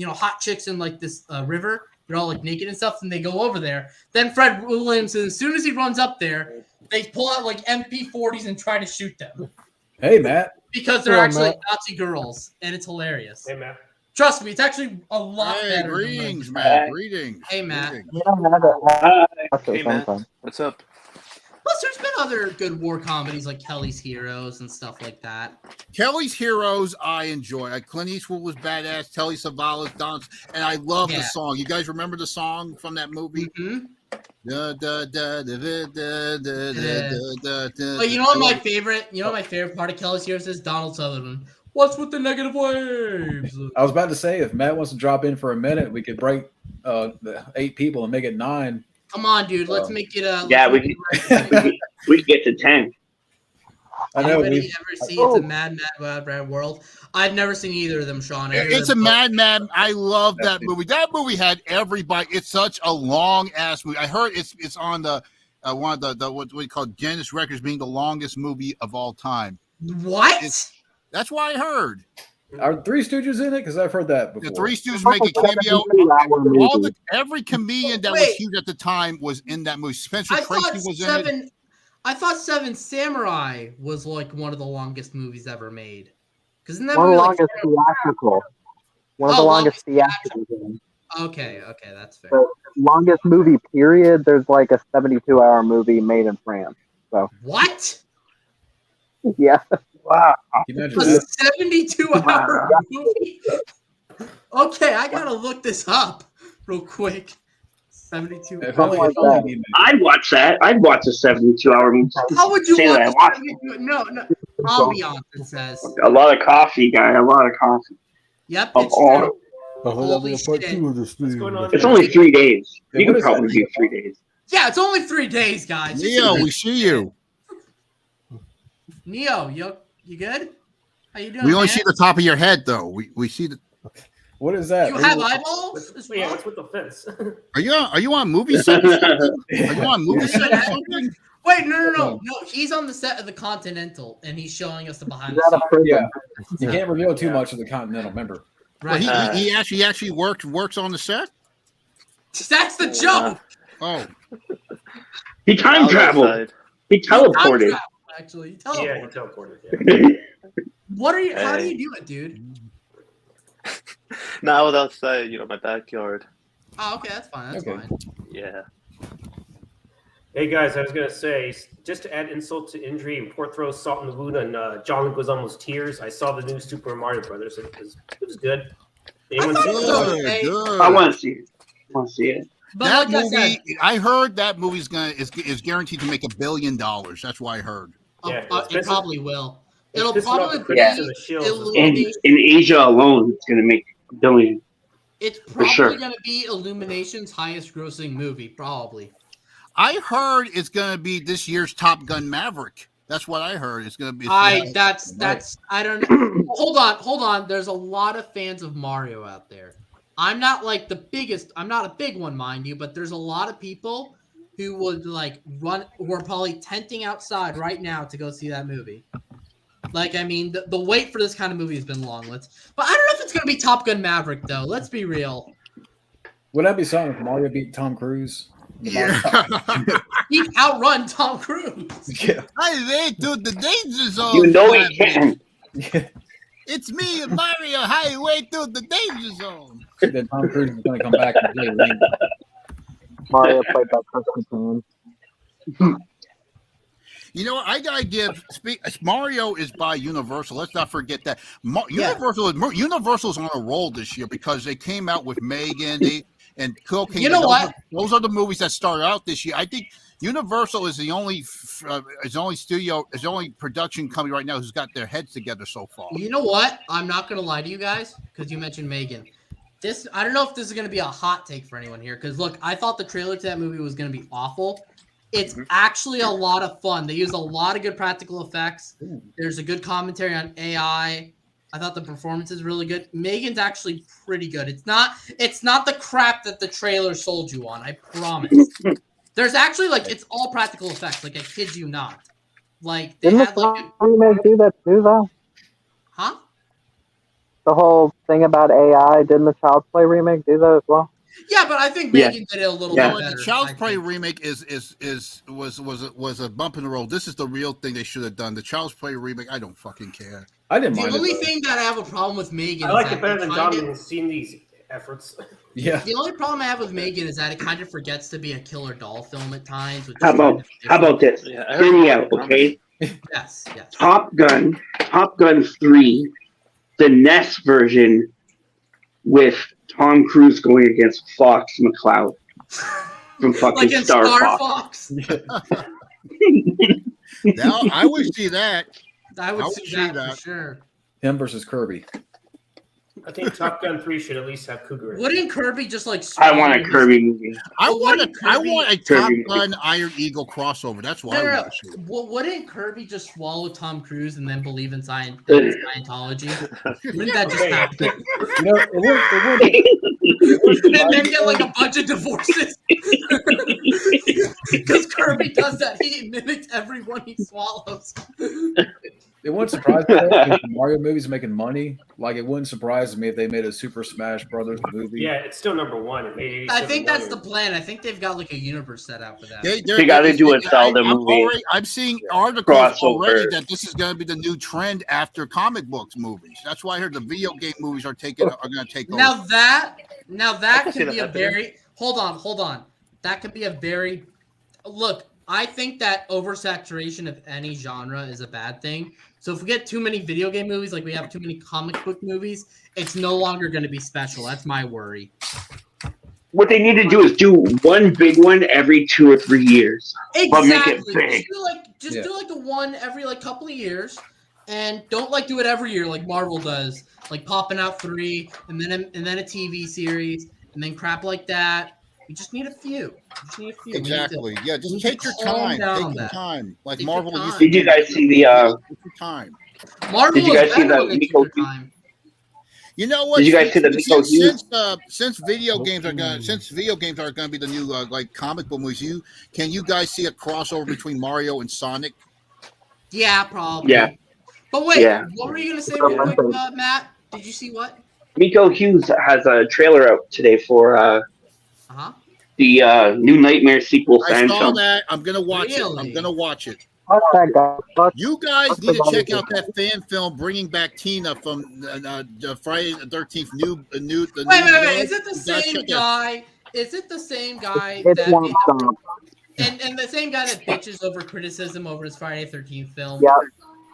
hot chicks in like this river. They're all like naked and stuff, and they go over there. Then Fred Williamson, as soon as he runs up there, they pull out like MP40s and try to shoot them. Hey, Matt. Because they're actually Nazi girls, and it's hilarious. Hey, Matt. Trust me, it's actually a lot better. Greetings, Matt. Greetings. Hey, Matt. Hey, Matt. What's up? Plus, there's been other good war comedies like Kelly's Heroes and stuff like that. Kelly's Heroes, I enjoy. Like Clint Eastwood was badass. Telly Savalas, Don, and I love the song. You guys remember the song from that movie? Mm-hmm. But you know what my favorite? You know what my favorite part of Kelly's Heroes is? Donald Sutherland. What's with the negative waves? I was about to say, if Matt wants to drop in for a minute, we could break the 8 people and make it 9. Come on, dude. Let's make it a. Yeah, we could get to 10. I know. Anybody ever see It's a Mad World? I've never seen either of them, Sean. It's a Mad. I love that movie. That movie had everybody. It's such a long ass movie. I heard it's on the one of the what we call Guinness Records being the longest movie of all time. What? That's why I heard. Are Three Stooges in it? Because I've heard that before. The Three Stooges make a cameo. Every comedian that was huge at the time was in that movie. Spencer Tracy was in it. I thought Seven Samurai was like one of the longest movies ever made. Because one of the longest theatrical. One of the longest theatrical. Okay, that's fair. The longest movie period. There's like a 72-hour movie made in France. So what? Yeah. Wow. A 72-hour movie? Okay, I gotta look this up real quick. 72 hours. I'd watch that. I'd watch a 72-hour movie. How would you watch it? No. Ambiance, it says. A lot of coffee, guy. A lot of coffee. Yep, it's true. Holy shit. It's only 3 days. You can probably do 3 days. Yeah, it's only 3 days, guys. Neo, we see you. Neo, you good? How you doing? We only see the top of your head, though. We see the. What is that? You have eyeballs? Yeah, what's with the fence? Are you on movie set? Are you on movie set or something? Wait, no. He's on the set of the Continental, and he's showing us the behind the scenes. Yeah, you can't reveal too much of the Continental. Remember, right? Well, he actually works on the set. That's the joke. Oh, he time traveled. He teleported. Actually, he teleported. Yeah, he teleported. Yeah. How do you do it, dude? No, I was outside, my backyard. Oh, okay, that's fine. That's fine. Yeah. Hey guys, I was gonna say, just to add insult to injury and pour throw salt in the wound on John Leguizamo's tears. I saw the new Super Mario Brothers. It was good. Anyone see it? Good. I want to see it. But that like movie, I heard that movie's is guaranteed to make $1 billion. That's what I heard. Yeah, it probably will. It'll probably in Asia alone, it's going to make $1 billion. It's probably going to be Illumination's highest grossing movie, probably. I heard it's going to be this year's Top Gun Maverick. That's what I heard. It's going to be. That's I don't know. Hold on. There's a lot of fans of Mario out there. I'm not like the biggest. I'm not a big one, mind you, but there's a lot of people who would who are probably tenting outside right now to go see that movie. Like, I mean, the wait for this kind of movie has been long. But I don't know if it's going to be Top Gun Maverick, though. Let's be real. Would that be something if Mario beat Tom Cruise? He outrun Tom Cruise. Yeah. Highway to the danger zone. You know he can. It's me and Mario. Highway to the danger zone. Then Tom Cruise is going to come back and play Ring. Mario played by Chris Kattan. You know what? I gotta give. Mario is by Universal. Let's not forget that. Universal's on a roll this year because they came out with Megan. And Cocaine. You know what? Those are the movies that started out this year. I think Universal is the only production company right now who's got their heads together so far. You know what? I'm not gonna lie to you guys because you mentioned Megan. I don't know if this is gonna be a hot take for anyone here because look, I thought the trailer to that movie was gonna be awful. It's actually a lot of fun. They use a lot of good practical effects. There's a good commentary on AI. I thought the performance is really good. Megan's actually pretty good. It's not the crap that the trailer sold you on. I promise. There's actually it's all practical effects. Like I kid you not. Like they Didn't had the remake do that too, though? Huh? The whole thing about AI, didn't the Child's Play remake do that as well? Yeah, but I think Megan did it a little bit better. The Child's Play remake was a bump in the road. This is the real thing they should have done. The Child's Play remake, I don't fucking care. I didn't mind it. The only thing that I have a problem with Megan I like it better than Dominic has seen these efforts. Yeah. The only problem I have with Megan is that it kind of forgets to be a killer doll film at times. How about this? Hear me out, okay? Yes. Top Gun 3, the NES version with Tom Cruise going against Fox McCloud from fucking Star Fox. Now I would see that. I would see that for sure. Him versus Kirby. I think Top Gun 3 should at least have Cougar in it. Wouldn't Kirby just I want a Kirby movie. I want a Top Gun Iron Eagle crossover. That's why I want to see. Well, wouldn't Kirby just swallow Tom Cruise and then believe in Scientology? Wouldn't that just happen? It would. And then get a bunch of divorces. Because Kirby does that. He mimics everyone he swallows. It wouldn't surprise me if the Mario movies making money. It wouldn't surprise me if they made a Super Smash Brothers movie. Yeah, it's still number one. It made I think that's the plan. I think they've got a universe set out for that. They got to do a Zelda movie. I'm seeing articles already that this is going to be the new trend after comic books movies. That's why I heard the video game movies are going to take over. Now that could be a very hold on. That could be a very look. I think that oversaturation of any genre is a bad thing. So if we get too many video game movies, like we have too many comic book movies, it's no longer going to be special. That's my worry. What they need to do is do one big one every 2 or 3 years. Exactly. But make it big. Just do a one every couple of years, and don't do it every year like Marvel does, popping out 3 and then a TV series and then crap like that. We just need a few. Exactly. Just take your time. Take your time. Like Marvel used to. Did you guys see the time? Marvel. Did you guys see the Miko? You know what? Did you guys see the Miko? Since video games are going to be the new comic book movies, can you guys see a crossover between Mario and Sonic? Yeah, probably. Yeah. But wait, what were you gonna say real quick, Matt? Did you see what? Miko Hughes has a trailer out today for the new Nightmare sequel fan film. I saw that. I'm gonna watch it. I'm gonna watch it. You guys need to check out that fan film bringing back Tina from Friday the 13th. Wait. Is it the same guy? Is it the same guy and the same guy that bitches over criticism over his Friday the 13th film? Yeah.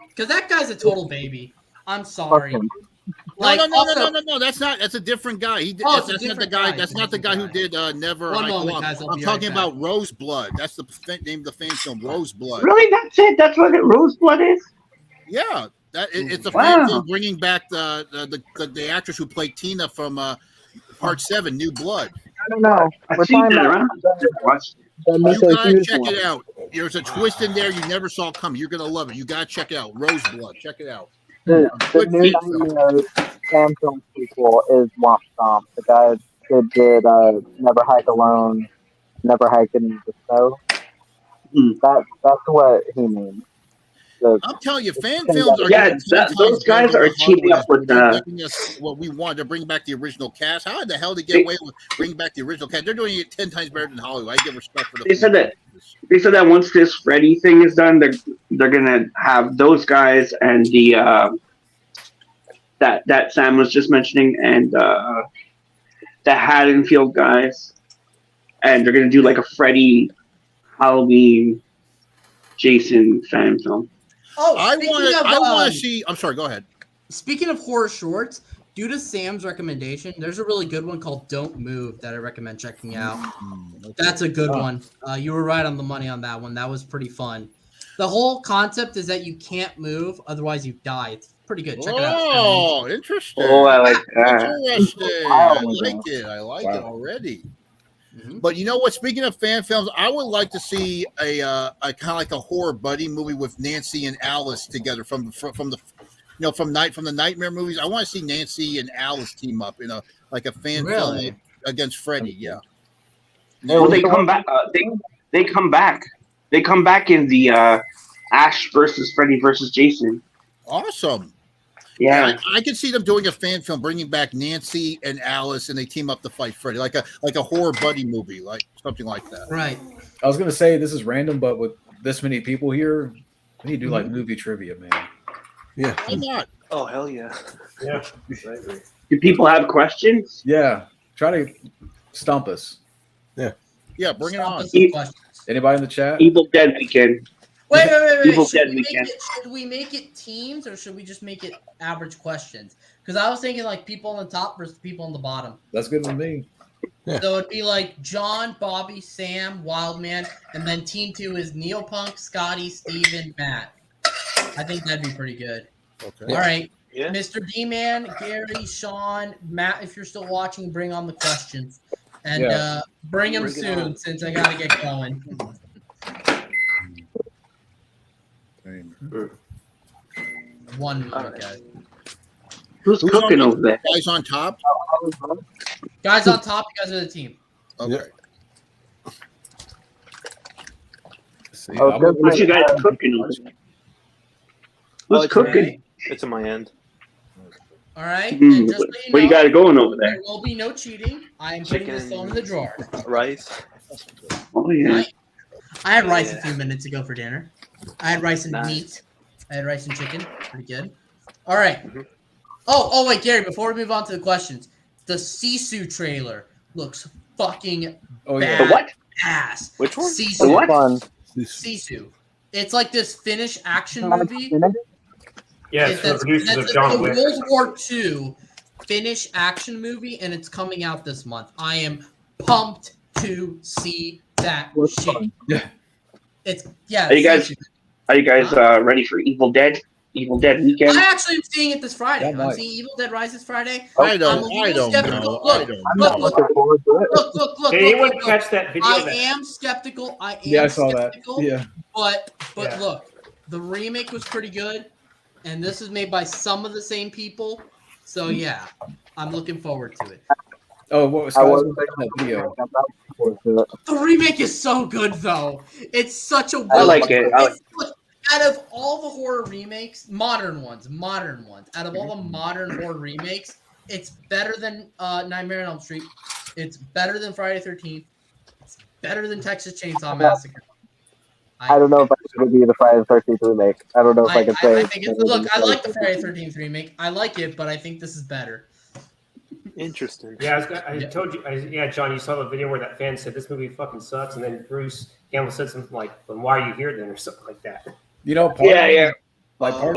Because that guy's a total baby. I'm sorry. No. That's a different guy. That's not the guy who did Never. I'm talking about Roseblood. That's the name of the fan film, Roseblood. Really? That's it? That's what Roseblood is? Yeah. It's a fan film bringing back the actress who played Tina from Part 7, New Blood. I don't know. I've seen that around. You gotta check it out. There's a twist in there you never saw coming. You're gonna love it. You gotta check it out. Roseblood. Check it out. The new fan film sequel is Womp Stomp. The guy that did Never Hike Alone, Never Hike in the Snow. That's what he means. I'm telling you, fan films are Yeah, getting 10 times those guys better are than teaming Hollywood up with is. They're giving us what we want. They're bringing back the original cast. How the hell did they get away with bringing back the original cast? They're doing it 10 times better than Hollywood. I give respect for the. They said that once this Freddy thing is done, they're gonna have those guys and the that Sam was just mentioning and the Haddonfield guys, and they're gonna do like a Freddy, Halloween, Jason fan film. Oh, I want to see. I'm sorry. Go ahead. Speaking of horror shorts, due to Sam's recommendation, there's a really good one called "Don't Move" that I recommend checking out. That's a good one. You were right on the money on that one. That was pretty fun. The whole concept is that you can't move, otherwise you die. It's pretty good. Check it out. Oh, interesting. Oh, I like that. Interesting. I like it. I like it already. Mm-hmm. But you know what? Speaking of fan films, I would like to see a kind of like a horror buddy movie with Nancy and Alice together from the Nightmare movies. I want to see Nancy and Alice team up in a fan film against Freddy. Yeah. Well, they come back. They come back. They come back in the Ash versus Freddy versus Jason. Awesome. Yeah, I can see them doing a fan film, bringing back Nancy and Alice, and they team up to fight Freddy, like a horror buddy movie, like something like that. Right. I was gonna say this is random, but with this many people here, we need to do like movie trivia, man. Yeah. Why not? Oh hell yeah. Yeah. Do people have questions? Yeah. Try to stump us. Yeah, bring it on. Anybody in the chat? Evil Dead weekend. Wait. Evil Should Dead we, weekend. should we make it teams or should we just make it average questions? Because I was thinking like people on the top versus people on the bottom. That's good with me. Yeah. So it'd be like John, Bobby, Sam, Wildman, and then team 2 is Neopunk, Scotty, Steven, Matt. I think that'd be pretty good. Okay. All right. Yeah. Mr. D-Man, Gary, Sean, Matt, if you're still watching, bring on the questions. And bring them soon since I got to get going. 1 minute, guys. Who's cooking over there? Guys on top? Guys on top, you guys are the team. Okay. See, What you guys cooking over there? Who's cooking? It's on my end. All right. And just so What you got going over there? There will be no cheating. I am putting this phone in the drawer. Rice. Oh yeah. I had rice a few minutes ago for dinner. I had rice and meat. I had rice and chicken. Pretty good. All right. Oh, wait, Gary, before we move on to the questions, the Sisu trailer looks fucking The what? ass. Which one? Sisu. The what? Sisu. It's like this Finnish action movie. Yeah, it's the producers of John Wick. World War II Finnish action movie, and it's coming out this month. I am pumped to see that shit. Yeah. Are you guys ready for Evil Dead? Evil Dead weekend? I actually am seeing it this Friday. Yeah, I'm seeing Evil Dead Rises Friday. I don't know. Look. Did anyone catch that video? I am skeptical. I saw that. Yeah. But look, the remake was pretty good, and this is made by some of the same people. So yeah, I'm looking forward to it. Oh, what was that video? The remake is so good, though. It's such a. I like it. Out of all the horror remakes, modern ones, out of all the modern horror remakes, it's better than Nightmare on Elm Street. It's better than Friday the 13th. It's better than Texas Chainsaw Massacre. I don't know if I should be the Friday the 13th remake. I don't know if I can say. I like the Friday the 13th remake. I like it, but I think this is better. Interesting. Yeah, I told you. John, you saw the video where that fan said this movie fucking sucks, and then Bruce Campbell said something like, "Then why are you here then?" or something like that. You know, part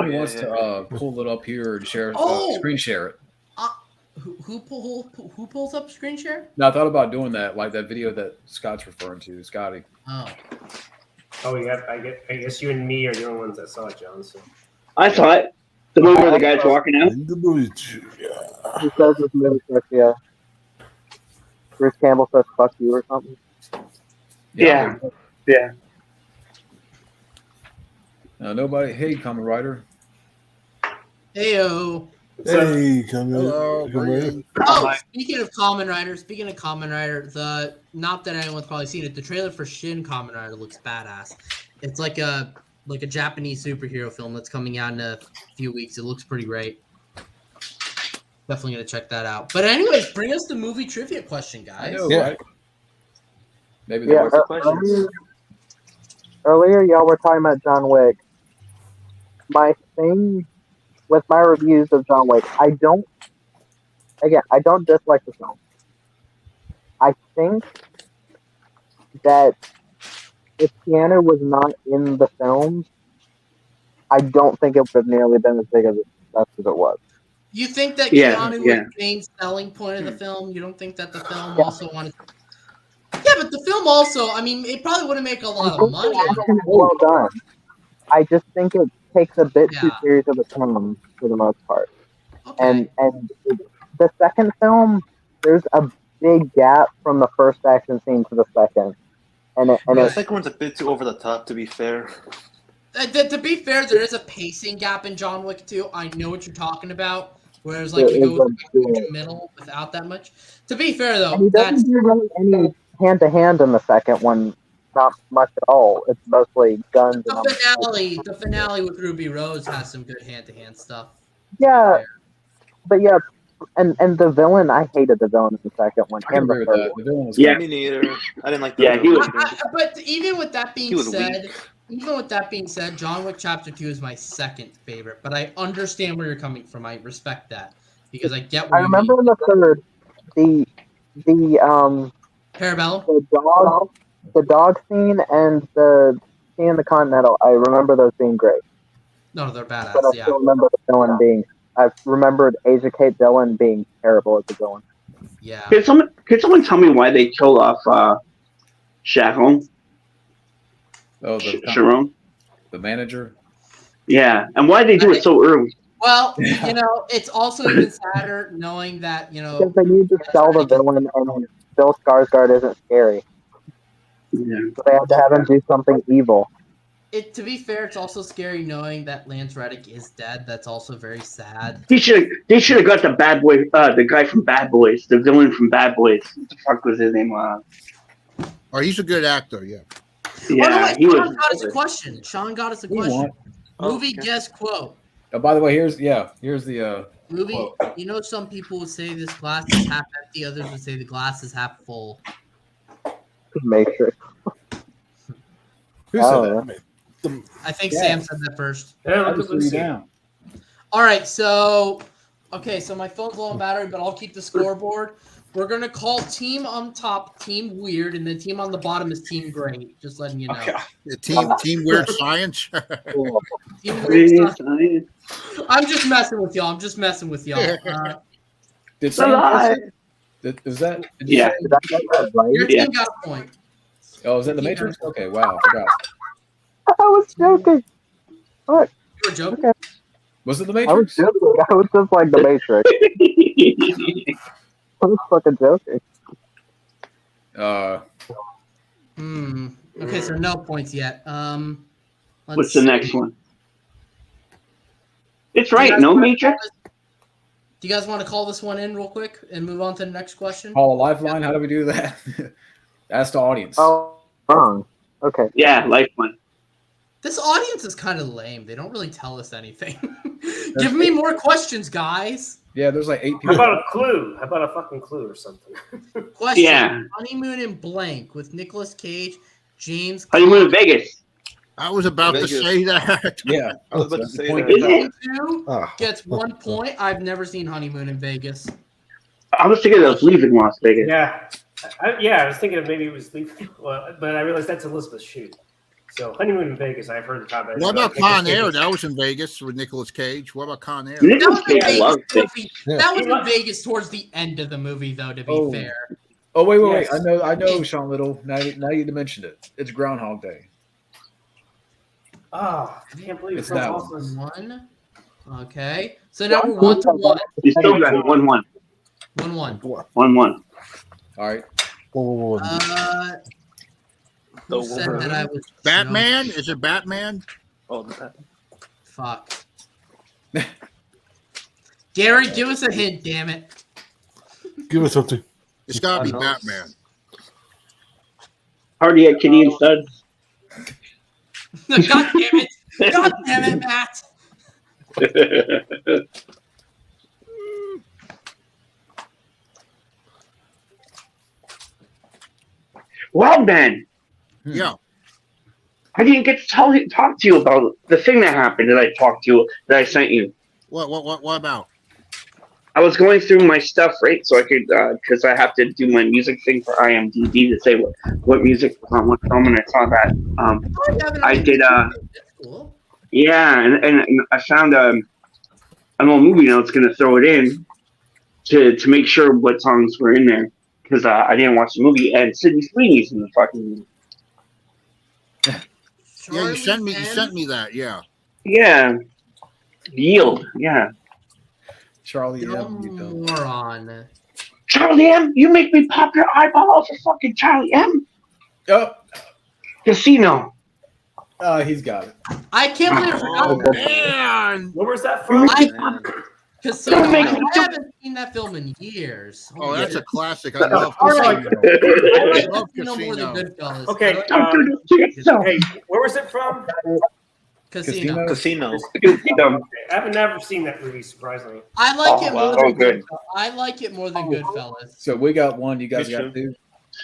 of me wants to pull it up here and share, screen share it. Who pulls up screen share? No, I thought about doing that, like that video that Scott's referring to, Scotty. Oh, yeah. I guess you and me are the only ones that saw it, John. So. I saw it. The one where the guy's walking out. He says this movie says, yeah. Bruce Campbell says "fuck you" or something. Yeah. Nobody. Hey, Kamen Rider. Heyo. Hey, Kamen Rider. Oh, speaking of Kamen Rider, not that anyone's probably seen it, the trailer for Shin Kamen Rider looks badass. It's like like a Japanese superhero film that's coming out in a few weeks. It looks pretty great. Definitely gonna check that out. But anyways, bring us the movie trivia question, guys. I know, Yeah. right? Maybe Yeah, there was earlier y'all were talking about John Wick. My thing with my reviews of John Wick, I don't dislike the film. I think that if Keanu was not in the film, I don't think it would have nearly been as big as it was. You think that Yeah, Keanu yeah. was the main selling point of the film? You don't think that the film also wanted? Yeah, but the film also, I mean, it probably wouldn't make a lot of money. Action is well done. I just think it takes a bit too Yeah. serious of a tone for the most part. Okay. And the second film, there's a big gap from the first action scene to the second, and The second one's a bit too over the top, to be fair. To be fair, there is a pacing gap in John Wick 2. I know what you're talking about. Whereas, like, you go through the middle without that much. To be fair, though, and he doesn't do really any hand to hand in the second one. Not much at all. It's mostly guns. The finale with Ruby Rose has some good hand to hand stuff. Yeah, but yeah, and the villain, I hated the villain in the second one. I can And the agree with third that. one. The villain was Yeah. Me neither. I didn't like the Yeah, he was- But even with that He being was said, John Wick Chapter 2 is my second favorite. But I understand where you're coming from. I respect that because I get what I remember you in the third, the Parabellum? the dog scene and the scene in the Continental. I remember those being great. No, they're badass. But I Yeah. still remember the villain being. I remembered Asia Kate Dillon being terrible as a villain. Yeah. Could someone tell me why they killed off Sharon? Oh, Sharon? the manager. Yeah, and why did they do it so early? Well, you know, it's also even sadder knowing that, you know, Because they need to sell the villain, and Bill Skarsgård isn't scary. Yeah. So they had to have him do something evil. to be fair, it's also scary knowing that Lance Reddick is dead. That's also very sad. They should have got the bad boy, the guy from Bad Boys, the villain from Bad Boys. What the fuck was his name? Oh, he's a good actor. Yeah. Yeah, Oh, no, wait, he Sean was. got us a question. Sean got us a We question. want. Movie guess quote. Oh, by the way, here's the Movie. quote. You know, some people would say this glass is half empty. Others would say the glass is half full. Matrix. Who Oh, said that? I think Yeah. Sam said that first. Yeah, I look just at threw you Lucy. down. All right, so my phone's low on battery, but I'll keep the scoreboard. We're gonna call team on top Team Weird, and the team on the bottom is Team Great. Just letting you know. Okay. Team Weird Science. Team Weird Science. I'm just messing with y'all. Did Sam? Is that? Did you Yeah. say- Did I get that right? Your Yeah. team got a point. Oh, is that the Matrix? Okay, wow, I forgot. I was joking. What? You were joking. Okay. Was it the I was Matrix? joking. I was just like the Matrix. I was fucking joking. Okay, so no points yet. Let's What's the see. next one? It's right, no Matrix? Do you guys want to call this one in real quick and move on to the next question? Call a lifeline. How do we do that? Ask the audience. Oh, wrong. Okay. Yeah, Lifeline. This audience is kind of lame. They don't really tell us anything. Give me more questions, guys. Yeah, there's like 8 How people. about a clue? How about a fucking clue or something? Question. Yeah. Honeymoon in Blank with Nicolas Cage, James. Honeymoon in Vegas. I was about to Vegas. say that. Yeah, I was about to that's the say point. that. Is it? Two gets 1 point. I've never seen Honeymoon in Vegas. I was thinking of leaving Las Vegas. Yeah. I was thinking of maybe it was Leaf, but I realized that's Elizabeth Shue. So Honeymoon in Vegas, I've heard the comment. What about Con Air? That was in Vegas with Nicolas Cage. What about Con Air? Nicolas Cage, I love Vegas. That was in Vegas towards the end of the movie, though. To be Oh. fair, Oh wait. Yes. I know, Sean Little. Now you mentioned it. It's Groundhog Day. Ah, I can't believe It's it's that also. one. Okay, so now we're 1-1. You still got 1-1. 1-1. 1-1. All right. Who The said world. that I was Batman? Is it Batman? Oh, the Fuck. Gary, give us a hint, damn it. Give us something. It's got to be I know. Batman. Party at Kitty and Studs. God damn it. God damn it, Matt. Well, Ben, Yeah. I didn't get to talk to you about the thing that happened that I sent you. What about? I was going through my stuff, right? So I could, because I have to do my music thing for IMDb to say what music was on what film, and I saw that. I did, Cool. yeah, and I found an old movie notes going to throw it in to make sure what songs were in there, because I didn't watch the movie, and Sydney Sweeney's in the fucking movie. Yeah, you sent me that. Yeah. Yeah. Yield. Yeah. Charlie You're a M. You don't. moron. Charlie M. You make me pop your eyeball for fucking Charlie M. Oh, Casino. he's got it. I can't believe I forgot that. Man. Where was that from? Casino. Don't make I me- haven't seen that film in years. Oh, that's a classic. I love All right. Casino. I I like love Casino more than Casino. Goodfellas. Okay. Don't do this to yourself. Hey, where was it from? Casino. Casino. Casino. I've never seen that movie, surprisingly. I like it more wow. than Oh, good. I like it more than Goodfellas. So we got one. You guys Me got too. two.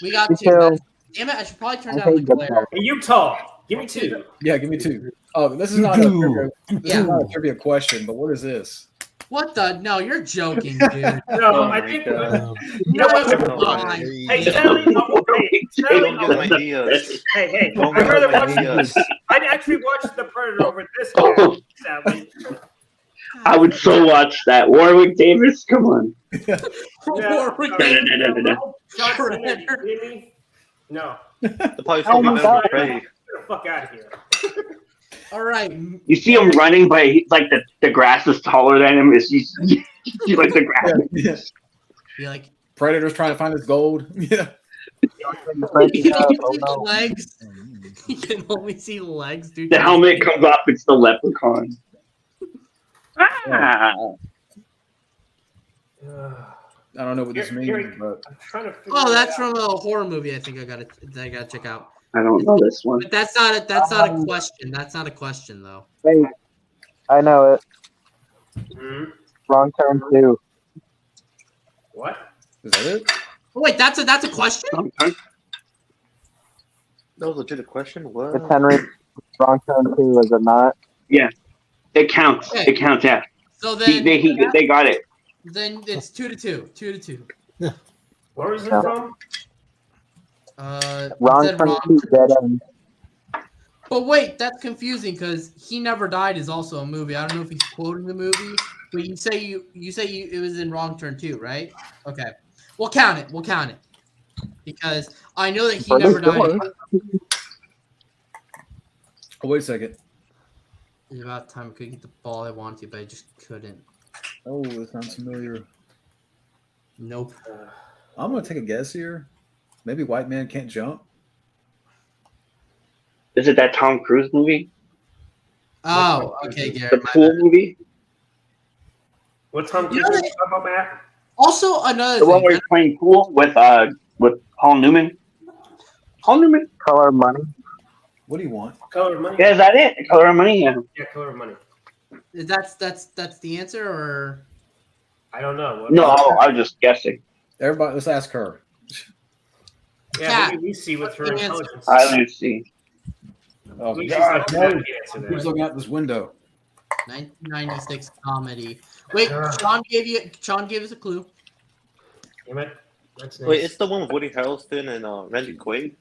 We got Me two. too. Damn it! I should probably turn I down the think glare. Goodfellas. Hey, Utah. Give me two. Yeah, give me two. Oh, this is not a trivia, this Yeah. is not a trivia question, but what is this? What the? No, you're joking, dude. No, Oh I my think. God. You know what? Never Oh, mind. Hey, Sally. Don't give them ideas. Hey. Don't I'd give rather them watch. ideas. I'd actually watch The Predator over this Oh. guy, Sally. I would so watch that. Warwick Davis, come on. Warwick no, Davis. no. John Cena, Predator. you kidding me? No. The probably Oh my fucking God. Pray. Get the fuck out of here. All right. You see him running, but like the grass is taller than him. It's you like the grass. Yeah. Be like, Predator's trying to find his gold. Yeah. you can only see Oh, the no. legs. You can only see legs, dude. The helmet comes off. It's the leprechaun. Ah. I don't know what this means, but I'm trying to figure Oh, it that's out. from a horror movie. I think I gotta check out. I don't know this one. But that's not a question. That's not a question though. Wait, I know it. Hmm? Wrong turn 2. What? is that it? Oh, wait, that's a question. That was a legit question. What? It's Henry. Wrong turn 2, is it not? It counts. Okay. It counts. Yeah. So They then got it. then it's 2-2. 2-2. Where was it Yeah. from? Wrong said turn wrong. 2, dead end. But wait, that's confusing because He Never Died is also a movie. I don't know if he's quoting the movie, but you say it was in Wrong Turn 2, right? Okay, we'll count it because I know that He For Never this Died. one. Oh, wait a second. It's about time I could get the ball I wanted, but I just couldn't. Oh, that sounds familiar. Nope. I'm gonna take a guess here. Maybe White Man Can't Jump. Is it that Tom Cruise movie? Oh, okay, The Garrett. my pool bad. movie? What time You did know you that- talk about, Matt? Also, another The one thing. where he's playing pool with Paul Newman? Paul Newman? Color of Money. What do you want? Color of Money? Yeah, is that it? Color of Money? Yeah. Yeah, Color of Money. That's the answer, or I don't know. What- No, I was just guessing. Everybody, let's ask her. Yeah, Cat. maybe we see with her What's the intelligence. I didn't see. Oh, We God, just no. have the answer Who's there. looking out this window? 1996 comedy. Wait, Ugh. Sean gave us a clue. Damn it. That's nice. Wait, it's the one with Woody Harrelson and Randy Quaid.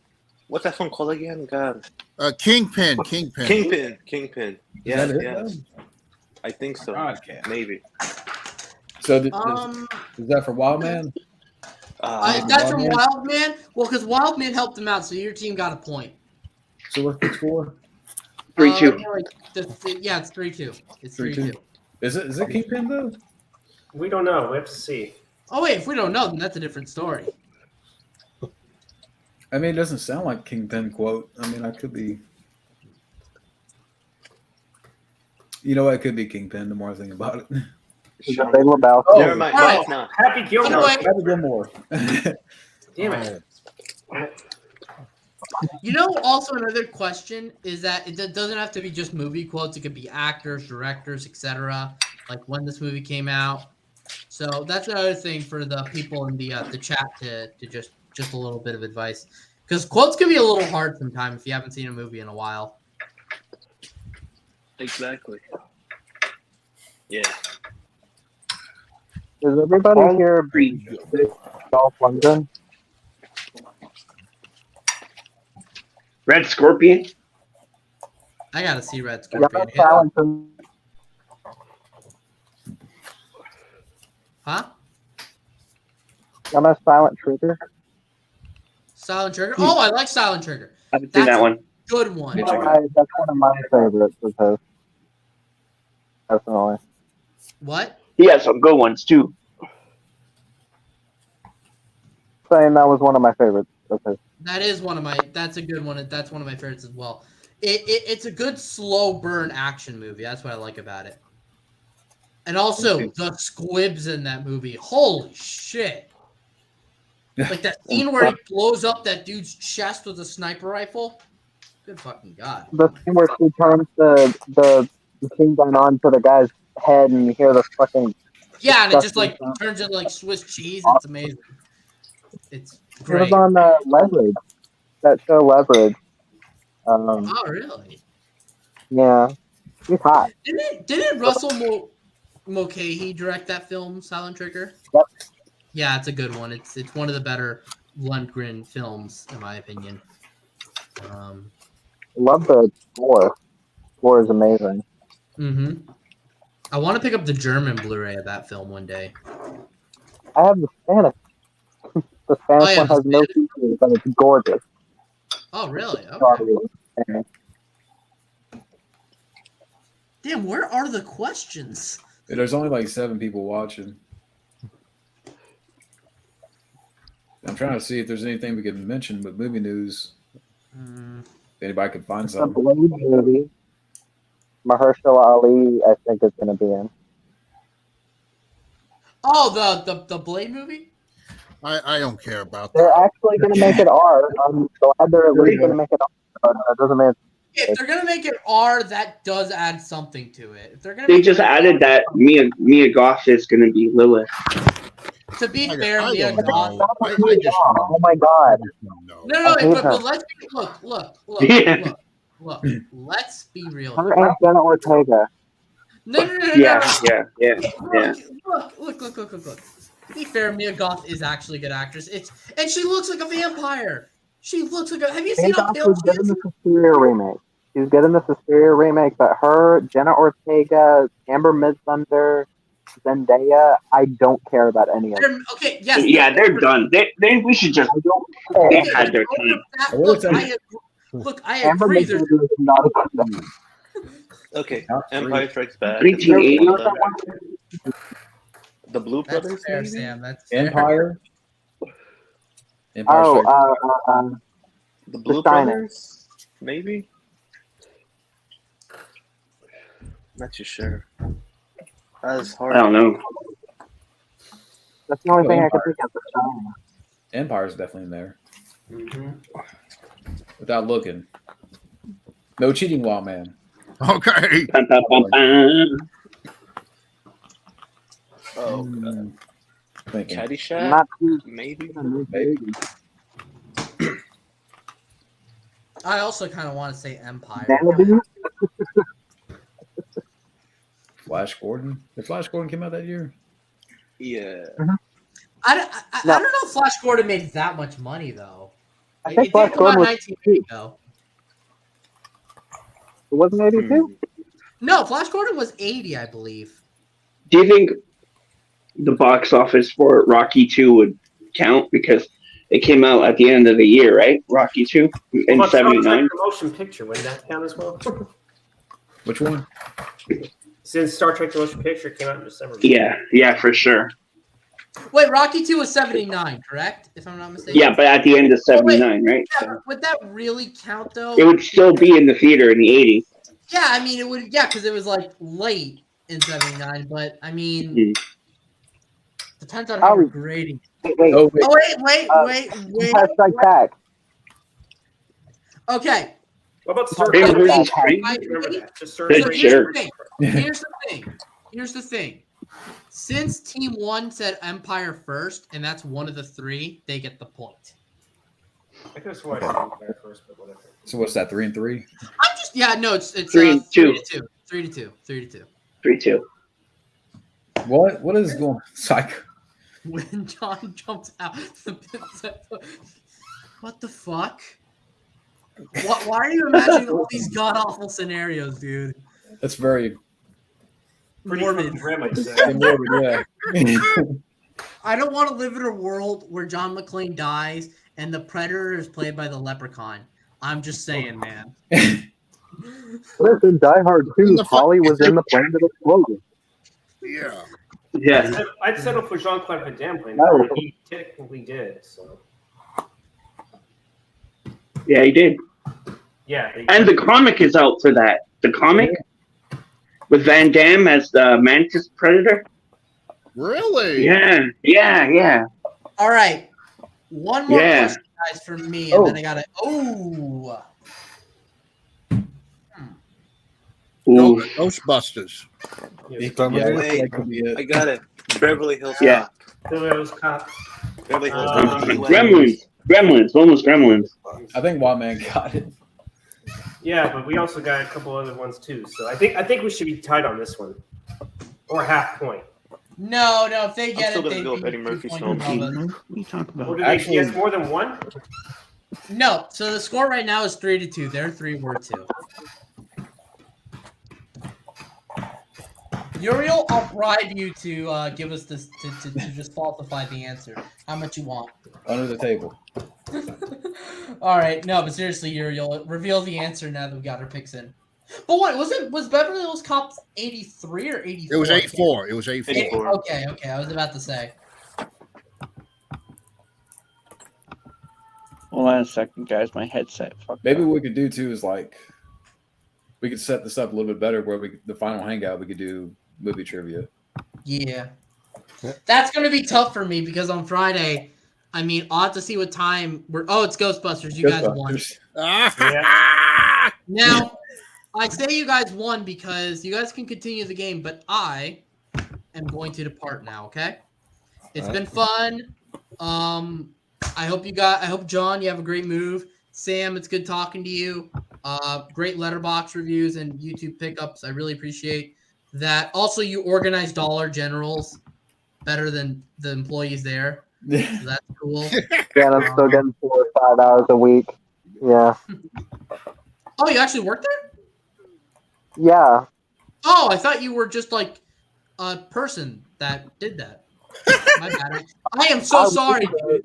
What's that film called again? God. Kingpin. Kingpin. Yeah, Is that it, yeah. though? I think so. Podcast. Maybe. So is that for Wild Man? That's from Wild Man. Well, because Wild Man helped him out, so your team got a point. So what's the score? 3-2. Yeah, it's 3-2. It's 3-2. 3-2. Is it Kingpin though? We don't know. We have to see. Oh wait, if we don't know, then that's a different story. I mean, it doesn't sound like Kingpin quote. I mean, I could be. You know, I could be Kingpin. The more I think about it. Is it Big Lebowski? Oh, Never mind. all No, right. it's not. Happy Gilmore. Anyway. Happy Gilmore. Damn it. You know, also another question is that it doesn't have to be just movie quotes. It could be actors, directors, etc. Like when this movie came out. So that's another thing for the people in the chat to just a little bit of advice, because quotes can be a little hard sometimes if you haven't seen a movie in a while. Exactly. Yeah. Does everybody here Dolph Lundgren? Red Scorpion. I gotta see Red Y'all Scorpion. know Silent, Huh? y'all know Silent Trigger? Silent Trigger. Oh, I like Silent Trigger. I haven't seen That's that one. good one. Yeah, check it out. That's one of my favorites of his. Personally. What? He has some good ones too. Saying that was one of my favorites of his. That is one of my. That's a good one. That's one of my favorites as well. It's a good slow burn action movie. That's what I like about it. And also the squibs in that movie. Holy shit! Like that scene where he blows up that dude's chest with a sniper rifle. Good fucking god. The scene where he turns the machine gun onto the guy's head and you hear the fucking Yeah, and it just like turns into like Swiss cheese. It's amazing. It's It great. was on Leverage. That show Leverage. Oh really? Yeah. He's hot. Didn't Russell Mulcahy direct that film, Silent Trigger? Yep. Yeah, it's a good one. It's one of the better Lundgren films, in my opinion. Love the score. Score is amazing. Mm-hmm. I want to pick up the German Blu-ray of that film one day. I have the Spanish. The Spanish one has no features, but it's gorgeous. Oh, really? Okay. Damn, where are the questions? There's only like 7 people watching. I'm trying to see if there's anything we can mention with movie news. If anybody could find The something. Blade movie. Mahershala Ali, I think, is going to be in. Oh, the Blade movie? I don't care about They're that. actually going to make it R. I'm glad they're at least going to make it R. But that doesn't mean If they're gonna make it R, that does add something to it. If they're gonna They make just it added that Mia Goth is going to be Lilith. To be I fair, don't Mia know. Goth. I just Oh my god. No, I hate her. but let's be, look. Let's be real. Her and Jenna Ortega. No. Yeah. Look. To be fair, Mia Goth is actually a good actress. And she looks like a vampire. She looks like a. Have you seen a Pale She's good in the Suspiria remake. She's good in the Suspiria remake, but her, Jenna Ortega, Amber Midthunder, Zendaya, I don't care about any of them. Okay, yes. Yeah, they're done. We should just. They've had their time. Look, I Amber agree. There's Midthunder is not a good name. Okay. Empire Strikes Back. 1880. The Blue That's Brothers. fair, maybe? Sam. That's fair. Empire. The The Blue Shining. Brothers. Maybe. Not too sure. That's hard. I don't know. That's the only thing I can think of. The Shining. Empire's definitely in there. Without looking. No cheating, Wild Man. Okay. Bum, bum, bum, bum. Oh, God. Thinking. Caddyshack. Not too Maybe. Maybe. I also kind of want to say Empire. Xanadu? Flash Gordon. Did Flash Gordon came out that year? Yeah. I don't know if Flash Gordon made that much money though. I think It Flash did come out Gordon in was 1980 though. It wasn't 82? No, Flash Gordon was 80, I believe. Do you think the box office for Rocky 2 would count? Because it came out at the end of the year, right? Rocky 2 in What about Star Trek: 79. The Motion Picture? Wouldn't that count as well? Which one? Since Star Trek: The Motion Picture came out in December. Yeah, for sure. Wait, Rocky 2 was 79, correct? If I'm not mistaken. Yeah, but at the end of 79, right? Yeah, So would that really count though? it would still be in the theater in the 80s. Yeah, I mean it would. Yeah, because it was like late in 79, but I mean, Mhm. depends on how Oh. you're grading. Wait. Oh, wait. Oh wait. Empire Strikes Back. Okay. What about David Surgery? versus Crazy? Remember that. Just So Surgery. here's the thing. Here's the thing. Since Team 1 said Empire first, and that's one of the three, they get the point. I could have sworn I said Empire first, but whatever. So what's that? 3-3. I'm just it's 3-2. 3-2. 3-2. 3-2. 3-2. What is going on? Psycho. When John jumps out, what the fuck? Why are you imagining all these god awful scenarios, dude? That's very Pretty Morbid. fucking grim, I'd say. morbid, yeah. I don't want to live in a world where John McClane dies and the Predator is played by the Leprechaun. I'm just saying, man. Listen, Die Hard 2, Holly was in the plane that exploded. Yeah. Yeah. I'd settle for Jean-Claude Van Damme playing. No. He technically did, so. Yeah, he did. Yeah. And the comic is out for that. The comic with Van Damme as the Mantis Predator. Really? Yeah. All right. One more Yeah. question, guys, from me, and then I got to. Oh. Ooh. Ghostbusters. I got it. Beverly Hills Yeah. Cop. Beverly Hills Cop. Beverly Hills Gremlins. One was Gremlins. I think Wild Man got it. Yeah, but we also got a couple other ones too. So I think we should be tied on this one, or half point. No. If they get still it, gonna they go with be Eddie Murphy's 2 film. points above us. What are you talking Or about? do Actually- he has more than one? No. So the score right now is 3-2. Their 3 were 2. Uriel, I'll bribe you to give us this to just falsify the answer. How much you want? Under the table. All right, no, but seriously, Uriel, reveal the answer now that we got our picks in. But what was Beverly Hills Cop 83 or 84? It was 84. It was 84. 84. Okay, I was about to say. Hold on a second, guys. My headset. Maybe what we could do too is like we could set this up a little bit better where the final hangout we could do movie trivia. Yeah. That's going to be tough for me because on Friday, I mean, I'll have to see what time we're. Oh, it's Ghostbusters. You guys won. Now, I say you guys won because you guys can continue the game, but I am going to depart now, okay? It's been fun. I hope John, you have a great move. Sam, it's good talking to you. Great letterbox reviews and YouTube pickups. I really appreciate that. Also, you organize Dollar Generals better than the employees there. So that's cool. Yeah, I'm still getting 4 or 5 hours a week. Yeah. Oh, you actually work there? Yeah. Oh, I thought you were just like a person that did that. My bad. I am so sorry, dude.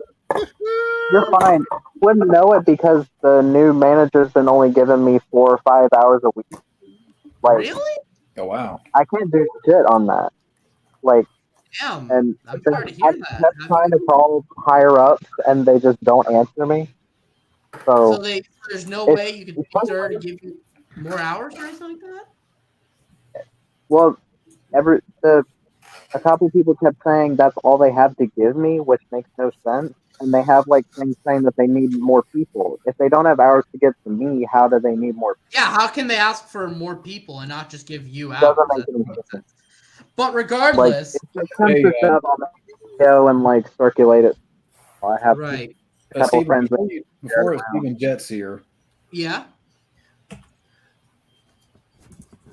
You're fine. Wouldn't know it because the new manager's been only giving me 4 or 5 hours a week. Like, Really? Oh wow. I can't do shit on that. Like, Damn. and I'm sorry to hear that. I'm trying to call higher ups and they just don't answer me. So So, there's no it's- way you could speak to her to give you more hours or anything like that? well, a couple people kept saying that's all they have to give me, which makes no sense. And they have like things saying that they need more people. If they don't have hours to give to me, how do they need more people? Yeah, how can they ask for more people and not just give you hours? Doesn't make That any doesn't make sense. But Like, regardless, it's just time to shove on the video and like circulate it. I have right. a couple Steven, friends. before Steven Jet's here. Yeah.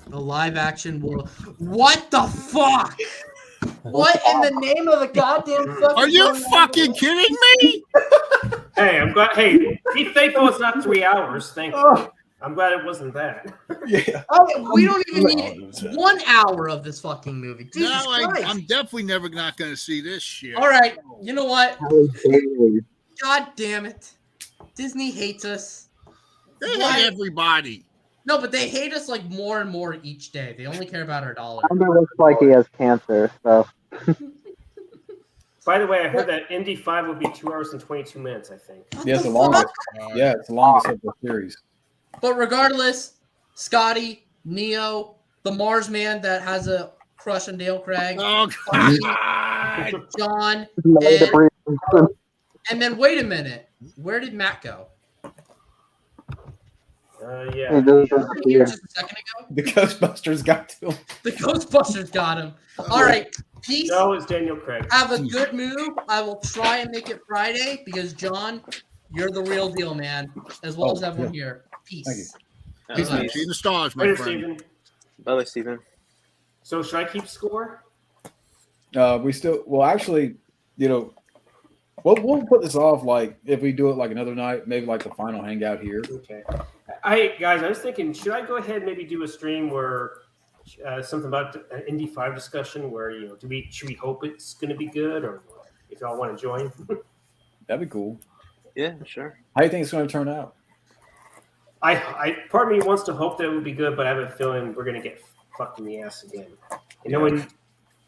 The live action will. What the fuck? What in the name of the goddamn fucking? Are you fucking kidding me? Hey, I'm glad. Hey, be thankful it's not 3 hours. Thank you. I'm glad it wasn't that. Yeah. Oh, we don't even need 1 hour of this fucking movie. Jesus No, Christ. I'm definitely never not going to see this shit. All right, you know what? God damn it. Disney hates us. They Why- hate everybody. No, but they hate us like more and more each day. They only care about our dollar. Kinda looks like he has cancer. So By the way, I heard that Indy 5 would be 2 hours and 22 minutes, I think. Yeah, it's the longest. Yeah, it's the longest of the series. But regardless, Scotty, Neo, the Mars man that has a crush on Dale Craig, Oh, God. John, and then wait a minute. Where did Matt go? Yeah. Just a second ago. The Ghostbusters got to him. The Ghostbusters got him. All right, peace. No, it's Daniel Craig. Have a good move. I will try and make it Friday because John, you're the real deal, man. As well as everyone here. Peace. Thank you. Peace, Bye-bye. see the stars, my Later, friend. Steven. Bye, Steven. So should I keep score? We still, well, actually, we'll put this off like if we do it like another night, maybe like the final hangout here. Okay. Guys, I was thinking, should I go ahead and maybe do a stream where something about an Indy 5 discussion where should we hope it's going to be good, or if y'all want to join? That'd be cool. Yeah, sure. How do you think it's going to turn out? I part of me wants to hope that it would be good, but I have a feeling we're going to get fucked in the ass again. And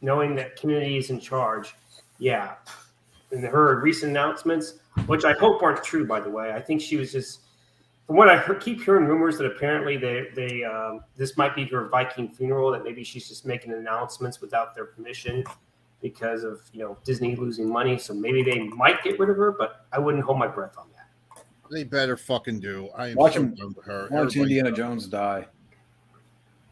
knowing that community is in charge, yeah. And her recent announcements, which I hope aren't true, by the way. I think she was just, from what I keep hearing rumors that apparently they this might be her Viking funeral, that maybe she's just making announcements without their permission because of Disney losing money. So maybe they might get rid of her, but I wouldn't hold my breath on that. They better fucking do. I am Watching so done with her. Indiana Jones die.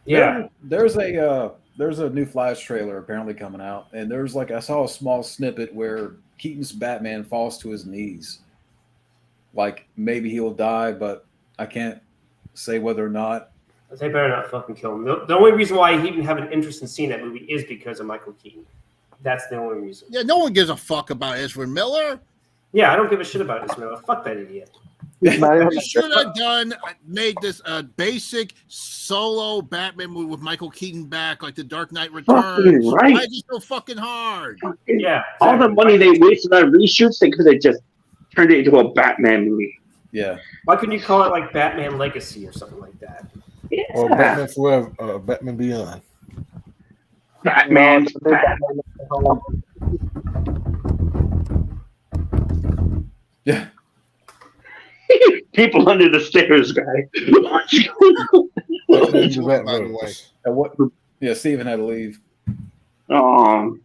Yeah. There's a new Flash trailer apparently coming out, and there's I saw a small snippet where Keaton's Batman falls to his knees. Like maybe he'll die, but I can't say whether or not. They better not fucking kill him. The only reason why he even have an interest in seeing that movie is because of Michael Keaton. That's the only reason. Yeah, no one gives a fuck about Ezra Miller. Yeah, I don't give a shit about this man. Fuck that idiot. You should have made this a basic solo Batman movie with Michael Keaton back, like The Dark Knight Returns. Right. Why is it so fucking hard? Yeah. All the money they wasted on reshoots, they could have just turned it into a Batman movie. Yeah. Why couldn't you call it like Batman Legacy or something like that? Yeah. Or Batman Forever, Batman Beyond. Batman. Yeah. People under the stairs, guy. Yeah, Steven had to leave. Oh,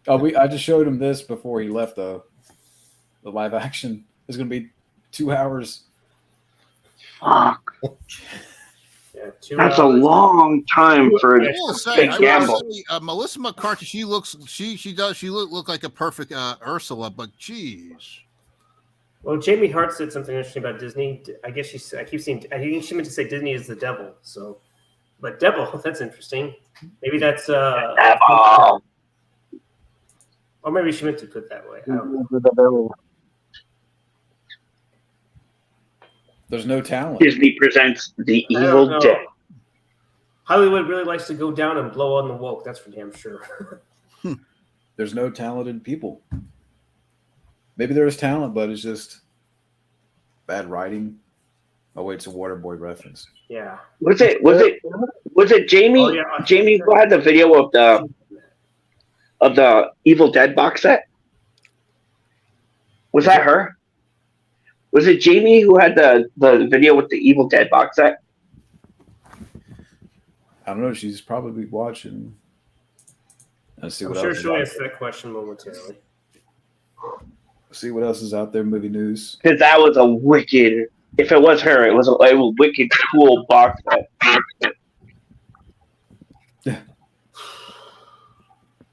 I just showed him this before he left the live action. It's going to be 2 hours. fuck. Yeah, 2 That's a hours. long time for I a will say, big gamble. Melissa McCarthy, she look like a perfect Ursula, but geez. Well, Jamie Hart said something interesting about Disney. I guess I think she meant to say Disney is the devil. So, but devil, that's interesting. Maybe that's Devil. or maybe she meant to put it that way. I don't know. There's no talent. Disney presents The I don't Evil know. Dead. Hollywood really likes to go down and blow on the woke. That's for damn sure. There's no talented people. Maybe there's talent, but it's just bad writing. Oh wait, it's a Waterboy reference. Yeah. Was it Jamie? Oh, yeah. Jamie who had the video of the Evil Dead box set? Was that her? Was it Jamie who had the video with the Evil Dead box set? I don't know. She's probably watching. Let's see I'm what sure else. she'll answer that question momentarily. See what else is out there. Movie news. Because that was a wicked. If it was her, it was a wicked cool box set.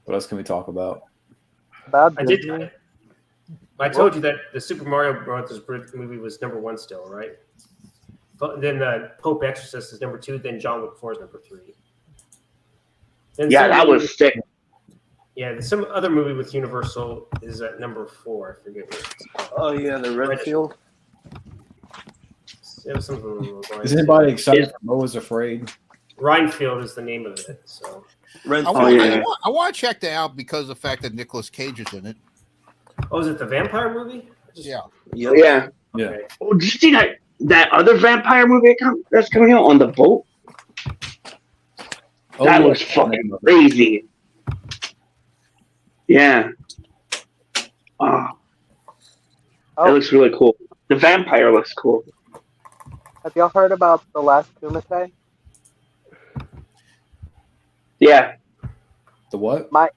What else can we talk about? About I Disney. I told you that the Super Mario Brothers movie was #1 still, right? But then Pope Exorcist is #2. Then John Wick 4 is #3. Then Yeah, that was sick. Yeah, some other movie with Universal is at #4. I forget what it's called. Oh yeah, the Redfield. It was something along those lines. Is anybody excited for Mo is Afraid? Rhinefield is the name of it. So I want to check that out because of the fact that Nicolas Cage is in it. oh, is it the vampire movie? Yeah. Yeah. Yeah. Oh, did you see that other vampire movie that's coming out on the boat? Oh, That yeah. was fucking crazy. Yeah. Oh, that looks really cool. The vampire looks cool. Have y'all heard about The Last Kumite? Yeah. The what? My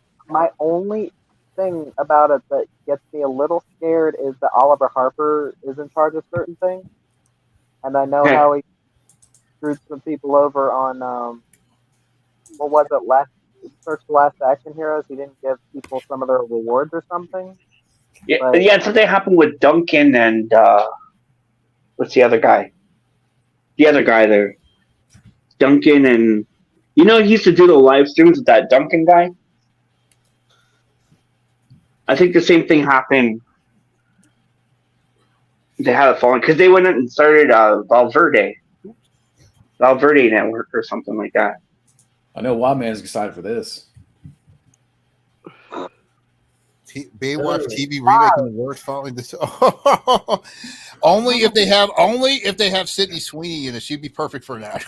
only thing about it that gets me a little scared is that Oliver Harper is in charge of certain things, and I know Okay. how he screwed some people over on what was it, Search the Last Action Heroes. He didn't give people some of their rewards or something. Yeah, But yeah, something happened with Duncan and what's the other guy? The other guy there, Duncan, and he used to do the live streams with that Duncan guy. I think the same thing happened. They had a following because they went and started Valverde Network or something like that. I know Wild Man's excited for this. Baywatch TV remaking the worst following this. only if they have Sydney Sweeney in it, she'd be perfect for that.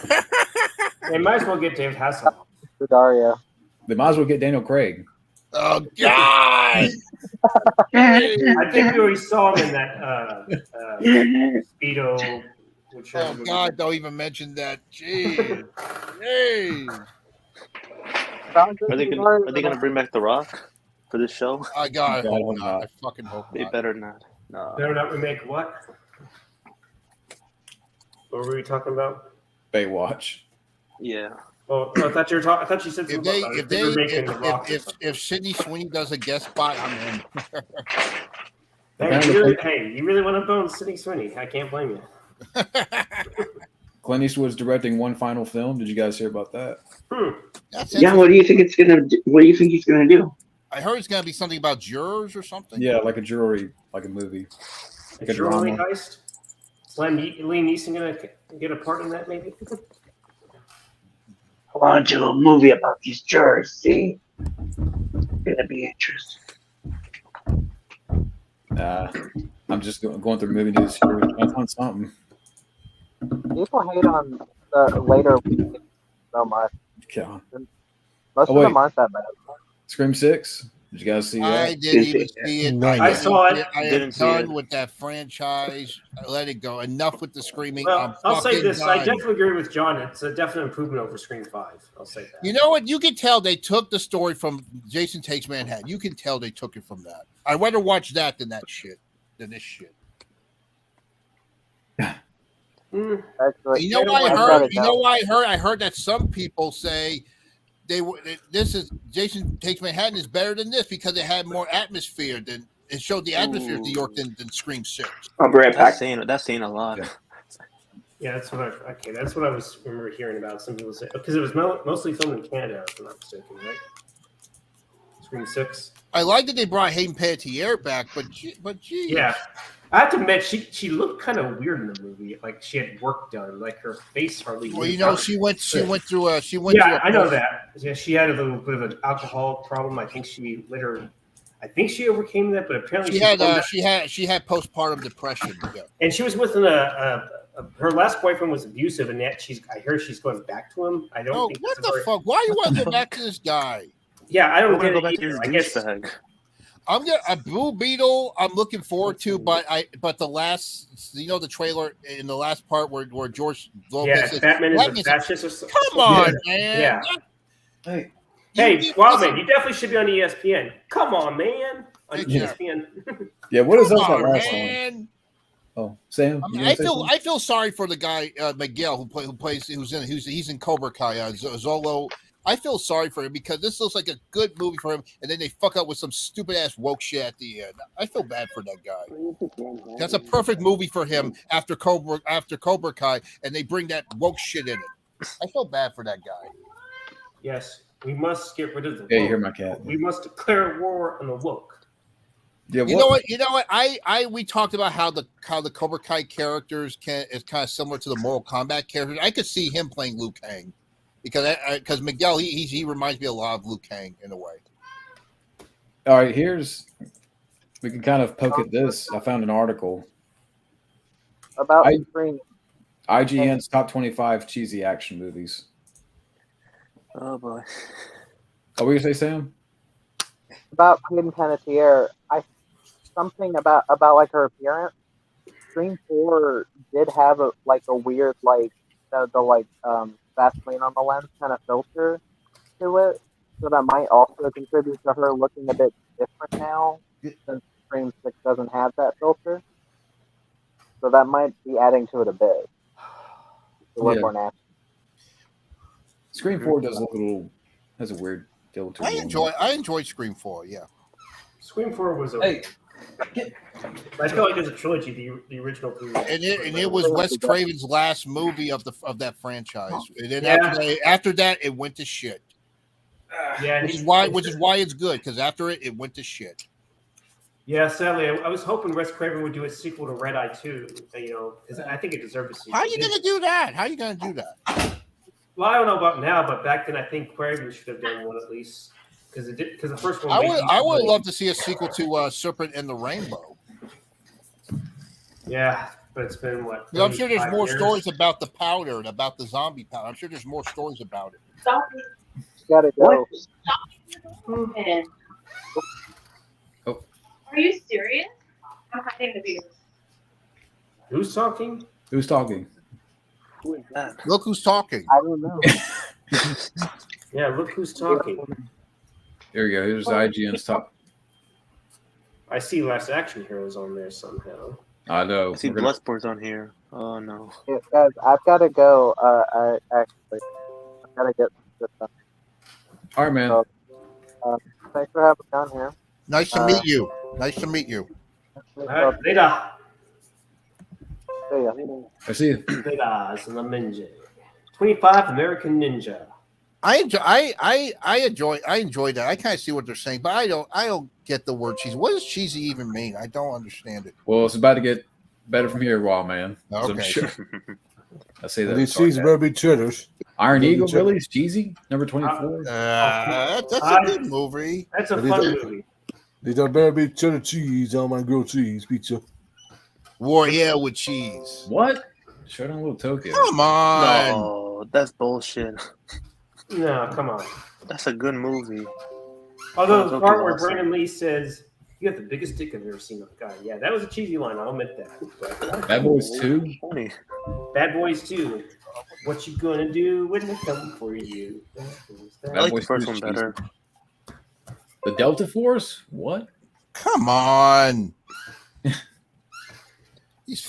They might as well get David Hasselhoff. Daria. They might as well get Daniel Craig. Oh God! I think we already saw him in that Speedo. Oh God! Don't even mention that. Jeez. Hey. Are they gonna bring back The Rock for this show? I hope not. I fucking hope They not. better not. No. Better not remake what? What were we talking about? Baywatch. Yeah. Oh, I thought you were talking. I thought you said something if Sydney Sweeney does a guest spot, I'm in. Hey, you really want to bone Sydney Sweeney? I can't blame you. Clint Eastwood's directing one final film. Did you guys hear about that? Yeah, what do you think he's gonna do? I heard it's gonna be something about jurors or something. Yeah, like a jury, like a movie, like a Jewelry drama. heist. Is Liam Neeson gonna get a part in that? Maybe. I want to do a movie about these jurors. See, it's gonna be interesting. I'm just going through movie news here. I found something. People hate on the later weekends so much. Yeah. Most of them aren't that bad. Scream 6. Did you guys see that? I didn't even see it. I saw it. I am done with that franchise. Let it go. Enough with the screaming. Well, I'll say this. Done. I definitely agree with John. It's a definite improvement over Scream 5. I'll say that. You know what? You can tell they took the story from Jason Takes Manhattan. You can tell they took it from that. I'd rather watch that than that shit. Than this shit. You know what I heard? You know why I heard? I heard that some people say this is Jason Takes Manhattan is better than this because it had more atmosphere than it showed the atmosphere of New York than Scream 6. I'll be right back. That's saying a lot. Yeah, that's what I was remember hearing about. Some people say because it was mostly filmed in Canada, if I'm not mistaken, right? Scream 6. I like that they brought Hayden Panettiere back, but geez. Yeah, I have to admit she looked kind of weird in the movie. Like she had work done, like her face hardly. Well, you know, she went through a. Yeah, I know that. Yeah, she had a little bit of an alcohol problem. I think she overcame that, but apparently she had postpartum depression. Yeah. And she was with her last boyfriend was abusive, and yet I heard she's going back to him. I don't think. What the fuck? Why you want to go back to this guy? Yeah, I don't get it either. I guess. I'm gonna a Blue Beetle. I'm looking forward to, but the last, the trailer in the last part where George Lopez says, Batman is a fascist. Come on, man. Yeah. Hey, Wildman, you definitely should be on ESPN. Come on, man. On ESPN. Yeah, what is that last one? Oh, Sam. I feel sorry for the guy Miguel he's in Cobra Kai, Zolo. I feel sorry for him because this looks like a good movie for him, and then they fuck up with some stupid ass woke shit at the end. I feel bad for that guy. That's a perfect movie for him after Cobra Kai, and they bring that woke shit in it. I feel bad for that guy. Yes, we must get rid of the woke. Yeah, you hear my cat. We must declare war on the woke. Yeah, you know what? We talked about how the Cobra Kai characters is kind of similar to the Mortal Kombat characters. I could see him playing Liu Kang. Because Miguel, he reminds me a lot of Liu Kang in a way. All right, we can kind of poke at this. I found an article about Scream. IGN's top 25 cheesy action movies. Oh boy. Oh, what you say, Sam? About Hayden Panettiere, something about like her appearance. Scream 4 did have a weird Vaseline on the lens kind of filter to it, so that might also contribute to her looking a bit different now, since Scream 6 doesn't have that filter. So that might be adding to it a bit. To look more natural. Scream 4 does look a little, has a weird feel to it. I enjoy Scream 4. Yeah. Scream 4 was Hey, I feel like there's a trilogy, the original three. And it was Wes Craven's last movie of that franchise. And then after that, it went to shit. Yeah, which is why it's good, because after it went to shit. Yeah, sadly, I was hoping Wes Craven would do a sequel to Red Eye 2, because I think it deserved a sequel. How are you going to do that? How are you going to do that? Well, I don't know about now, but back then I think Craven should have done one at least, because the first one. I would love to see a sequel to Serpent and the Rainbow. Yeah, but it's been what? I'm sure there's more stories about the powder and about the zombie powder. I'm sure there's more stories about it. Gotta go. Oh. Are you serious? I'm hiding the beers. Who's talking? Who's talking? Who is that? Look who's talking. I don't know. Yeah, look who's talking. There we go. Here's IGN's top. I see Last Action Heroes on there somehow. I know. I see Bloodsport's on here. Oh no. Yeah, guys, I've got to go. I gotta get this done. All right, man. So, thanks for having me on here. Nice to meet you. Nice to meet you. All right, later. See ya. I see you. Later, it's an Ninja. 25 American Ninja. I enjoy that. I kind of see what they're saying, but I don't get the word cheesy. What does cheesy even mean? I don't understand it. Well, it's about to get better from here, Wild Man. Okay. I'm sure. I say that. These cheese better be cheddars. Iron Eagle really is cheesy. Number 24. That's a good movie. That's a fun movie. These are better be cheddar cheese on my grilled cheese pizza. Warrior with cheese. What? Showed on a little Tokyo. Come on. No, that's bullshit. No, come on. That's a good movie. Although the Tokyo's part where awesome. Brandon Lee says, "You have the biggest dick I've ever seen on a guy." Yeah, that was a cheesy line. I'll admit that. But Bad Boys 2. Funny. Bad Boys 2. What you gonna do when they come for you? I like the Boys first 2 one is better. cheesy. The Delta Force? What? Come on. These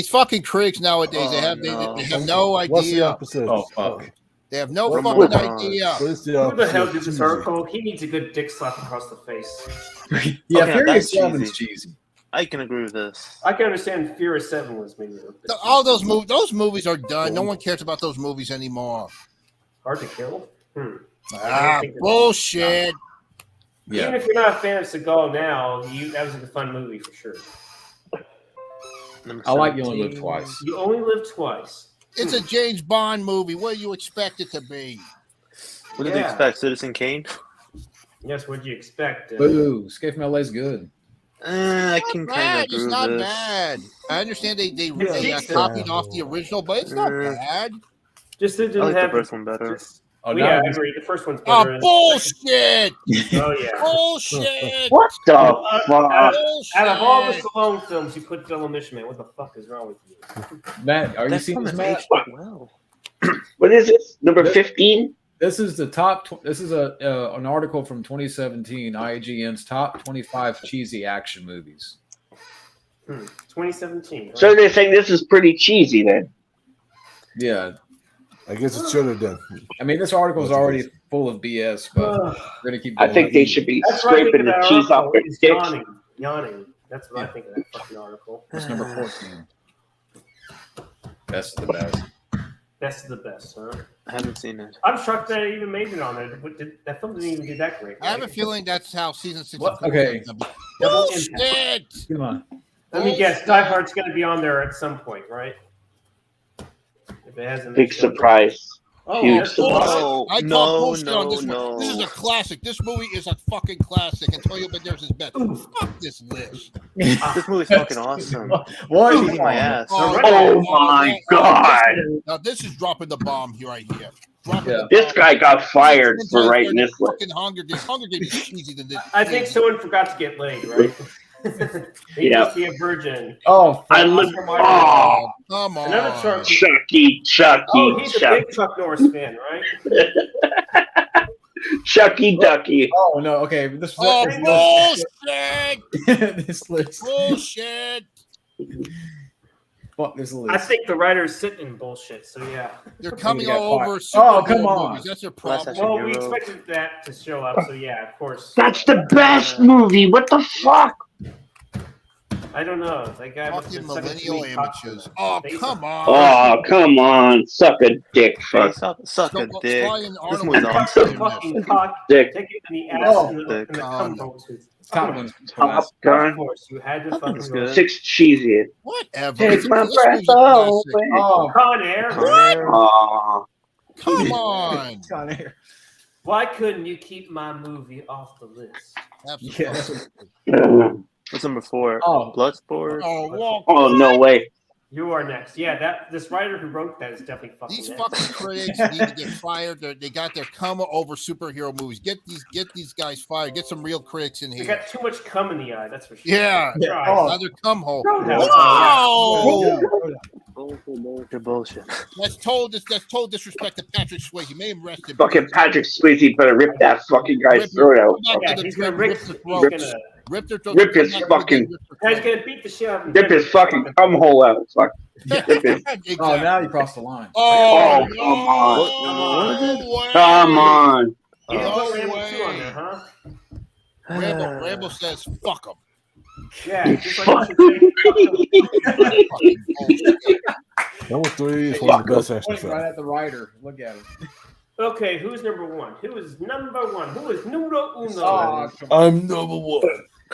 fucking critics nowadays, they have no What's the idea. opposite? Oh, fuck. They have no One fucking more time. idea. What is the Who the opposite? hell did this Cheesy. article? He needs a good dick slap across the face. Yeah, Okay, Furious that's 7's cheesy. cheesy. I can agree with this. I can understand Furious 7 was maybe All those movies are done. No one cares about those movies anymore. hard to kill. Bullshit. Yeah. Even if you're not a fan of Seagal now, that was a fun movie for sure. Number I like You Only 17. Live Twice. You only live twice. It's a James Bond movie. What do you expect it to be? What did you expect? Citizen Kane? Yes, what'd you expect? Boo. Escape from LA's good. I can kind of agree It's with not this. bad. I understand they decent. copied off the original, but it's not Mm. bad. Just it I didn't like the have first one better. Oh, Well, no. yeah, I agree. The first one's Oh, better. bullshit! Oh yeah. Bullshit! What the fuck? Out of all the Bullshit. Stallone films, you put Fellow Mission. What the fuck is wrong with you? Matt, are you That seeing film this, is Matt? aged well. What is this? Number 15? This is the top. This is an article from 2017, IGN's top 25 cheesy action movies. 2017. Right? So they're saying this is pretty cheesy then. Yeah, I guess it's cheddar then. I mean this article is already full of BS, but we're gonna keep. I Going. think they should be That's what I think scraping of the that cheese off article. their Is dicks. yawning. That's what I think of that fucking article. That's number 14. Best of the best. Best of the best, huh? I haven't seen it. I'm shocked that it even made it on there. That film didn't even do that great. I have a right? feeling that's how season 6 What? Okay. Double Impact. Bullshit! Come on. Let me guess. Die Hard's going to be on there at some point, right? If it hasn't. Big surprise. Oh, Huge that's surprise. awesome. I call No, bullshit on this no, one. This is no. a classic. This movie is a fucking classic. Antonio Banderas is best. Fuck this list. This movie's fucking awesome. What? Beating my ass. Oh my God. Now this is dropping the bomb here right here. Dropping Yeah. the This bomb. guy got fired for writing this list. Fucking Hunger Games. Hunger Games is cheesy than this. I think someone forgot to get laid, right? He Yeah. must be a virgin. Oh, I look. Oh, Come on. Another Chuck. Chucky, Oh, he's a Chucky, big Chuck Norris fan, right? Chucky Ducky. oh no. Okay, this Oh, was bullshit! this list. Bullshit! Fuck this I list. think the writer's sitting in bullshit. So yeah, They're coming got all caught. over Oh, superhero come on. movies. That's their Well, that's problem. actually well, we Euro. expected that to show up. So yeah, of course. That's the best movie. What the fuck? I don't know. That guy must Fucking have been sucking too millennial many cocks amateurs. in Oh, the face come of- on. Oh, come on. Suck a dick, fuck. Suck a dick. Sly and This Arnold movie's were Cut awesome. the fucking cock. Dick. Take it in the ass Oh, and the dick. cum hole tooth. Top Gun's Top Of Gun. course, you had to Top fucking Gun's go. good. Six cheesy. Whatever. Take my This breath movie's a classic. away. Oh, Con Air. Aw. Come on. it's on air. Why couldn't you keep my movie off the list? Yeah, that's what- What's number 4? Oh. Bloodsport. Oh, Walker. Oh, no way. You are next. Yeah, this writer who wrote that is definitely fucking These next. fucking critics need to get fired. They got their come over superhero movies. Get these guys fired. Get some real critics in They here. got too much cum in the eye. That's for sure. Yeah. Right. Oh. Another come hole. Roadhouse. Whoa! Bullshit. That's total disrespect to Patrick Swayze. May him rest in Fucking peace. Patrick Swayze better rip that fucking guy's throat out. Go back Yeah, to the he's gonna crib, rip. rip He's the gonna. throat. Rip their throat. Rip his Come back fucking- to the He's crib. gonna beat the shit out of him. Rip his fucking cum hole out. Fuck. Rip his. Exactly. Oh, now you crossed the line. Oh, come on. no way. Come on. You No put Rambo 2 on way. there, huh? Rambo says, fuck him. Yeah, just like you should say, Number 3 is one of the best action Point films. right at the writer. Look at him. Okay, who's number 1? Who is number 1? Who is numero uno? Oh, come on. I'm number 1.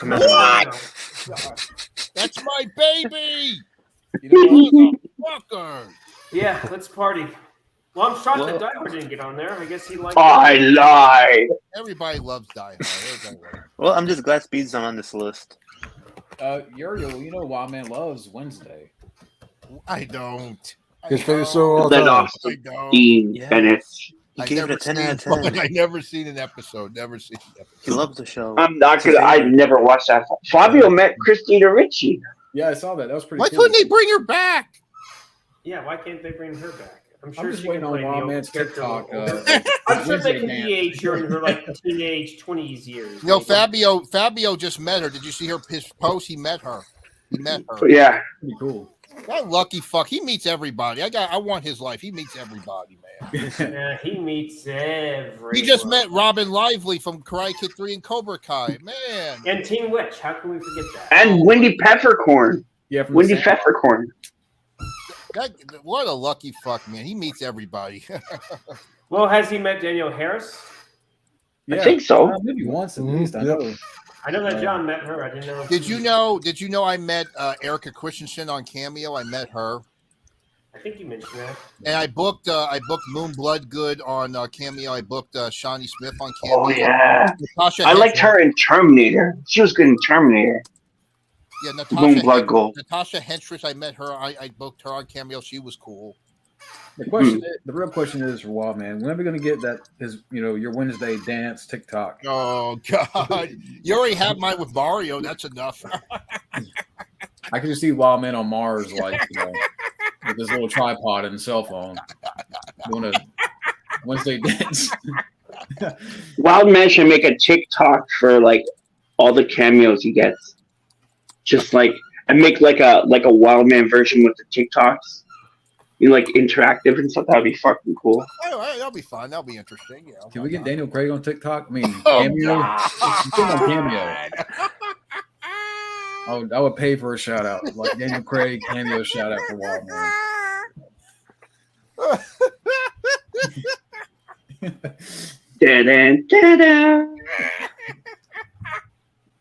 What? That's my baby. You know what? Fucker. Yeah, let's party. Well, I'm shocked that Well- Diver didn't get on there. I guess he liked I lied. Everybody loves Die Hard. Everybody loves it. Well, I'm just glad Speed's not on this list. Uriel, you know Wild Man loves Wednesday. I don't. His favorite show of all That time. awesome. I don't. Dean Yeah. Bennett. He I gave it never a 10 out of seen- 10. I never seen an episode. Never seen an episode. He loves the show. I'm not gonna. I never watched that. Fabio met Christina Ricci. Yeah, I saw that. That was pretty Why cool. couldn't they bring her back? Yeah, why can't they bring her back? I'm I'm just she waiting can on play the Wild old Man's character TikTok. over. I'm sure they Wednesday can dance. de-age her in her like teenage 20s years. No, Fabio just met her. Did you see his post? He met her. He met her. Yeah. Pretty cool. That lucky fuck. He meets everybody. I want his life. He meets everybody, man. Yeah, he meets everyone. He just met Robin Lively from Karate Kid 3 and Cobra Kai. Man. And Teen Witch. How can we forget that? And Wendy Peppercorn. Yeah, from Wendy the same- Peppercorn. What a lucky fuck, man. He meets everybody. Well, has he met Danielle Harris? Yeah, I think so. maybe once at Mhm, least. I yep. know. I know that John met her. I didn't know. Did you know I met Erica Christensen on Cameo? I met her. I think you mentioned that. And I booked Moon Bloodgood on Cameo. I booked Shawnee Smith on Cameo. Oh yeah. Natasha I liked Henstridge- her in Terminator. She was good in Terminator. Yeah, Moon Blood Gold. Natasha Henstridge, I met her. I booked her on Cameo. She was cool. The real question is for Wild Man, when are we going to get that? Your Wednesday dance TikTok? Oh God, you already have mine with Mario. That's enough. I can just see Wild Man on Mars, like with his little tripod and cell phone, doing a Wednesday dance. Wild Man should make a TikTok for like all the cameos he gets. Just like and make like a Wild Man version with the TikToks. Like interactive and stuff. That'd be fucking cool. That'll be fun. That'll be interesting. Yeah. Can we get Daniel Craig on TikTok? I mean, Oh, Cameo. God. Get him on Cameo. I would pay for a shout out, like Daniel Craig Cameo shout out for Wild Man.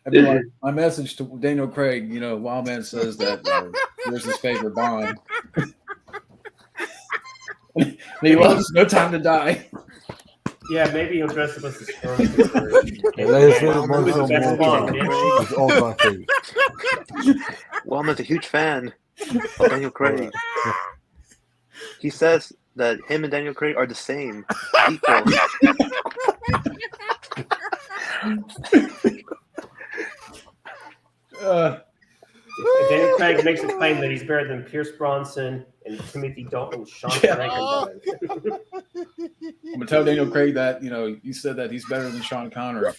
I'd be like, my message to Daniel Craig, Wild Man says that here's his favorite Bond. He loves No Time to Die. Yeah, maybe he'll dress up as a storm. That is favorite Bond film of all time. It's all time favorite. Well, I'm a huge fan of Daniel Craig. He says that him and Daniel Craig are the same, equal. Daniel Craig makes a claim that he's better than Pierce Bronson and Timothy Dalton, Sean Frankenstein. I'm gonna tell Daniel Craig that you said that he's better than Sean Connery.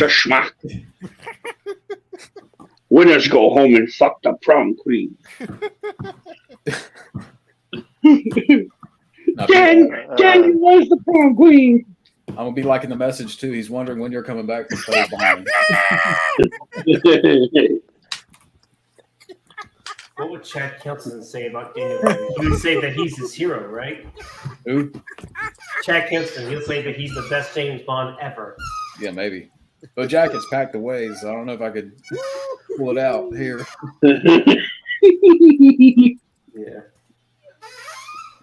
Mr. Schmuck. Winners go home and fuck the prom queen. Dan, where's the prom queen? I'm gonna be liking the message too. He's wondering when you're coming back to play behind. What would Chad Kelson say about Daniel Craig? He would say that he's his hero, right? Who? Chad Kelson. He'll say that he's the best James Bond ever. Yeah, maybe. But jacket's packed away, so I don't know if I could pull it out here. Yeah.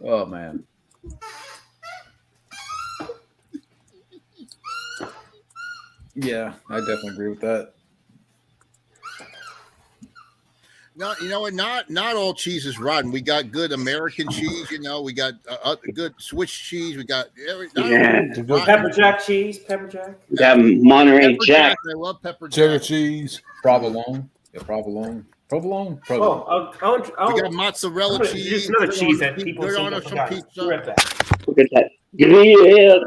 Oh man. Yeah, I definitely agree with that. No, you know what? Not all cheese is rotten. We got good American cheese. You know, we got good Swiss cheese. We got Pepper jack cheese. Pepper jack. That Monterey Jack. I love pepper cheddar jack. cheese. Provolone. Yeah, provolone. Provolone. Provolone. Oh, We got mozzarella cheese. Here's another cheese that people Put seem on to some forget. pizza. Right back. Look at that. Gruyere,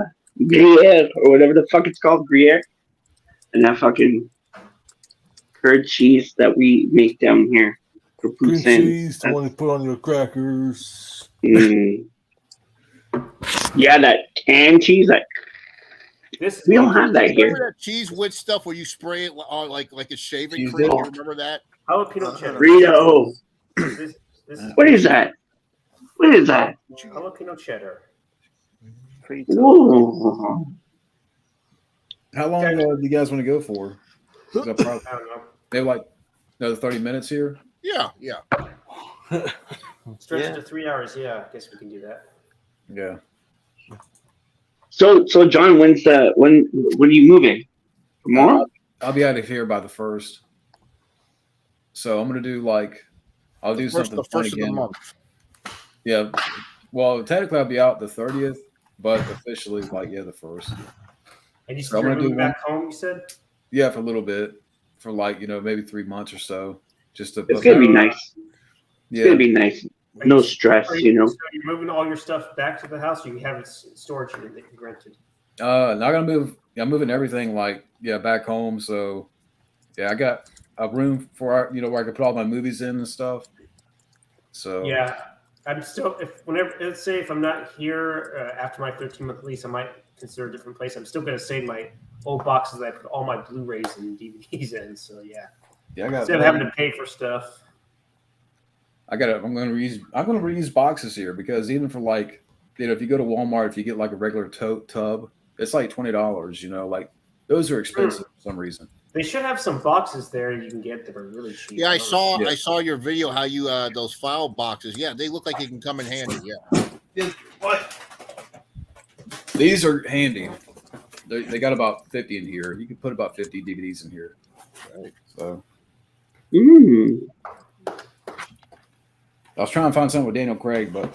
or whatever the fuck it's called, Gruyere. And that fucking curd cheese that we make down here. For Cream poutine. cheese, the one you put on your crackers. Yeah, that canned cheese. We don't have that here. Remember that cheese with stuff where you spray it on like a shaving Cheese cream? dip? Remember that? Jalapeno cheddar. Frito. This is What is that? What is that? jalapeno cheddar. Ooh. How long do you guys want to go for? I don't know. Maybe like another 30 minutes here. Yeah. Stretch it to 3 hours. Yeah, I guess we can do that. Yeah. So John, when are you moving? Tomorrow? I'll be out of here by the 1st. So I'm gonna do I'll do something The fun first of the again. month. Yeah. Well, technically I'll be out the 30th, but officially the 1st. And you So said I'm you're gonna do moving back home, you said? Yeah, for a little bit, for maybe 3 months or so, just to. It's gonna be nice. Yeah. It's gonna be nice. No stress, So you know. you're moving all your stuff back to the house, or you have it storage unit that you rented? Not gonna move. I'm moving everything back home. So yeah, I got a room for where I can put all my movies in and stuff. So Yeah, I'm still let's say if I'm not here after my 13-month lease, I might consider a different place. I'm still gonna save my old boxes that I put all my Blu-rays and DVDs in. So yeah, I got. Instead of having to pay for stuff. I'm gonna reuse boxes here because even for if you go to Walmart, if you get a regular tub, it's like $20. Those are expensive for some reason. They should have some boxes there you can get that are really cheap. Yeah, I saw your video how you those file boxes. Yeah, they look like they can come in handy. Yeah. What? These are handy. They got about 50 in here. You can put about 50 DVDs in here. Right. So. I was trying to find something with Daniel Craig, but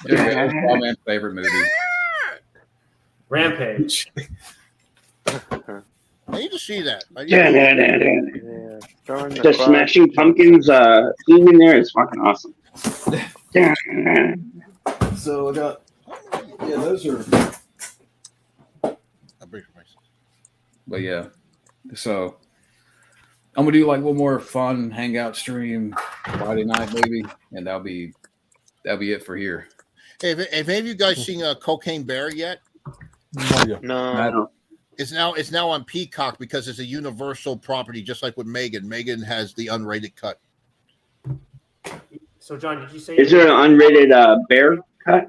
it's my man's favorite movie. Rampage. I need to see that. The Smashing Pumpkins theme in there is fucking awesome. So I got those are. But yeah, so I'm gonna do one more fun hangout stream Friday night maybe, and that'll be it for here. Hey, have any of you guys seen Cocaine Bear yet? No. It's now on Peacock because it's a Universal property, just like with Megan. Megan has the unrated cut. So John, did you say? Is there an unrated bear cut?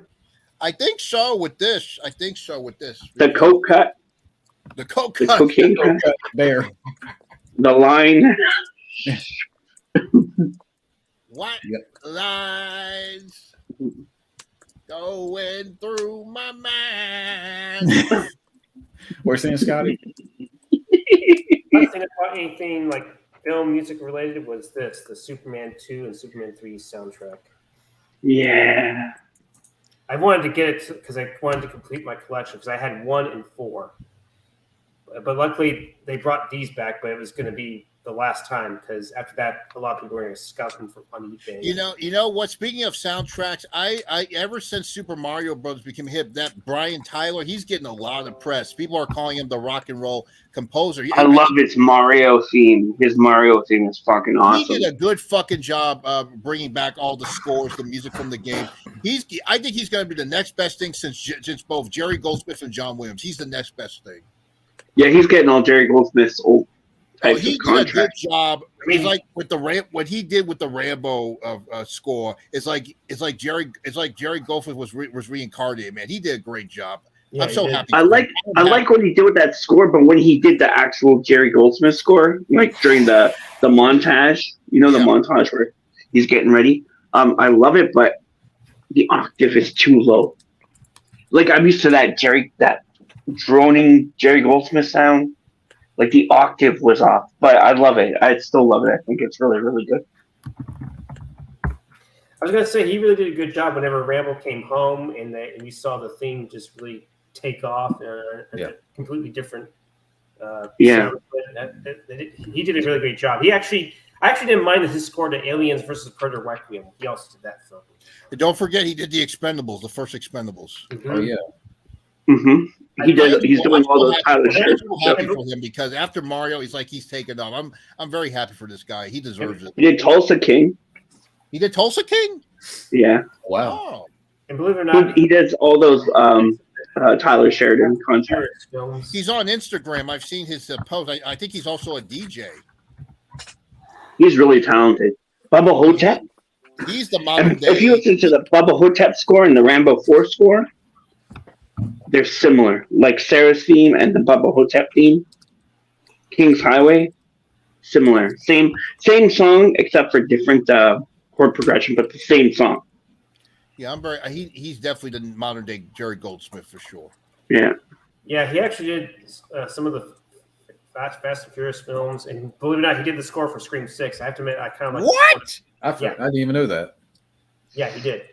I think so with this. The coke cut. The coke The cut. cocaine cut. Bear. The line. What lines going through my mind? We're saying, Scotty. Nothing about anything like film music related was the Superman 2 and Superman 3 soundtrack. Yeah. I wanted to get it because I wanted to complete my collection because I had 1 and 4. But luckily they brought these back, but it was going to be the last time, because after that, a lot of people were going to scout him on eBay. You know what? Speaking of soundtracks, I ever since Super Mario Brothers became hip, that Brian Tyler, he's getting a lot of press. People are calling him the rock and roll composer. I love his Mario theme. His Mario theme is fucking awesome. He did a good fucking job bringing back all the scores, the music from the game. I think he's going to be the next best thing since both Jerry Goldsmith and John Williams. He's the next best thing. Yeah, he's getting all Jerry Goldsmith's old. He did a good job. It's like with the what he did with the Rambo score. It's like Jerry Goldsmith was reincarnated. Man, he did a great job. Yeah, I'm so happy. I like what he did with that score, but when he did the actual Jerry Goldsmith score, like during the montage, the montage where he's getting ready. I love it, but the octave is too low. Like I'm used to that droning Jerry Goldsmith sound. Like the octave was off, but I love it. I still love it. I think it's really, really good. I was gonna say he really did a good job whenever Rambo came home, and we saw the thing just really take off and a completely different. He did a really great job. I actually didn't mind his score to Aliens versus Predator Requiem. He also did that film. And don't forget, he did the Expendables, the first Expendables. Mm-hmm. Oh yeah. Mm-hmm. He's doing all those Tyler shit. I'm happy for him because after Mario, he's taken off. I'm very happy for this guy. He deserves it. He did Tulsa King. He did Tulsa King? Yeah. Wow. Oh. And believe it or not, he does all those Tyler Sheridan concerts. He's on Instagram. I've seen his post. I think he's also a DJ. He's really talented. Bubba Hotep. He's the modern day. If you listen to the Bubba Hotep score and the Rambo 4 score, they're similar. Like Sarah's theme and the Bubba Hotep theme, King's Highway, similar. Same song except for different chord progression, but the same song. Yeah, he's definitely the modern day Jerry Goldsmith for sure. Yeah. Yeah, he actually did some of the Fast and Furious films, and believe it or not, he did the score for Scream 6. I have to admit, I kind of like. What? I didn't even know that. Yeah, he did.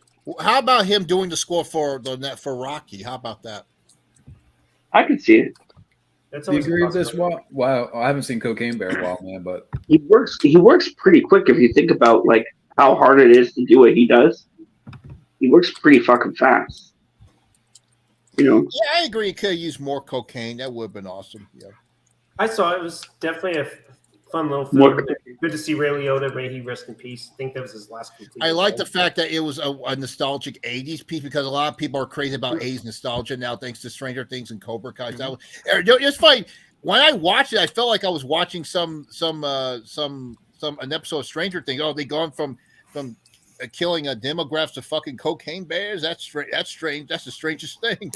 How about him doing the score for Rocky? How about that? I could see it. That's Do you agree with this? Wow, I haven't seen Cocaine Bear in a while, man, but He works pretty quick if you think about like how hard it is to do what he does. He works pretty fucking fast. Yeah, I agree. He could have used more cocaine. That would have been awesome. Yeah. I saw it. It was definitely a fun little film. Good to see Ray Liotta. May he rest in peace. I think that was his last complete. I like the fact that it was a nostalgic 80s piece because a lot of people are crazy about 80s nostalgia now thanks to Stranger Things and Cobra Kai. It's funny. When I watched it, I felt like I was watching an episode of Stranger Things. Oh, they gone from killing demographics to fucking cocaine bears. That's strange. That's the strangest thing.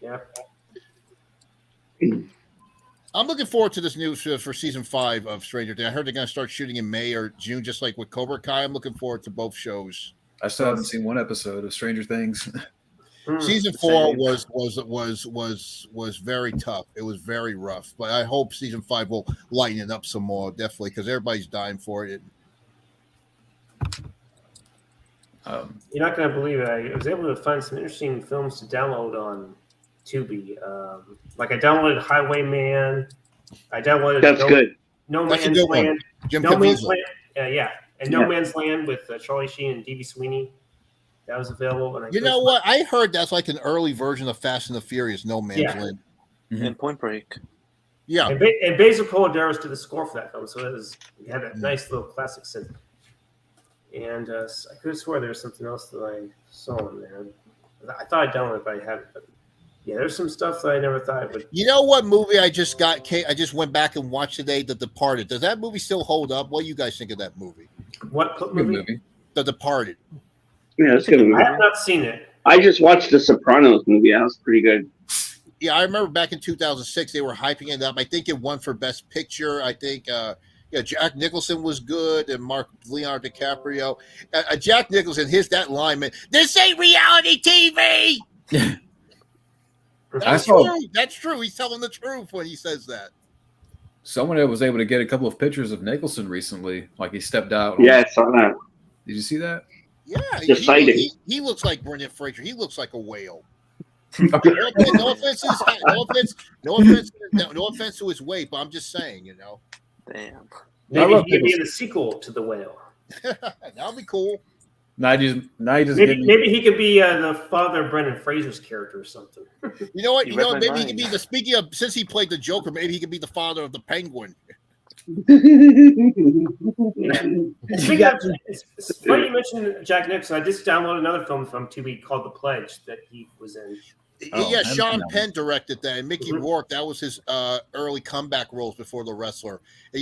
Yeah. I'm looking forward to this news for season 5 of Stranger Things. I heard they're going to start shooting in May or June, just like with Cobra Kai. I'm looking forward to both shows. I still haven't seen one episode of Stranger Things. Season 4 was very tough. It was very rough, but I hope season 5 will lighten it up some more, definitely, because everybody's dying for it. You're not going to believe it. I was able to find some interesting films to download on Tubi. Like I downloaded Highwayman. I downloaded good. No That's Man's a good one. Land. Jim No Man's Caviezel. Land. And No Man's Land with Charlie Sheen and D.B. Sweeney. That was available. And You know what? I heard that's like an early version of Fast and the Furious. No Man's Land. And Point Break. Yeah. And Basil Coladeros did the score for that film, so it had a nice little classic synth. And I could have swore there was something else that I saw in there. I thought I downloaded it, but I haven't. But yeah, there's some stuff that I never thought I would. You know what movie I just went back and watched today? The Departed. Does that movie still hold up? What do you guys think of that movie? What movie? The Departed. Yeah, that's a good movie. I have not seen it. I just watched the Sopranos movie. That was pretty good. Yeah, I remember back in 2006 they were hyping it up. I think it won for Best Picture. I think Jack Nicholson was good and Leonardo DiCaprio. Jack Nicholson, that line, man. This ain't reality TV. That's true. He's telling the truth when he says that. Someone was able to get a couple of pictures of Nicholson recently. Like he stepped out. Yeah, I saw that. Did you see that? Yeah, The sighting. He looks like Brendan Fraser. He looks like a whale. No offense to his height. No offense to his weight, but I'm just saying, you know. Damn. Maybe he could be in the sequel to The Whale. That'll be cool. Now you just Maybe he could be the father of Brendan Fraser's character or something. You know what? You You know, read my maybe he could mind. be the speaking of since he played the Joker, maybe he could be the father of the Penguin. Speaking of, it's funny you mentioned Jack Nicholson. I just downloaded another film from Tubi called The Pledge that he was in. Yeah, Sean Penn directed that, and Mickey Rourke. That was his early comeback roles before The Wrestler.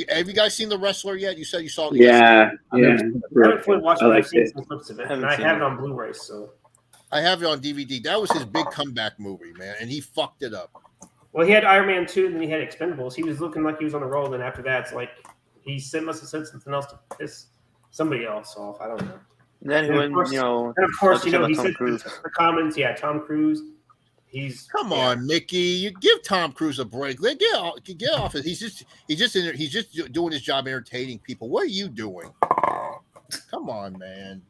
Have you guys seen The Wrestler yet? You said you saw it. Yeah, I haven't fully watched it, but I've seen some clips of it, and I have it it. on Blu-ray. So I have it on DVD. That was his big comeback movie, man, and he fucked it up. well, he had Iron Man 2, and then he had Expendables. He was looking like he was on the roll. Then after that, it's like must have said something else to piss somebody else off. I don't know. Then And when of course, you know, he Tom said Cruise. the comments. Yeah, Tom Cruise. Come on, Mickey. You give Tom Cruise a break. Get off it. He's just doing his job, entertaining people. What are you doing? Come on, man.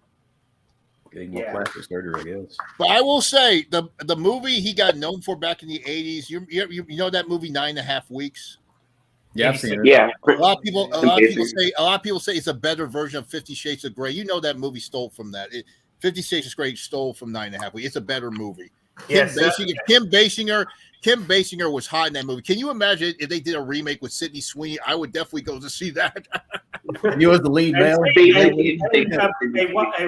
Getting more plastic surgery, I guess. But I will say the movie he got known for back in the 80s. You know that movie 9.5 Weeks. Yeah, I've seen it. Yeah. A lot of people say it's a better version of 50 Shades of Grey. You know that movie stole from that. 50 Shades of Grey stole from 9.5 Weeks. It's a better movie. Kim Basinger was hot in that movie. Can you imagine if they did a remake with Sydney Sweeney? I would definitely go to see that. You was the lead male.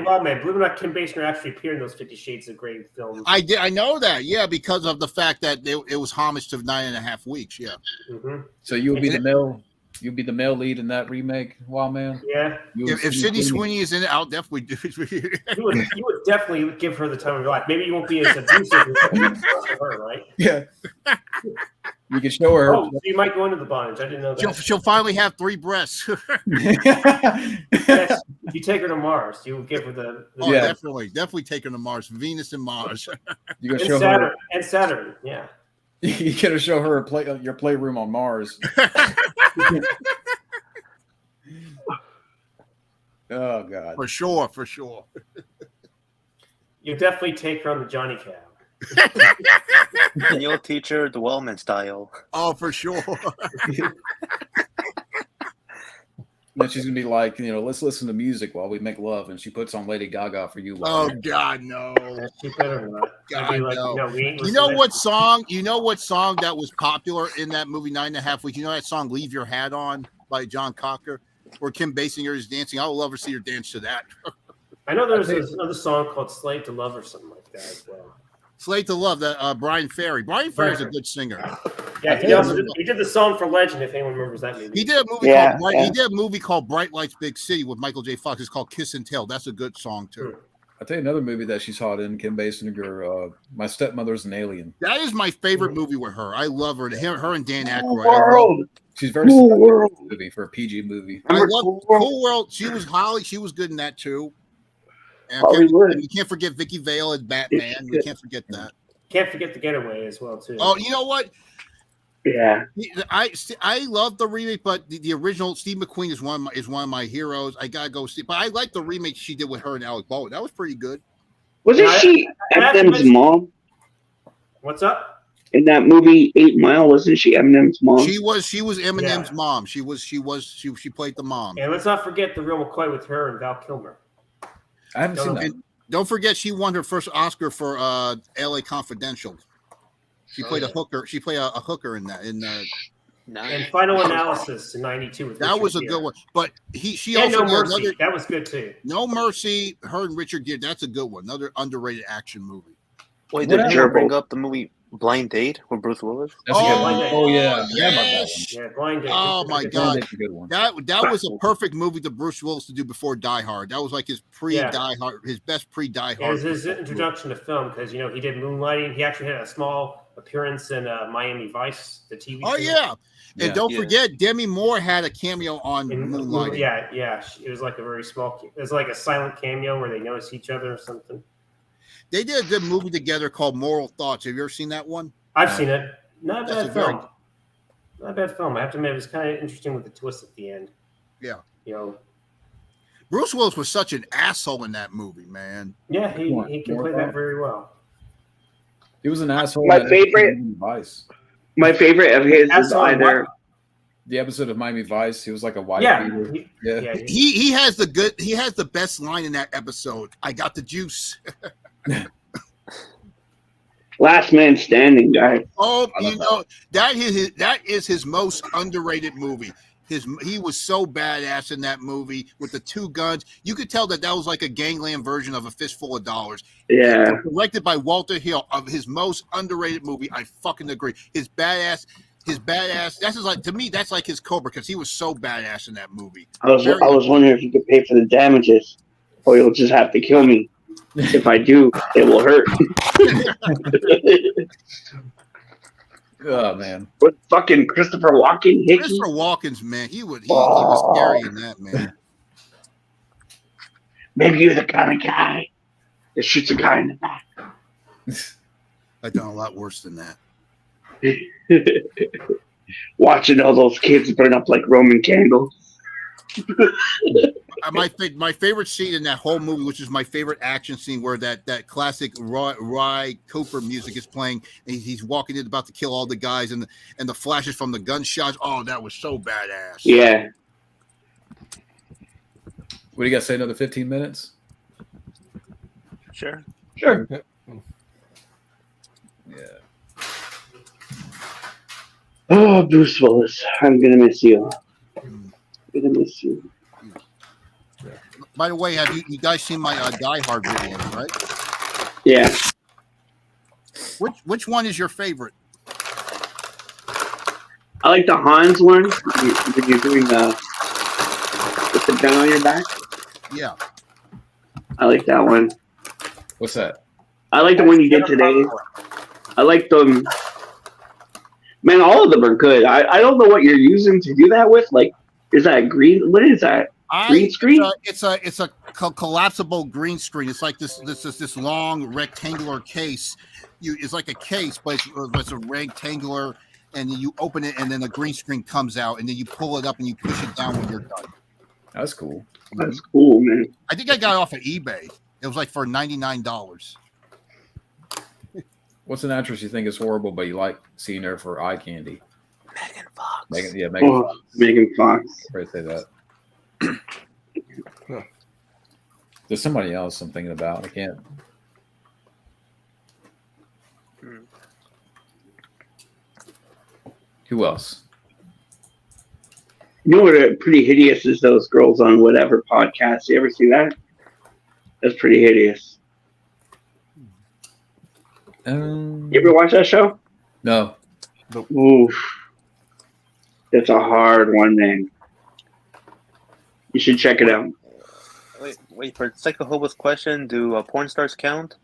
Well, man, believe it or not, Kim Basinger actually appeared in those 50 Shades of Grey films. I did. I know that. Yeah, because of the fact that it was homage to 9.5 Weeks. Yeah. Mm-hmm. So you would be the male. You'd be the male lead in that remake, Wild Man. Yeah. If Sydney Sweeney is in it, I'll definitely do it. You would definitely give her the time of your life. Maybe you won't be as abusive as her, right? Yeah. You can show her. Oh, so you might go into the bondage. I didn't know that. She'll finally have 3 breasts. Yes, if you take her to Mars, you will give her the definitely take her to Mars, Venus and Mars. You can and show Saturn her. and Saturn. Yeah. You gotta show her your playroom on Mars. Oh God. For sure. You definitely take her on the Johnny Cab. And you'll teach her the Wellman style. Oh, for sure. Then she's gonna be like, let's listen to music while we make love, and she puts on Lady Gaga for you. Oh God, no! She better not. God, like, no. You know what song? You know what song that was popular in that movie 9.5 Weeks? You know that song "Leave Your Hat On" by John Cocker, where Kim Basinger is dancing. I would love to see her dance to that. I know there's another song called "Slave to Love" or something like that as well. Slave to Love, that Brian Ferry. Brian Ferry's a good singer. Yeah, he did the song for Legend. If anyone remembers that movie, He did a movie called Bright Lights, Big City with Michael J. Fox. It's called Kiss and Tell. That's a good song too. I'll tell you another movie that she's hot in, Kim Basinger. My Stepmother's an Alien. That is my favorite movie with her. I love her. Her and Dan Aykroyd. She's very cool movie for a PG movie. I love Cool World. She was Holly. She was good in that too. And you can't forget Vicky Vale as Batman. We can't forget that. Can't forget The Getaway as well too. Oh, you know what? Yeah, I love the remake, but the original Steve McQueen is one of my heroes. I gotta go see. But I like the remake she did with her and Alec Baldwin. That was pretty good. Wasn't she Eminem's mom? What's up? In that movie 8 Mile, wasn't she Eminem's mom? She was Eminem's mom. She played the mom. And let's not forget The Real McCoy with her and Val Kilmer. I haven't seen that. And don't forget, she won her first Oscar for L.A. Confidential. She played a hooker. She played a hooker in that. And Final Analysis in '92. That was a good one. But she and also No Mercy. another. That was good too. No Mercy. Her and Richard Gere. That's a good one. Another underrated action movie. Wait, did you bring up the movie Blind Date with Bruce Willis? Yeah. Yes. Yeah, Blind Date. Oh my God, That's a good one. that was a perfect movie to Bruce Willis to do before Die Hard. That was like his Die Hard, his best pre-Die Hard. It was his introduction to film because he did Moonlighting. He actually had a small appearance in Miami Vice, the TV show. Oh yeah, and don't forget Demi Moore had a cameo on Moonlighting. Yeah. It was like a very small. It was like a silent cameo where they noticed each other or something. They did a good movie together called Moral Thoughts. Have you ever seen that one? I've seen it. Not a bad film. Not a bad film. I have to admit, it was kind of interesting with the twist at the end. Yeah. Bruce Willis was such an asshole in that movie, man. Yeah, he can play that very well. He was an asshole. My in that episode favorite- of Miami Vice. My favorite of his is Asshole in either The episode of Miami Vice. He was like a wife Yeah. beater. He- Yeah. yeah, He has the best line in that episode. I got the juice. Last Man Standing guy. Oh, I love you know that is his most underrated movie. He was so badass in that movie with the two guns. You could tell that was like a gangland version of A Fistful of Dollars. Yeah. Directed by Walter Hill, of his most underrated movie. I fucking agree. His badass. That's just like, to me, that's like his Cobra, because he was so badass in that movie. I was wondering if you could pay for the damages, or you'll just have to kill me. If I do, it will hurt. Oh man. With fucking Christopher Walken, Hickey. Christopher Walken's, man, he was scary in that, man. Maybe you're the kind of guy that shoots a guy in the back. I've done a lot worse than that. Watching all those kids burn up like Roman candles. My favorite scene in that whole movie, which is my favorite action scene, where that classic Ry Cooper music is playing, and he's walking in about to kill all the guys, and the flashes from the gunshots. Oh, that was so badass. Yeah. What do you got to say? Another 15 minutes? Sure. Sure. Yeah. Oh, Bruce Willis, I'm gonna miss you. Gonna miss you. By the way, have you guys seen my Die Hard video, right? Yeah. Which one is your favorite? I like the Hans one. When you're doing with the gun on your back. Yeah. I like that one. What's that? I like the one you did today. I like them. Man, all of them are good. I don't know what you're using to do that with. Like, is that green? What is that? Green screen? It's a collapsible green screen. It's like this long rectangular case. It's like a case, but it's a rectangular, and you open it, and then the green screen comes out, and then you pull it up and you push it down when you're done. That's cool. That's cool, man. I think I got it off of eBay. It was like for $99. What's an actress you think is horrible, but you like seeing her for eye candy? Megan Fox. Megan Oh, Fox. Megan Fox. Right, say that. There's somebody else I'm thinking about. I can't. Who else? You know what? Pretty hideous is those girls on whatever podcast. You ever see that? That's pretty hideous. You ever watch that show? No. Oof. It's a hard one, man. You should check it out. Wait for Psycho Hobo's question. Do porn stars count?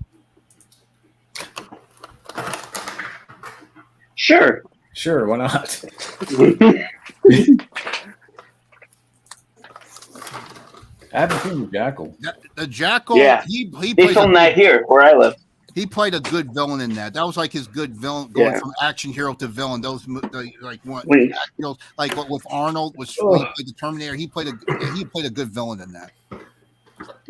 Sure. Sure, why not? I haven't seen the Jackal. The Jackal. Yeah. He They filmed that here where I live. He played a good villain in that. That was like his good villain, going from action hero to villain. Those like with Arnold when he played the Terminator. He played a good villain in that.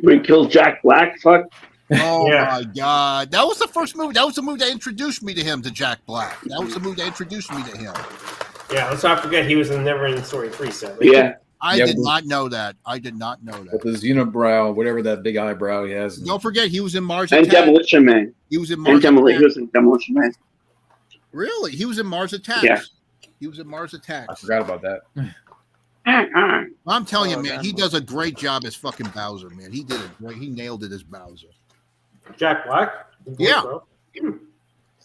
When he kills Jack Black, fuck. Oh my God, that was the first movie. That was the movie that introduced me to him, to Jack Black. That was the movie that introduced me to him. Yeah, let's not forget he was in Never Ending Story 3. So I did not know that. I did not know that. With his unibrow, whatever that big eyebrow he has. Don't forget, he was in Mars And Attacks. Demolition Man. He was in And Mars Attacks. He was in Demolition Man. Really? He was in Mars Attacks. Yeah. He was in Mars Attacks. I forgot about that. I'm telling you, man, he does a great job as fucking Bowser, man. He nailed it as Bowser. Jack Black? Yeah.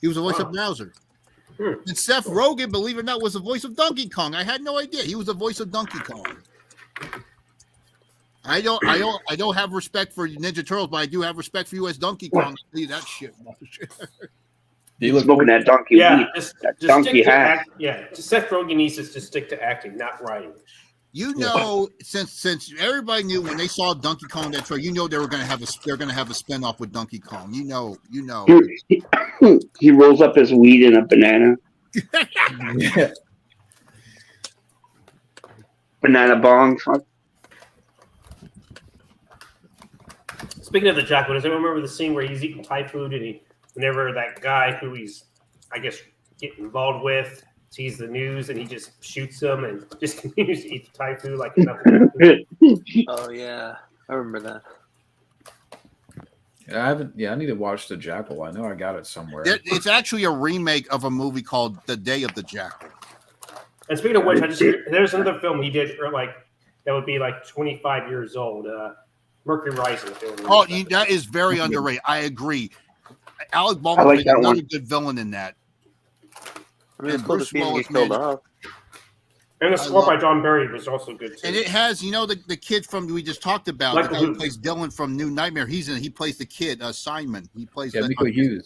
He was the voice of Bowser. And Seth Rogen, believe it or not, was the voice of Donkey Kong. I had no idea. He was the voice of Donkey Kong. I don't have respect for Ninja Turtles, but I do have respect for you as Donkey Kong. See that shit. You look smoking that donkey. Yeah, weed. just Donkey stick to hat. Seth Rogen needs to just stick to acting, not writing. You know, since everybody knew when they saw Donkey Kong that trailer, you know they're gonna have a spinoff with Donkey Kong. You know. He rolls up his weed in a banana. Yeah. Banana bong. Fuck. Speaking of the Jackal, does anyone remember the scene where he's eating Thai food and he whenever that guy who he's, I guess, getting involved with sees the news and he just shoots them and just continues to eat the Thai food like nothing. Oh yeah, I remember that. I haven't. Yeah, I need to watch The Jackal. I know I got it somewhere. It's actually a remake of a movie called The Day of the Jackal. And speaking of which, there's another film he did, or like that would be like 25 years old. Mercury Rising film. Oh, that is very underrated. I agree. Alec I Baldwin like played that another one. good villain in that. I mean, it's cool to see him get killed off. And the score by John Barry was also good too. And it has, the kid from we just talked about, Like the guy who plays Dylan from New Nightmare. He plays the kid, Simon. He plays Nico Hughes.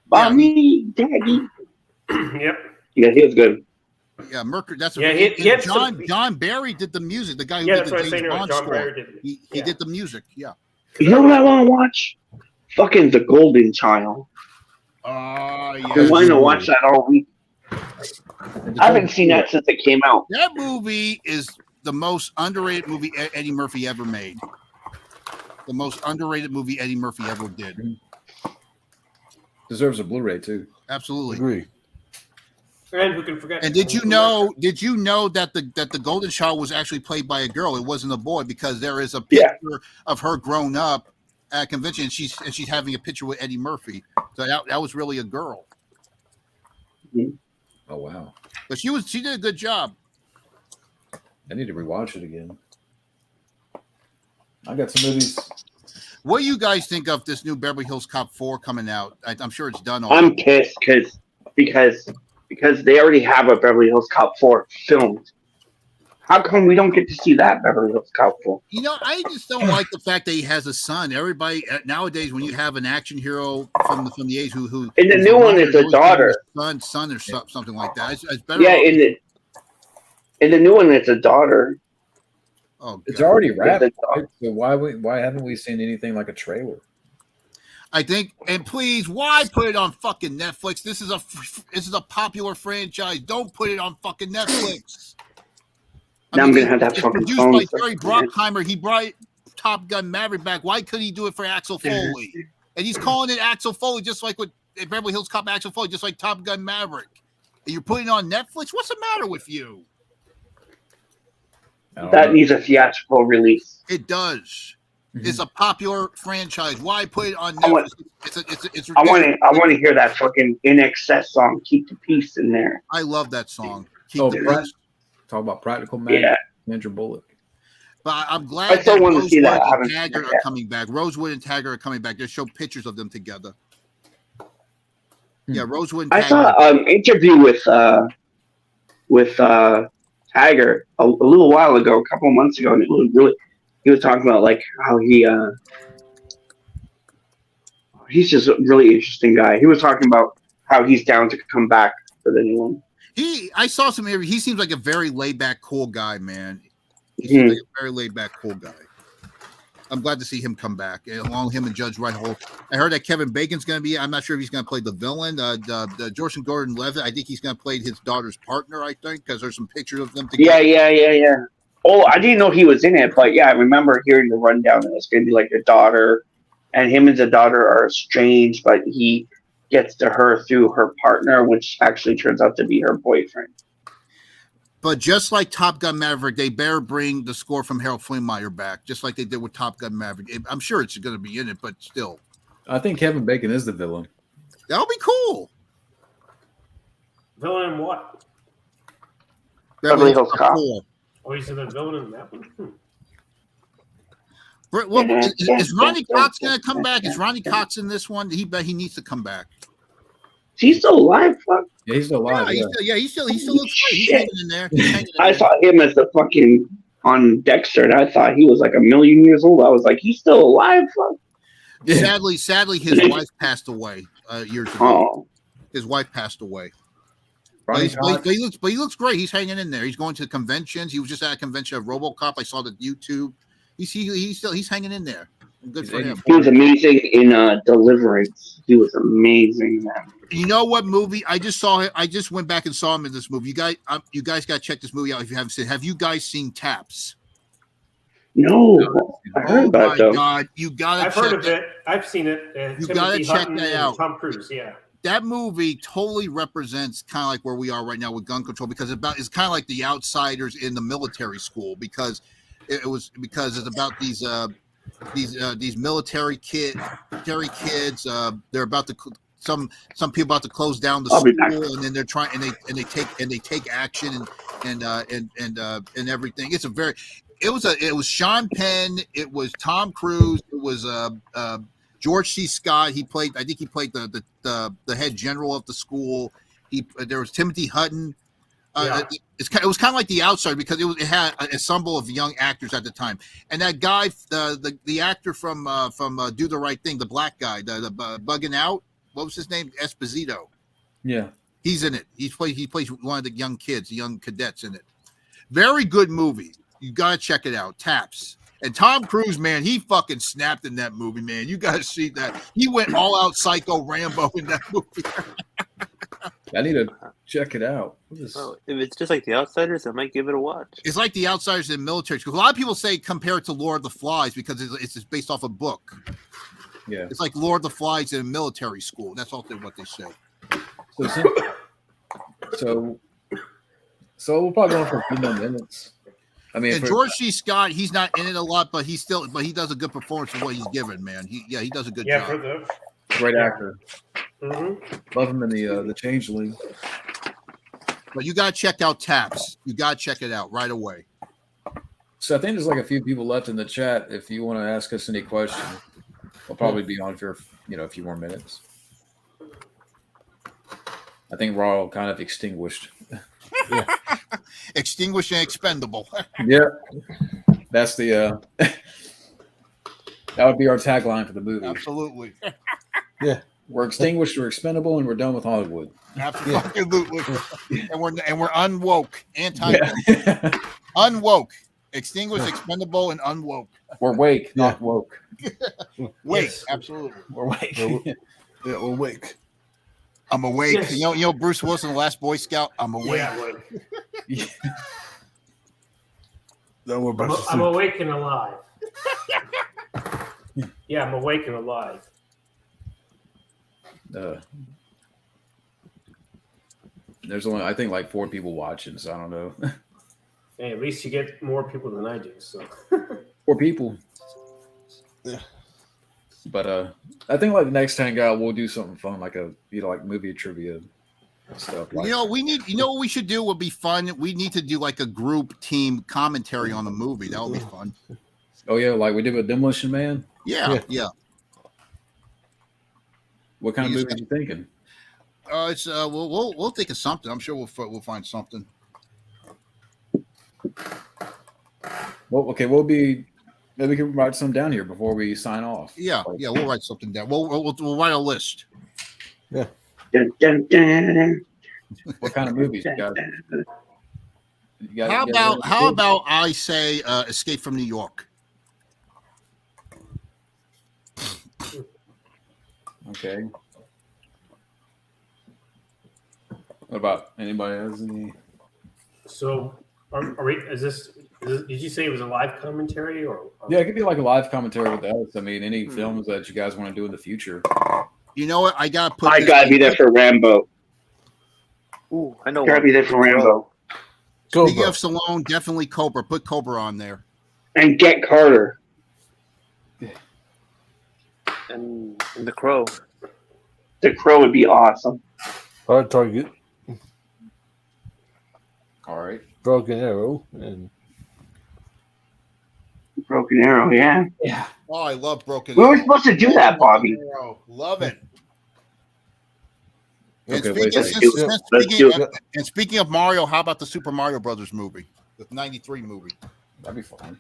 Mommy, Daddy. Yep. Yeah, he was good. Yeah, Mercury. That's John Barry did the music. The guy who did the James Bond score. He did the music. Yeah. You know what I want to watch? Fucking The Golden Child. Oh, yeah. I've been wanting to watch that all week. I haven't seen that since it came out. That movie is the most underrated movie Eddie Murphy ever made. The most underrated movie Eddie Murphy ever did. Deserves a Blu-ray too. Absolutely. Agree. And who can forget? And did you know that the Golden Child was actually played by a girl? It wasn't a boy, because there is a picture of her grown up at a convention, and she's having a picture with Eddie Murphy. So that was really a girl. Mm-hmm. Oh wow! But she did a good job. I need to rewatch it again. I got some movies. What do you guys think of this new Beverly Hills Cop 4 coming out? I'm sure it's done already. I'm pissed because they already have a Beverly Hills Cop 4 filmed. How come we don't get to see that Beverly Hills Cop 4? I just don't like the fact that he has a son. Everybody nowadays, when you have an action hero from the 80s who in the new one, it's a daughter, son or something like that. It's better. Yeah, in the new one, it's a daughter. Oh, it's already wrapped. So why haven't we seen anything like a trailer? I think, and please, why put it on fucking Netflix? This is a popular franchise. Don't put it on fucking Netflix. Now I'm gonna have that fucking produced phone. by Jerry Bruckheimer. He brought Top Gun Maverick back. Why couldn't he do it for Axel Foley? And he's calling it Axel Foley, just like with Beverly Hills Cop Axel Foley, just like Top Gun Maverick. And you're putting it on Netflix? What's the matter with you? That needs a theatrical release. It does. It's a popular franchise. Why put it on Netflix? It's I want to hear that fucking In Excess song, Keep the Peace, in there. I love that song. Talk about Practical Magic, Sandra Bullock. But I'm glad that Rosewood and Taggart are coming back. Rosewood and Taggart are coming back. They show pictures of them together. Yeah, Rosewood and I Taggart. saw an interview with Taggart a little while ago, a couple of months ago, and it was really. He was talking about like how he's just a really interesting guy. He was talking about how he's down to come back for the new one. I saw some interviews. He seems like a very laid back, cool guy, man. He seems like a very laid back, cool guy. I'm glad to see him come back, along with him and Judge Reinhold. I heard that Kevin Bacon's going to be. I'm not sure if he's going to play the villain. The Joseph Gordon-Levitt. I think he's going to play his daughter's partner. I think because there's some pictures of them together. Yeah. Oh, I didn't know he was in it, but yeah, I remember hearing the rundown that it's going to be like the daughter, and him and the daughter are estranged, but he gets to her through her partner, which actually turns out to be her boyfriend. But just like Top Gun Maverick, they better bring the score from Harold Flinmeyer back, just like they did with Top Gun Maverick. I'm sure it's going to be in it, but still. I think Kevin Bacon is the villain. That'll be cool. Villain in what? Beverly Hills Cop. Oh, he's the villain in that one? Well, is Ronnie Cox going to come back? Is Ronnie Cox in this one? He needs to come back. He's still alive, fuck. Yeah, he's still alive. He still looks great. He's hanging in there. I saw him as the fucking on Dexter, and I thought he was like 1,000,000 years old. I was like, he's still alive, fuck. Yeah. Sadly, his wife passed away years ago. Oh. His wife passed away. But he looks great. He's hanging in there. He's going to conventions. He was just at a convention of RoboCop. I saw the YouTube. He's hanging in there. Good for him. He was amazing in Deliverance. He was amazing, man. You know what movie I just saw? I just went back and saw him in this movie. You guys got to check this movie out if you haven't seen it. Have you guys seen Taps? No, I heard Oh about my it though. God, you gotta I've check heard of it. it. I've seen it. You Timothy gotta check Hutton that and out. Tom Cruise. Yeah. That movie totally represents kind of like where we are right now with gun control, because it's kind of like the outsiders in the military school, because it's about these military kids. They're about to some people about to close down the I'll be school, back. and then they're trying and they take action and everything. It was Sean Penn, it was Tom Cruise, it was George C. Scott. I think he played the head general of the school. There was Timothy Hutton. It was kind of like The Outsider, because it had an ensemble of young actors at the time. And that guy, the actor from Do the Right Thing, the black guy, the Bugging Out. What was his name? Esposito. Yeah, he's in it. He plays one of the young kids, the young cadets in it. Very good movie. You gotta check it out. Taps. And Tom Cruise, man, he fucking snapped in that movie, man. You gotta see that. He went all out psycho Rambo in that movie. I need to check it out. Well, if it's just like The Outsiders, I might give it a watch. It's like The Outsiders in military school. A lot of people say compare it to Lord of the Flies because it's based off a book. Yeah, it's like Lord of the Flies in military school. That's also what they say. So we'll probably go on for a few more minutes. I mean, and George C. Scott, he's not in it a lot, but he does a good performance for what he's given, man. He does a good job. Great actor. Love him in the Changeling. But you gotta check out Taps. You gotta check it out right away. So I think there's like a few people left in the chat. If you want to ask us any questions, we'll probably be on for a few more minutes. I think we're all kind of extinguished. Yeah. Extinguished and expendable. Yeah, that's the that would be our tagline for the movie. Absolutely. Yeah, we're extinguished, we're expendable, and we're done with Hollywood. Absolutely. and we're unwoke, unwoke, extinguished, expendable, and unwoke. We're wake, not woke. Wake, Yes. absolutely. We're wake. We're awake. I'm awake. Yes. You know Bruce Wilson, the last Boy Scout. I'm awake. Yeah, Then we're back to I'm sleep. awake and alive. Yeah, I'm awake and alive. There's only, I think, like 4 people watching, so I don't know. Hey, at least you get more people than I do. So 4 people. Yeah. But I think like the next Hangout we'll do something fun, like like movie trivia stuff. Like, what we should do would be fun. We need to do like a group team commentary on the movie. That would be fun. oh yeah, like we did with Demolition Man. Yeah. What kind of movie are you thinking? It's we'll think of something. I'm sure we'll find something. Well, okay, maybe we can write some down here before we sign off. Yeah, we'll write something down. We'll write a list. Yeah. Dun, dun, dun. What kind of movies you got? How about I say Escape from New York? Okay. What about anybody has any? So, are we? Did you say it was a live commentary or? Yeah, it could be like a live commentary with us. I mean, any films that you guys want to do in the future. You know what? I gotta be there for Rambo. Ooh, I know. Gotta be there for Rambo. Speaking of Stallone, definitely Cobra. Put Cobra on there. And Get Carter. And The Crow. The Crow would be awesome. Hard Target. All right. Broken Arrow and Broken Arrow, yeah. Yeah. Oh, I love Broken We Arrow. were supposed to do that, Bobby. Love it. And Okay, speaking of Mario, how about the Super Mario Brothers movie, the '93 movie? That'd be fun.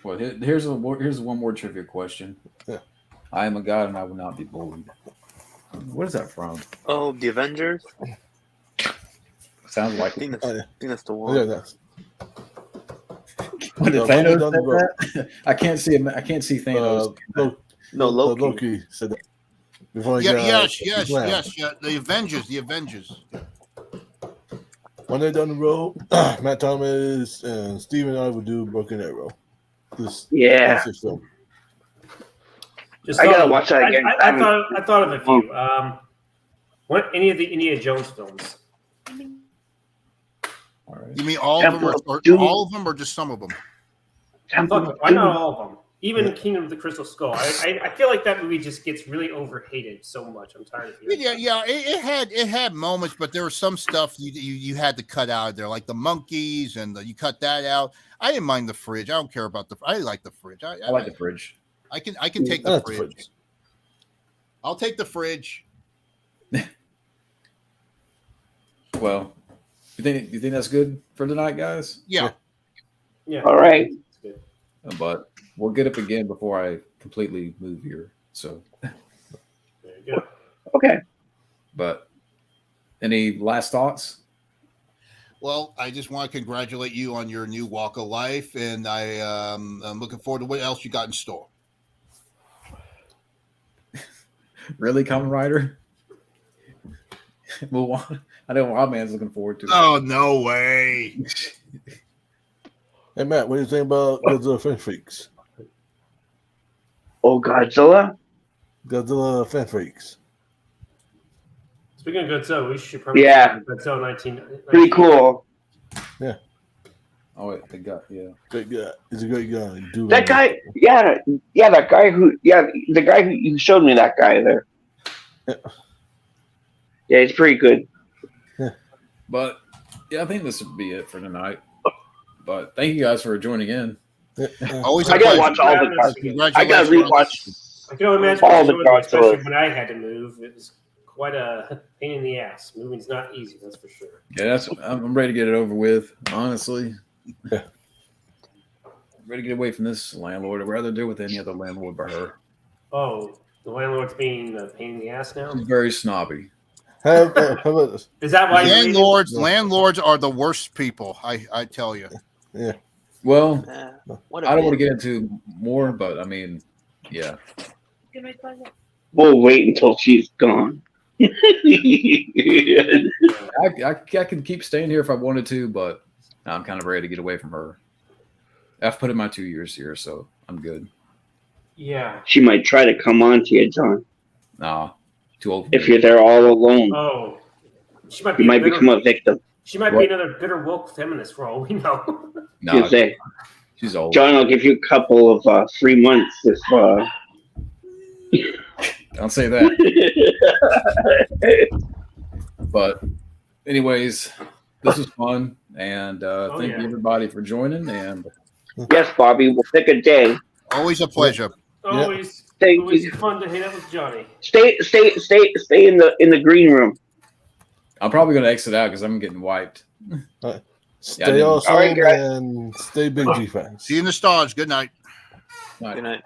Well, here's one more trivia question. Yeah. I am a god and I will not be bullied. What is that from? Oh, The Avengers. Sounds like I think that's the one. yeah, that's when did Thanos said that? I can't see him. I can't see Thanos. No, Loki. Loki said that. Before he Yes. got slammed. The Avengers. Well, one day down the road, Matt Thomas and Steve and I would do Broken Arrow. This classic film. I gotta watch that again. I thought of a few. What any of the Indiana Jones films? All right. You mean all of them, or all of them, or just some of them? Fuck, why not all of them? Even Kingdom of the Crystal Skull. I feel like that movie just gets really overhated so much. I'm tired of hearing. Yeah. It had moments, but there was some stuff you had to cut out of there, like the monkeys, and you cut that out. I didn't mind the fridge. I don't care about I like the fridge. I like the fridge. I can take the fridge. I'll take the fridge. Well, you think that's good for tonight, guys? Yeah. All right. But we'll get up again before I completely move here. So. There you go. Okay. But any last thoughts? Well, I just want to congratulate you on your new walk of life, and I'm looking forward to what else you got in store. Really, Kamen Rider? Well, I know Wild Man's looking forward to it. Oh, no way. Hey, Matt, what do you think about Godzilla Fan Freaks? Oh, Godzilla? Godzilla Fan Freaks. Speaking of Godzilla, we should probably Godzilla 19. Pretty cool. Yeah. Oh, wait, the guy, yeah. Great guy. He's a great guy. That guy, that guy the guy who you showed me, that guy there. Yeah, he's pretty good. Yeah. But yeah, I think this would be it for tonight. But thank you guys for joining in. Always I gotta watch all the cartoons. I gotta rewatch. I can only imagine all the Godzilla, especially Godzilla. when I had to move. It was quite a pain in the ass. Moving's not easy, that's for sure. Yeah, I'm ready to get it over with, honestly. I'm ready to get away from this landlord. I'd rather deal with any other landlord but her. Oh, the landlord's being a pain in the ass now? She's very snobby. How about this? Is that why landlords are the worst people, I tell you. Yeah. Well, I don't want to get into more, but I mean, yeah. We'll wait until she's gone. I can keep staying here if I wanted to, but I'm kind of ready to get away from her. I've put in my 2 years here, so I'm good. Yeah. She might try to come on to you, John. Nah, too old. If you're there all alone. Oh. She might you might become a victim. She might be another bitter woke feminist for all we know. No, she's old. John, I'll give you a couple of 3 months if Don't say that. But anyways, this was fun, and thank you everybody for joining. And yes, Bobby, we'll pick a day. Always a pleasure. Always fun to hang out with Johnny. Stay in the green room. I'm probably going to exit out because I'm getting wiped. Stay awesome and stay big, G fans. See you in the stars. Good night. Good night.